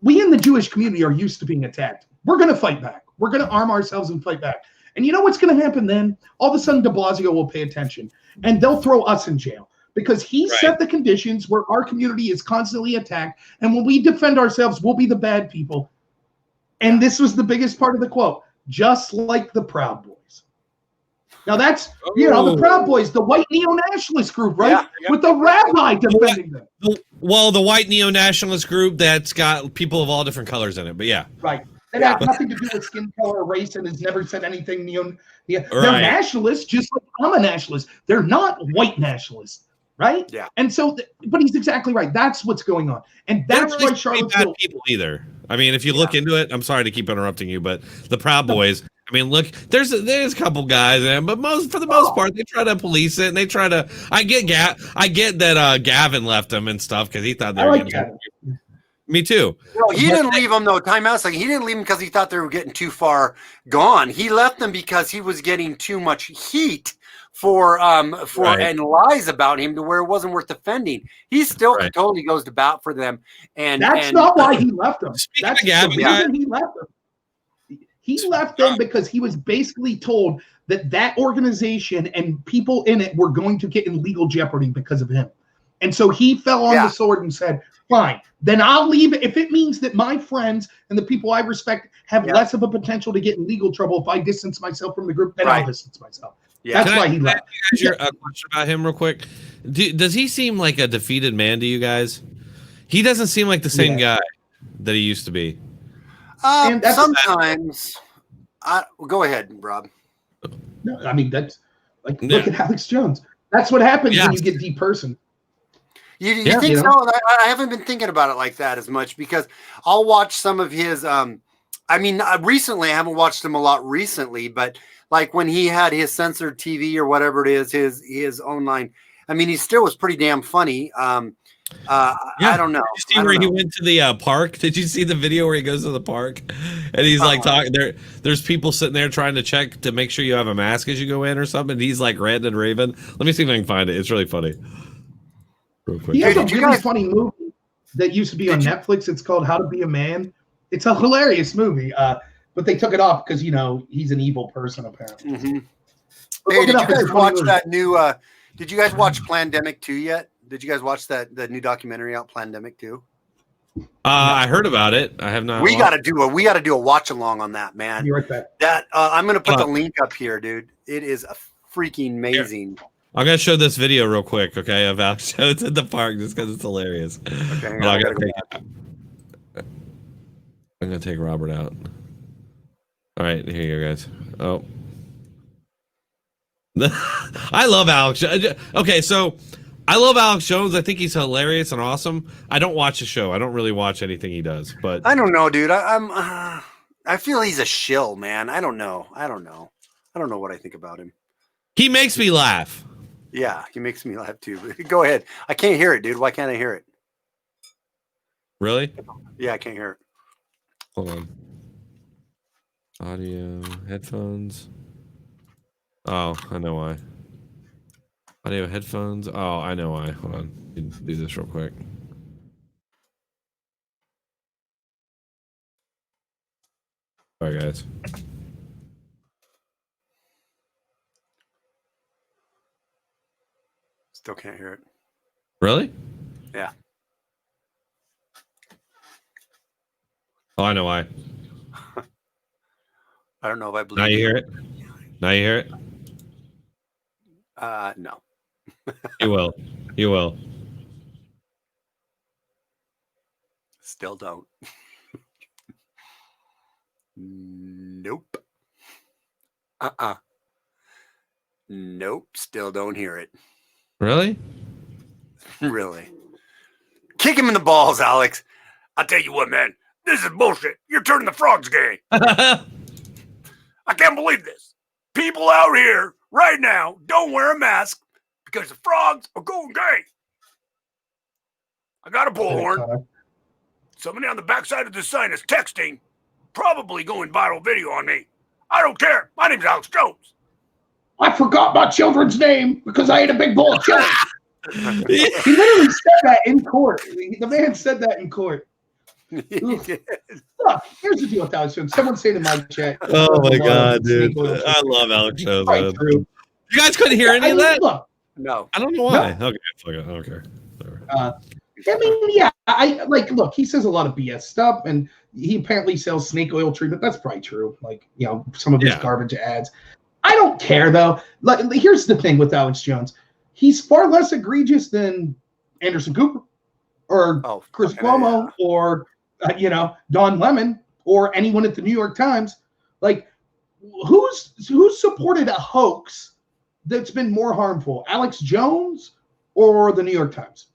We in the Jewish community are used to being attacked. We're going to fight back. We're going to arm ourselves and fight back. And you know what's going to happen then? All of a sudden, de Blasio will pay attention, and they'll throw us in jail." Because he set the conditions where our community is constantly attacked. And when we defend ourselves, we'll be the bad people. And this was the biggest part of the quote. Just like the Proud Boys. Now that's, the Proud Boys, the white neo-nationalist group, right? Yeah. With the rabbi defending them. Well, the white neo-nationalist group that's got people of all different colors in it. But yeah. Right. It has nothing to do with skin color or race and has never said anything They're nationalists, just like I'm a nationalist. They're not white nationalists. Right? Yeah. And so, but he's exactly right. That's what's going on. And that's really why Charlottesville. Bad people either. I mean, if you look into it, I'm sorry to keep interrupting you, but the Proud Boys, I mean, look, there's a couple guys in, but for the most part, they try to police it and they try to. I get that Gavin left them and stuff because he thought they were getting. Me too. No, he didn't leave them though. Time out. He didn't leave them because he thought they were getting too far gone. He left them because he was getting too much heat for and lies about him to where it wasn't worth defending. He still totally goes to bat for them, and that's not why he left them. That's the reason he left them. He left them because he was basically told that organization and people in it were going to get in legal jeopardy because of him, and so he fell on the sword and said, "Fine, then I'll leave it if it means that my friends and the people I respect have less of a potential to get in legal trouble if I distance myself from the group. Then I'll distance myself." Yeah, that's why he left. Can I ask you a question about him real quick? Does he seem like a defeated man to you guys? He doesn't seem like the same guy that he used to be. Sometimes. Go ahead, Rob. No, I mean, that's like, look at Alex Jones. That's what happens when you get depersoned. You think so? I haven't been thinking about it like that as much because I'll watch some of his. Recently, I haven't watched him a lot recently, but like when he had his censored TV or whatever it is, his online. I mean, he still was pretty damn funny. I don't know. Did you see where he went to the park? Did you see the video where he goes to the park and he's like talking there? There's people sitting there trying to check to make sure you have a mask as you go in or something. And he's like ranting and raving. Let me see if I can find it. It's really funny. Real quick. He has a really funny movie that used to be on Netflix. It's called How to Be a Man. It's a hilarious movie, but they took it off because he's an evil person apparently. Mm-hmm. Hey, did you guys watch that new Did you guys watch Plandemic 2 yet? Did you guys watch the new documentary out, Plandemic 2? I heard about it. I have not. We got to do a watch along on that, man. You're right back. That I'm going to put the link up here, dude. It is a freaking amazing. I'm gonna show this video real quick, okay, of Alex Jones at the park just because it's hilarious. Okay, I'm gonna take Robert out. All right, here you go, guys. Oh. I love Alex. Okay, so I love Alex Jones. I think he's hilarious and awesome. I don't watch the show. I don't really watch anything he does, but I don't know, dude. I feel he's a shill, man. I don't know what I think about him. He makes me laugh. Yeah, he makes me laugh too. Go ahead. I can't hear it, dude. Why can't I hear it? Really? Yeah, I can't hear it. Hold on. Audio, headphones. Oh, I know why. Audio, headphones. Oh, I know why. Hold on. Do this real quick. Sorry, guys. Still can't hear it. Really? Yeah. Oh, I know why. I don't know if I believe. Now you hear it? Now you hear it? No. You will. You will. Still don't. Nope. Nope. Still don't hear it. Really? Really. Kick him in the balls, Alex. I'll tell you what, man. This is bullshit. You're turning the frogs gay. I can't believe this. People out here right now don't wear a mask because the frogs are going gay. I got a bullhorn. Somebody on the backside of this sign is texting, probably going viral video on me. I don't care. My name's Alex Jones. I forgot my children's name because I ate a big bowl of chili. He literally said that in court. The man said that in court. Look, here's the deal with Alex Jones. Someone said in my chat. Oh my God, dude. I love Alex Jones. Right, You guys couldn't hear any of that? Look, no. I don't know why. No. Okay, fuck it. I don't care. I mean, yeah, look, he says a lot of BS stuff, and he apparently sells snake oil treatment. That's probably true. Like, you know, some of his garbage ads. I don't care though. Like, here's the thing with Alex Jones. He's far less egregious than Anderson Cooper or Chris Cuomo or Don Lemon or anyone at the New York Times. Like, who's supported a hoax that's been more harmful, Alex Jones or the New York Times?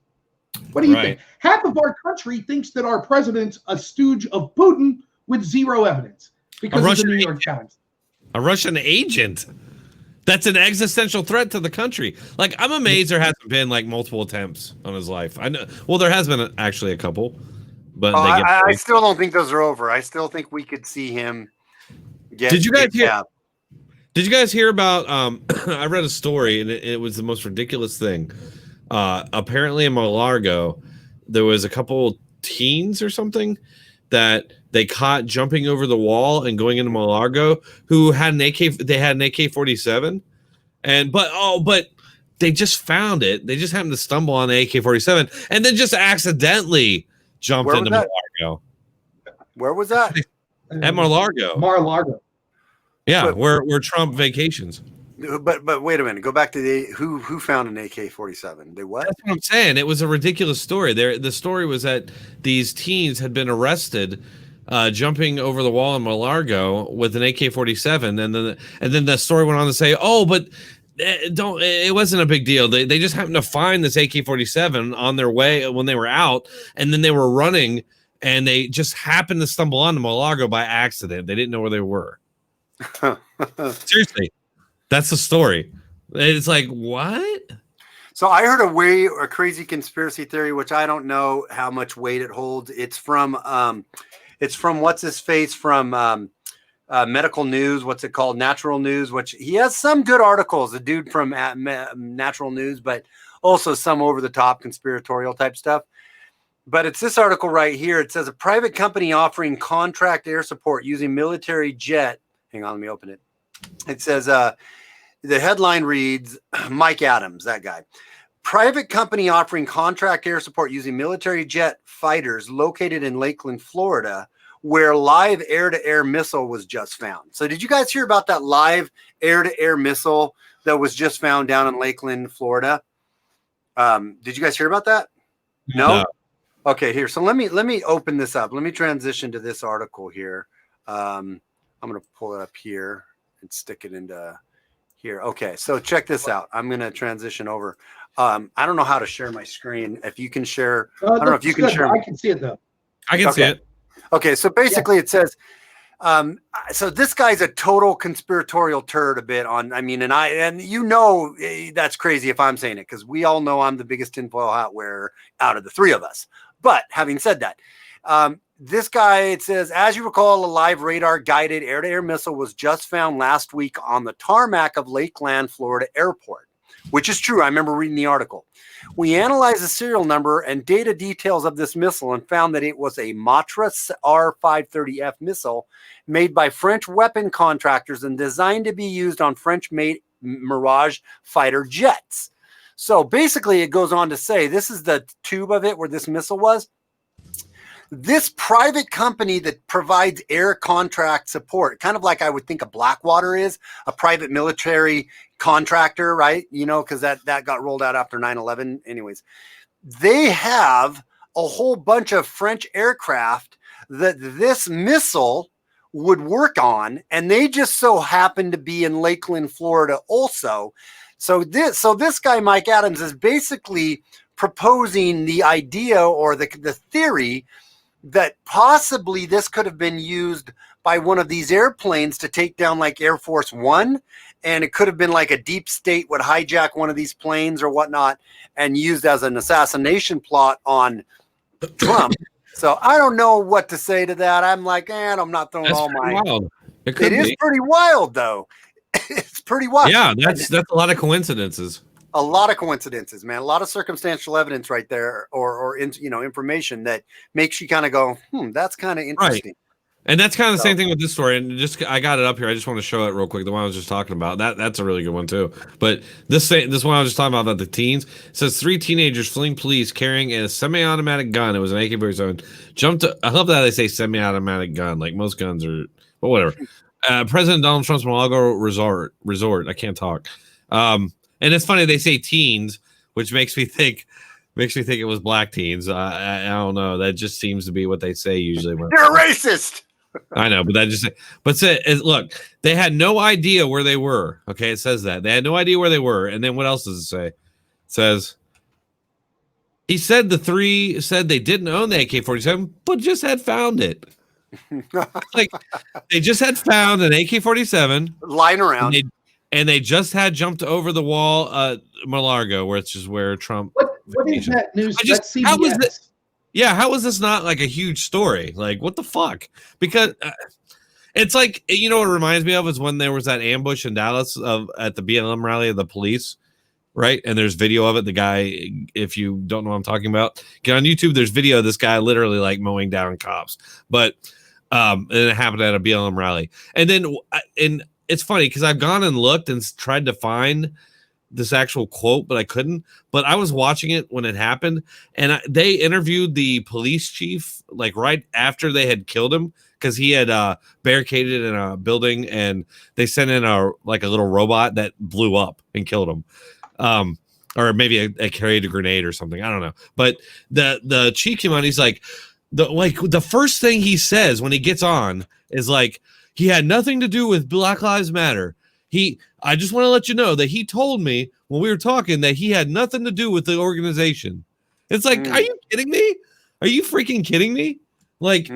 What do you think? Half of our country thinks that our president's a stooge of Putin with zero evidence because of the New York Times. A Russian agent. That's an existential threat to the country. Like, I'm amazed there hasn't been like multiple attempts on his life. I know. Well, there has been actually a couple, but I still don't think those are over. I still think we could see him. Did you guys hear? Did you guys hear about? I read a story and it was the most ridiculous thing. Apparently in Mar-a-Lago, there was a couple teens or something that they caught jumping over the wall and going into Mar-a-Lago who had an AK. They had an AK-47, but they just found it. They just happened to stumble on the AK-47 and then just accidentally jumped into Mar-a-Lago. Where was that? At Mar-a-Lago. Mar-a-Lago. Yeah, where Trump vacations. But wait a minute. Go back to who found an AK-47? They what? That's what I'm saying. It was a ridiculous story. The story was that these teens had been arrested jumping over the wall in Mar-a-Lago with an AK-47, and then the story went on to say, "Oh, but it wasn't a big deal. They just happened to find this AK-47 on their way when they were out, and then they were running, and they just happened to stumble onto Mar-a-Lago by accident. They didn't know where they were." Seriously. That's the story. It's like, what? So I heard a crazy conspiracy theory, which I don't know how much weight it holds. It's from what's his face from Medical News. What's it called? Natural News, which he has some good articles, the dude from Natural News, but also some over the top conspiratorial type stuff. But it's this article right here. It says a private company offering contract air support using military jet. Hang on, let me open it. It says, The headline reads, Mike Adams, that guy. Private company offering contract air support using military jet fighters located in Lakeland, Florida, where live air-to-air missile was just found. So did you guys hear about that live air-to-air missile that was just found down in Lakeland, Florida? Did you guys hear about that? No? Okay, here. So let me open this up. Let me transition to this article here. I'm going to pull it up here and stick it into here. Okay, so check this out. I'm going to transition over. I don't know how to share my screen. If you can share, I don't know if you can share. I can see it though. I can see it. Okay, so basically it says, so this guy's a total conspiratorial turd a bit on, and you know that's crazy if I'm saying it, because we all know I'm the biggest tinfoil hat wearer out of the three of us. But having said that, this guy, it says, as you recall, a live radar guided air-to-air missile was just found last week on the tarmac of Lakeland, Florida airport, which is true. I remember reading the article. We analyzed the serial number and data details of this missile and found that it was a Matra R530F missile made by French weapon contractors and designed to be used on French-made Mirage fighter jets. So basically, it goes on to say, this is the tube of it where this missile was. This private company that provides air contract support, kind of like I would think a Blackwater is, a private military contractor, right? You know, because that got rolled out after 9/11. Anyways, they have a whole bunch of French aircraft that this missile would work on, and they just so happen to be in Lakeland, Florida also. So this guy, Mike Adams, is basically proposing the idea or the theory that possibly this could have been used by one of these airplanes to take down like Air Force One. And it could have been like a deep state would hijack one of these planes or whatnot and used as an assassination plot on Trump. So I don't know what to say to that. I'm like, I'm not throwing all my... Wild. It is pretty wild, though. It's pretty wild. Yeah, that's a lot of coincidences. A lot of coincidences, man. A lot of circumstantial evidence right there, or information that makes you kind of go, that's kind of interesting. Right. And that's kind of the same thing with this story. And I got it up here. I just want to show it real quick. The one I was just talking about. That's a really good one too. But this one I was just talking about the teens. It says 3 teenagers fleeing police carrying a semi-automatic gun. It was an AK-47. I love that they say semi-automatic gun. Like most guns are, but whatever. President Donald Trump's Mar-a-Lago resort. I can't talk. And it's funny they say teens, which makes me think it was black teens. I don't know. That just seems to be what they say usually. You're a racist. I know, but look, they had no idea where they were. Okay, it says that they had no idea where they were, and then what else does it say? It says he said the 3 said they didn't own the AK-47, but just had found it. Like they just had found an AK-47 lying around. And they just had jumped over the wall at Mar-a-Lago, which is where Trump. What is that news? That's CBS. How was this not like a huge story? Like, what the fuck? Because it's like, you know what it reminds me of is when there was that ambush in Dallas at the BLM rally of the police, right? And there's video of it. The guy, if you don't know what I'm talking about, get on YouTube. There's video of this guy literally like mowing down cops. But and it happened at a BLM rally. And then it's funny because I've gone and looked and tried to find this actual quote, but I couldn't. But I was watching it when it happened, and they interviewed the police chief like right after they had killed him because he had barricaded in a building, and they sent in a little robot that blew up and killed him. Or maybe I carried a grenade or something. I don't know. But the chief came on. He's like the first thing he says when he gets on is like, he had nothing to do with Black Lives Matter. I just want to let you know that he told me when we were talking that he had nothing to do with the organization. It's like, are you kidding me? Are you freaking kidding me? Like,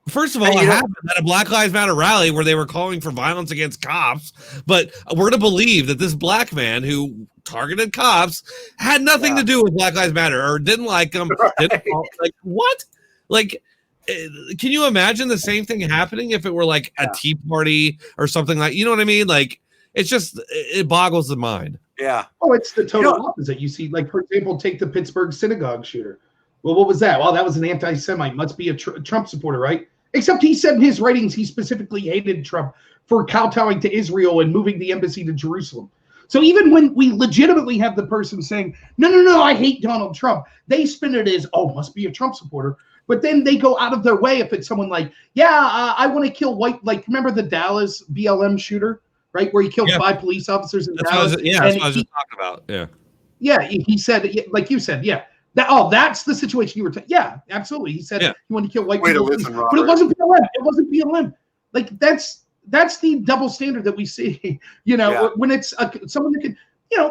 first of all, it happened at a Black Lives Matter rally where they were calling for violence against cops. But we're to believe that this black man who targeted cops had nothing to do with Black Lives Matter or didn't like them. Like, what? Like, can you imagine the same thing happening if it were like a Tea Party or something like, you know what I mean? Like, it's just, it boggles the mind. Yeah. Oh, it's the total opposite. You see, like, for example, take the Pittsburgh synagogue shooter. Well, what was that? Well, that was an anti-Semite. Must be a Trump supporter, right? Except he said in his writings he specifically hated Trump for kowtowing to Israel and moving the embassy to Jerusalem. So even when we legitimately have the person saying, no, I hate Donald Trump, they spin it as, oh, must be a Trump supporter. But then they go out of their way if it's someone like, I want to kill white, like, remember the Dallas BLM shooter, right? Where he killed 5 police officers in Dallas. That's what I was just talking about. Yeah. Yeah, he said, like you said, that's the situation you were yeah, absolutely. He said he wanted to kill white people. But it wasn't BLM. It wasn't BLM. Like, that's the double standard that we see, when it's someone that can,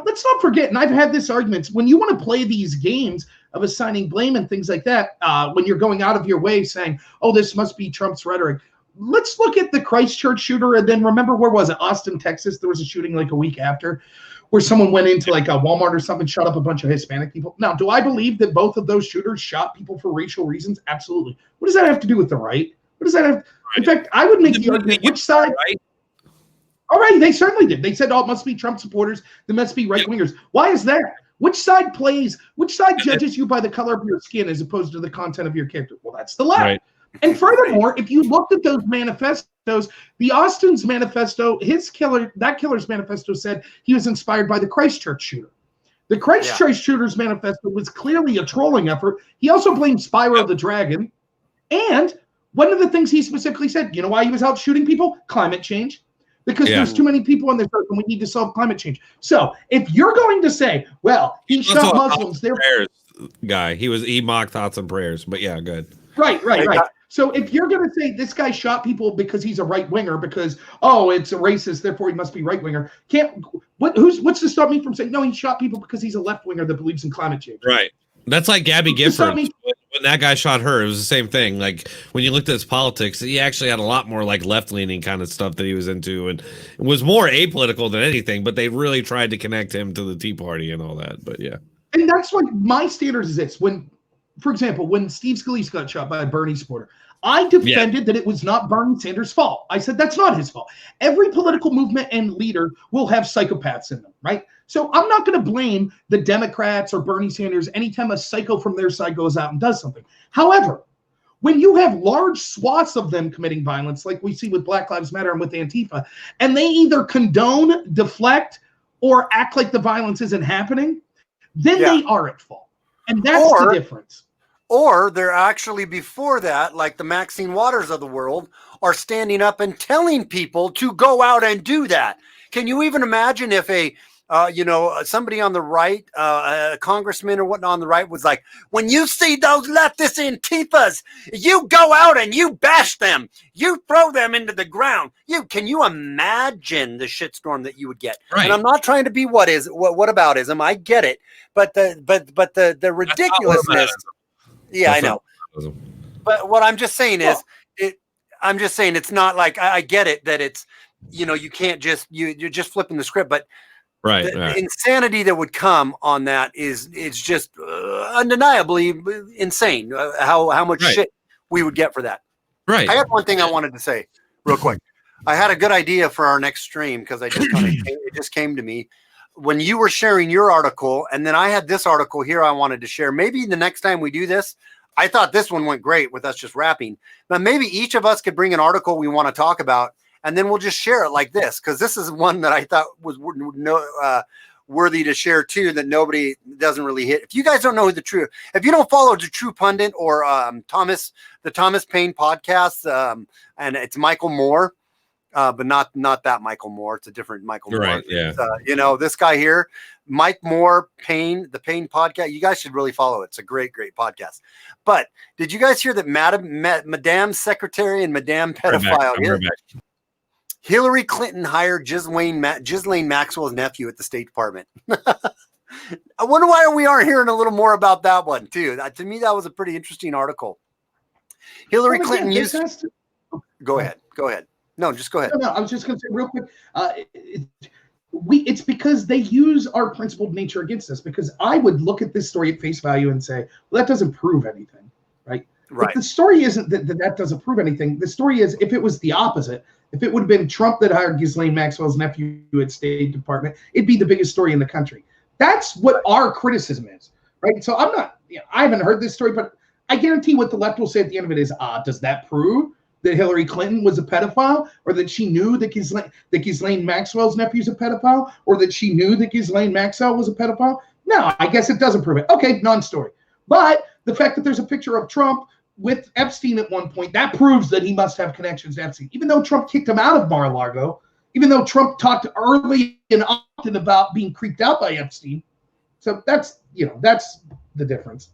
let's not forget, and I've had this argument, when you want to play these games of assigning blame and things like that, when you're going out of your way saying, oh, this must be Trump's rhetoric. Let's look at the Christchurch shooter, and then remember, where was it? Austin, Texas. There was a shooting like a week after where someone went into like a Walmart or something, shot up a bunch of Hispanic people. Now, do I believe that both of those shooters shot people for racial reasons? Absolutely. What does that have to do with the right? What does that have? In fact, I would make the argument, which side? Right? All right, they certainly did. They said, oh, it must be Trump supporters. There must be right-wingers. Why is that? Which side judges you by the color of your skin as opposed to the content of your character? Well, that's the left. Right. And furthermore, if you looked at those manifestos, the Austin's manifesto, that killer's manifesto said he was inspired by the Christchurch shooter. The Christchurch shooter's manifesto was clearly a trolling effort. He also blamed Spyro the Dragon. And one of the things he specifically said, you know why he was out shooting people? Climate change. Because there's too many people on this earth and we need to solve climate change. So if you're going to say, well, he shot Muslims, they're prayers guy. He mocked thoughts and prayers, but yeah, good. Right. So if you're going to say this guy shot people because he's a right winger, because it's a racist, therefore he must be right winger. What's to stop me from saying no? He shot people because he's a left winger that believes in climate change. Right. That's like Gabby Gifford. When that guy shot her, it was the same thing. Like when you looked at his politics, he actually had a lot more like left-leaning kind of stuff that he was into, and it was more apolitical than anything. But they really tried to connect him to the Tea Party and all that. But yeah, and that's like my standard is this: for example, when Steve Scalise got shot by a Bernie supporter, I defended that it was not Bernie Sanders' fault. I said that's not his fault. Every political movement and leader will have psychopaths in them, right? So I'm not going to blame the Democrats or Bernie Sanders anytime a psycho from their side goes out and does something. However, when you have large swaths of them committing violence, like we see with Black Lives Matter and with Antifa, and they either condone, deflect, or act like the violence isn't happening, then they are at fault. And that's the difference. Or they're actually, before that, like the Maxine Waters of the world, are standing up and telling people to go out and do that. Can you even imagine if somebody on the right, a congressman or whatnot on the right was like, when you see those leftist Antifas, you go out and you bash them. You throw them into the ground. Can you imagine the shitstorm that you would get? Right. And I'm not trying to be whataboutism. I get it. But the ridiculousness. Yeah, I know. But what I'm just saying is, it's not like I get it that it's, you can't you're just flipping the script, but the insanity that would come on that it's just undeniably insane. How much shit we would get for that. Right. I had one thing I wanted to say real quick. I had a good idea for our next stream because it just came to me when you were sharing your article, and then I had this article here I wanted to share. Maybe the next time we do this, I thought this one went great with us just rapping, but maybe each of us could bring an article we want to talk about, and then we'll just share it like this, because this is one that I thought was worthy to share too, that nobody doesn't really hit. If you guys don't know if you don't follow the True Pundit or the Thomas Paine podcast, and it's Michael Moore, but not that Michael Moore. It's a different Michael Moore. Right, yeah. This guy here, Mike Moore, Paine, the Paine podcast. You guys should really follow it. It's a great, great podcast. But did you guys hear that Madame Secretary and Madame Pedophile? Hillary Clinton hired Ghislaine Maxwell's nephew at the State Department. I wonder why we aren't hearing a little more about that one too. To me, that was a pretty interesting article. Hillary Clinton used. Go ahead. No, just go ahead. No, I was just going to say real quick. It's because they use our principled nature against us. Because I would look at this story at face value and say, well, that doesn't prove anything, right? But the story isn't that doesn't prove anything. The story is, if it was the opposite, if it would have been Trump that hired Ghislaine Maxwell's nephew at State Department, it'd be the biggest story in the country. That's what our criticism is, right? So I haven't heard this story, but I guarantee what the left will say at the end of it is, does that prove that Hillary Clinton was a pedophile, or that she knew that Ghislaine Maxwell's nephew's a pedophile, or that she knew that Ghislaine Maxwell was a pedophile? No, I guess it doesn't prove it. Okay, non-story. But the fact that there's a picture of Trump with Epstein at one point, that proves that he must have connections to Epstein. Even though Trump kicked him out of Mar-a-Lago, even though Trump talked early and often about being creeped out by Epstein. So that's the difference.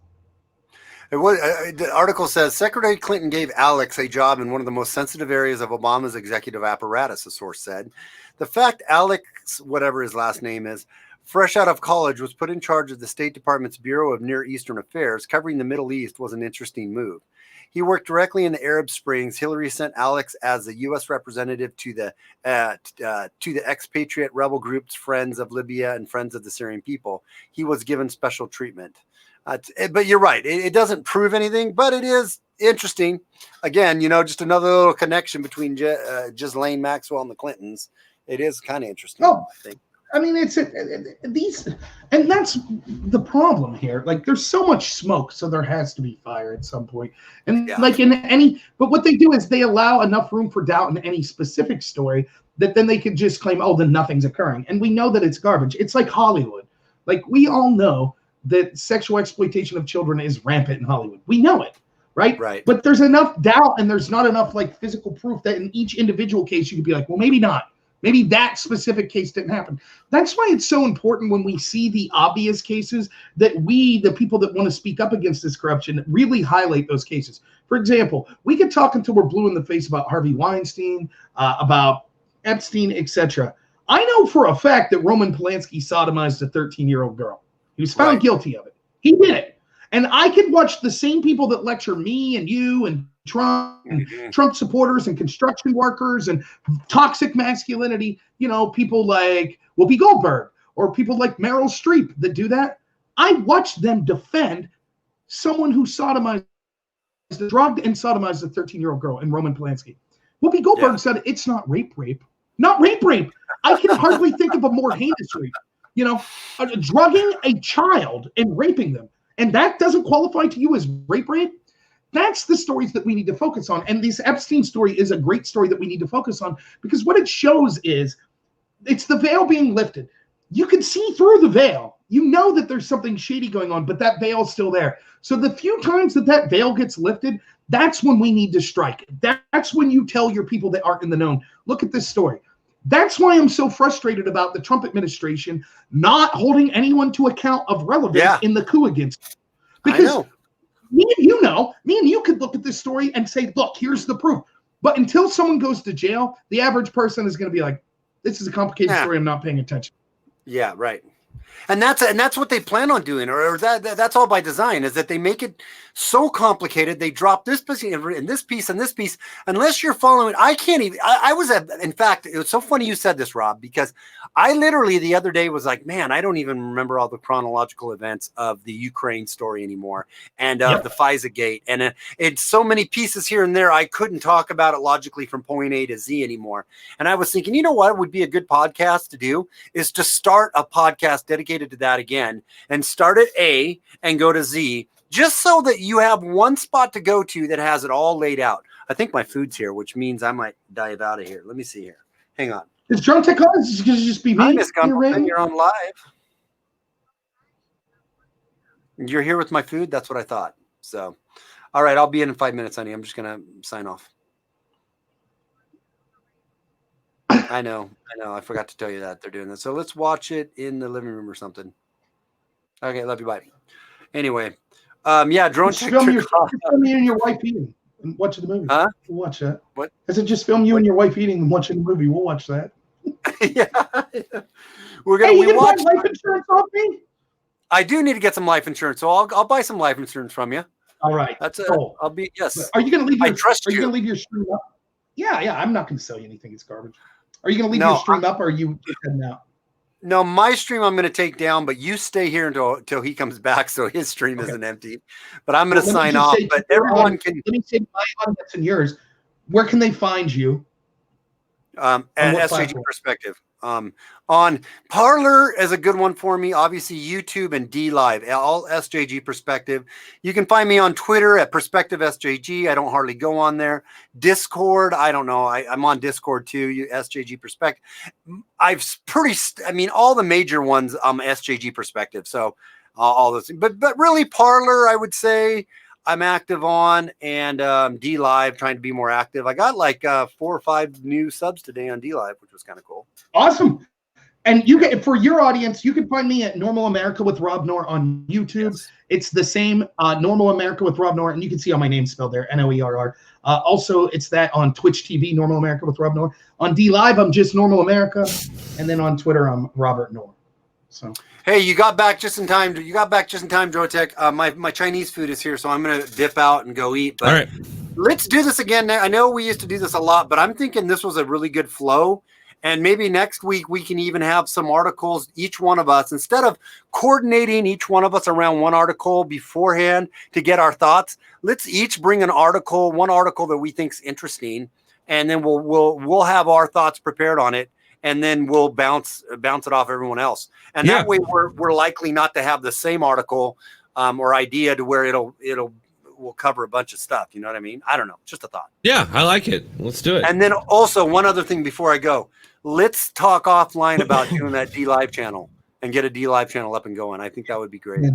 The article says Secretary Clinton gave Alex a job in one of the most sensitive areas of Obama's executive apparatus, a source said. The fact Alex, whatever his last name is, fresh out of college, was put in charge of the State Department's Bureau of Near Eastern Affairs, covering the Middle East, was an interesting move. He worked directly in the Arab Springs. Hillary sent Alex as the U.S. representative to the expatriate rebel groups, Friends of Libya and Friends of the Syrian People. He was given special treatment. But you're right. It doesn't prove anything, but it is interesting. Again, just another little connection between Ghislaine Maxwell and the Clintons. It is kind of interesting, I think. I mean, and that's the problem here. Like, there's so much smoke, so there has to be fire at some point. And but what they do is they allow enough room for doubt in any specific story that then they could just claim, oh, then nothing's occurring. And we know that it's garbage. It's like Hollywood. Like, we all know that sexual exploitation of children is rampant in Hollywood. We know it, right? Right. But there's enough doubt and there's not enough physical proof that in each individual case you could be like, well, maybe not. Maybe that specific case didn't happen. That's why it's so important when we see the obvious cases that we, the people that want to speak up against this corruption, really highlight those cases. For example, we could talk until we're blue in the face about Harvey Weinstein, about Epstein, etc. I know for a fact that Roman Polanski sodomized a 13-year-old girl. He was found guilty of it. He did it. And I could watch the same people that lecture me and you and Trump and Trump supporters and construction workers and toxic masculinity, people like Whoopi Goldberg or people like Meryl Streep that do that. I watched them defend someone who drugged and sodomized a 13-year-old girl in Roman Polanski. Whoopi Goldberg said it's not rape. Not rape. I can hardly think of a more heinous rape. Drugging a child and raping them. And that doesn't qualify to you as rape. That's the stories that we need to focus on. And this Epstein story is a great story that we need to focus on because what it shows is it's the veil being lifted. You can see through the veil. You know that there's something shady going on, but that veil's still there. So the few times that veil gets lifted, that's when we need to strike. That's when you tell your people that aren't in the know, look at this story. That's why I'm so frustrated about the Trump administration not holding anyone to account of relevance in the coup against. Because me and you could look at this story and say, look, here's the proof. But until someone goes to jail, the average person is going to be like, this is a complicated story. I'm not paying attention. Yeah, right. And that's what they plan on doing, or that's all by design, is that they make it so complicated. They drop this piece and this piece and this piece. Unless you're following, I can't even. In fact, it was so funny you said this, Rob, because I literally the other day was like, man, I don't even remember all the chronological events of the Ukraine story anymore and of the FISA gate. And it's so many pieces here and there. I couldn't talk about it logically from point A to Z anymore. And I was thinking, you know what would be a good podcast to do is to start a podcast dedicated to that again and start at A and go to Z, just so that you have one spot to go to that has it all laid out. I think my food's here, which means I might dive out of here. Let me see here. Hang on. Is Drunk Tech on? Is it going to just be me? Hi, Miss Gumbleton. You're on live. You're here with my food? That's what I thought. So, all right. I'll be in 5 minutes, honey. I'm just going to sign off. I know. I forgot to tell you that they're doing this. So let's watch it in the living room or something. Okay. Love you. Bye. Anyway. Drone Tech. Film you and your wife eating and watching the movie. Huh? We'll watch that. What? I said just film you and your wife eating and watching the movie. We'll watch that. Yeah. We watch life insurance off me? I do need to get some life insurance, so I'll buy some life insurance from you. All right. That's it. Cool. I'll be Are you going to leave your trust you. Are you going to leave your stream up? Yeah, I'm not going to sell you anything. It's garbage. Are you going to leave your stream up or are you heading out? No, my stream I'm going to take down, but you stay here until he comes back, so his stream isn't empty. But I'm going to sign off. But everyone can. Let me say my audience and yours. Where can they find you? At SAG Perspective On Parler is a good one for me. Obviously, YouTube and D Live, all SJG Perspective. You can find me on Twitter at Perspective SJG. I don't hardly go on there. Discord, I don't know. I'm on Discord too. SJG Perspective. All the major ones. SJG Perspective. So all those things. But really, Parler, I would say I'm active on, and D Live, trying to be more active. I got like 4 or 5 new subs today on D Live, which was kind of cool. Awesome. And you can, for your audience, you can find me at Normal America with Rob Noor on YouTube. Yes. It's the same, Normal America with Rob Noor, and you can see all my names spelled there, Noerr. Also, it's that on Twitch TV, Normal America with Rob Noor. On D Live, I'm just Normal America, and then on Twitter, I'm Robert Noor. So. Hey, you got back just in time. Drotek. My Chinese food is here, so I'm gonna dip out and go eat. But all right, let's do this again. I know we used to do this a lot, but I'm thinking this was a really good flow. And maybe next week we can even have some articles, each one of us, instead of coordinating each one of us around one article beforehand to get our thoughts. Let's each bring one article that we think's interesting, and then we'll have our thoughts prepared on it. And then we'll bounce it off everyone else. And that way we're likely not to have the same article or idea to where we'll cover a bunch of stuff. You know what I mean? I don't know. Just a thought. Yeah, I like it. Let's do it. And then also one other thing before I go, let's talk offline about doing that D Live channel and get a D Live channel up and going. I think that would be great. Yeah.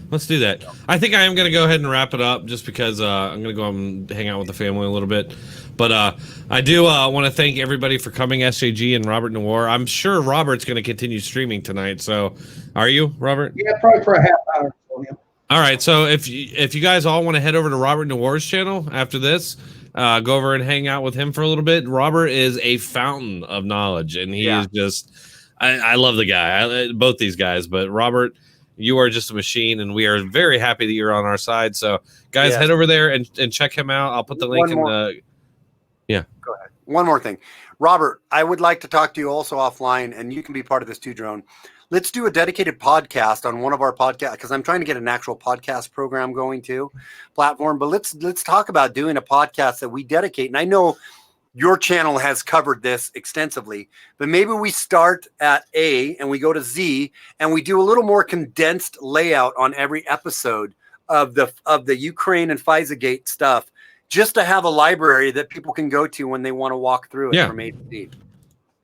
Let's do that. I think I am going to go ahead and wrap it up just because I'm going to go and hang out with the family a little bit. But I do want to thank everybody for coming, SJG and Robert Noor. I'm sure Robert's going to continue streaming tonight. So are you, Robert? Yeah, probably for a half hour. Yeah. All right. So if you guys all want to head over to Robert Noor's channel after this, go over and hang out with him for a little bit. Robert is a fountain of knowledge, and he is just I love the guy. Both these guys, but Robert, you are just a machine, and we are very happy that you're on our side. So, guys, head over there and check him out. I'll put the link in the. Yeah. Go ahead. One more thing. Robert, I would like to talk to you also offline, and you can be part of this too, Drone. Let's do a dedicated podcast on one of our podcasts, because I'm trying to get an actual podcast program going too, platform. But let's talk about doing a podcast that we dedicate. And I know your channel has covered this extensively, but maybe we start at A and we go to Z and we do a little more condensed layout on every episode of the Ukraine and FISAgate stuff, just to have a library that people can go to when they want to walk through it from A to Z.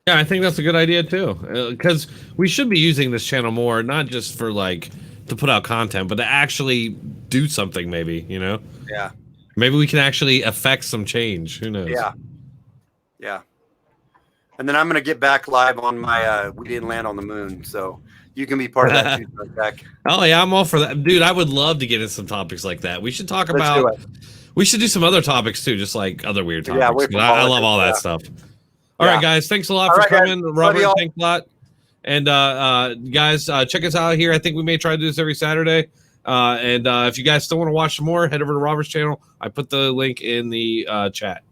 Yeah, I think that's a good idea too, because we should be using this channel more, not just for to put out content, but to actually do something. Maybe maybe we can actually affect some change. Who knows? Yeah. And then I'm going to get back live on my We Didn't Land on the Moon. So you can be part of that too, Beck. Oh, yeah, I'm all for that. Dude, I would love to get into some topics like that. We should talk about we should do some other topics too, just like other weird topics. I love all that stuff. All right, guys, thanks a lot for coming. Guys. Robert, thanks a lot. And guys, check us out here. I think we may try to do this every Saturday. And if you guys still want to watch some more, head over to Robert's channel. I put the link in the chat.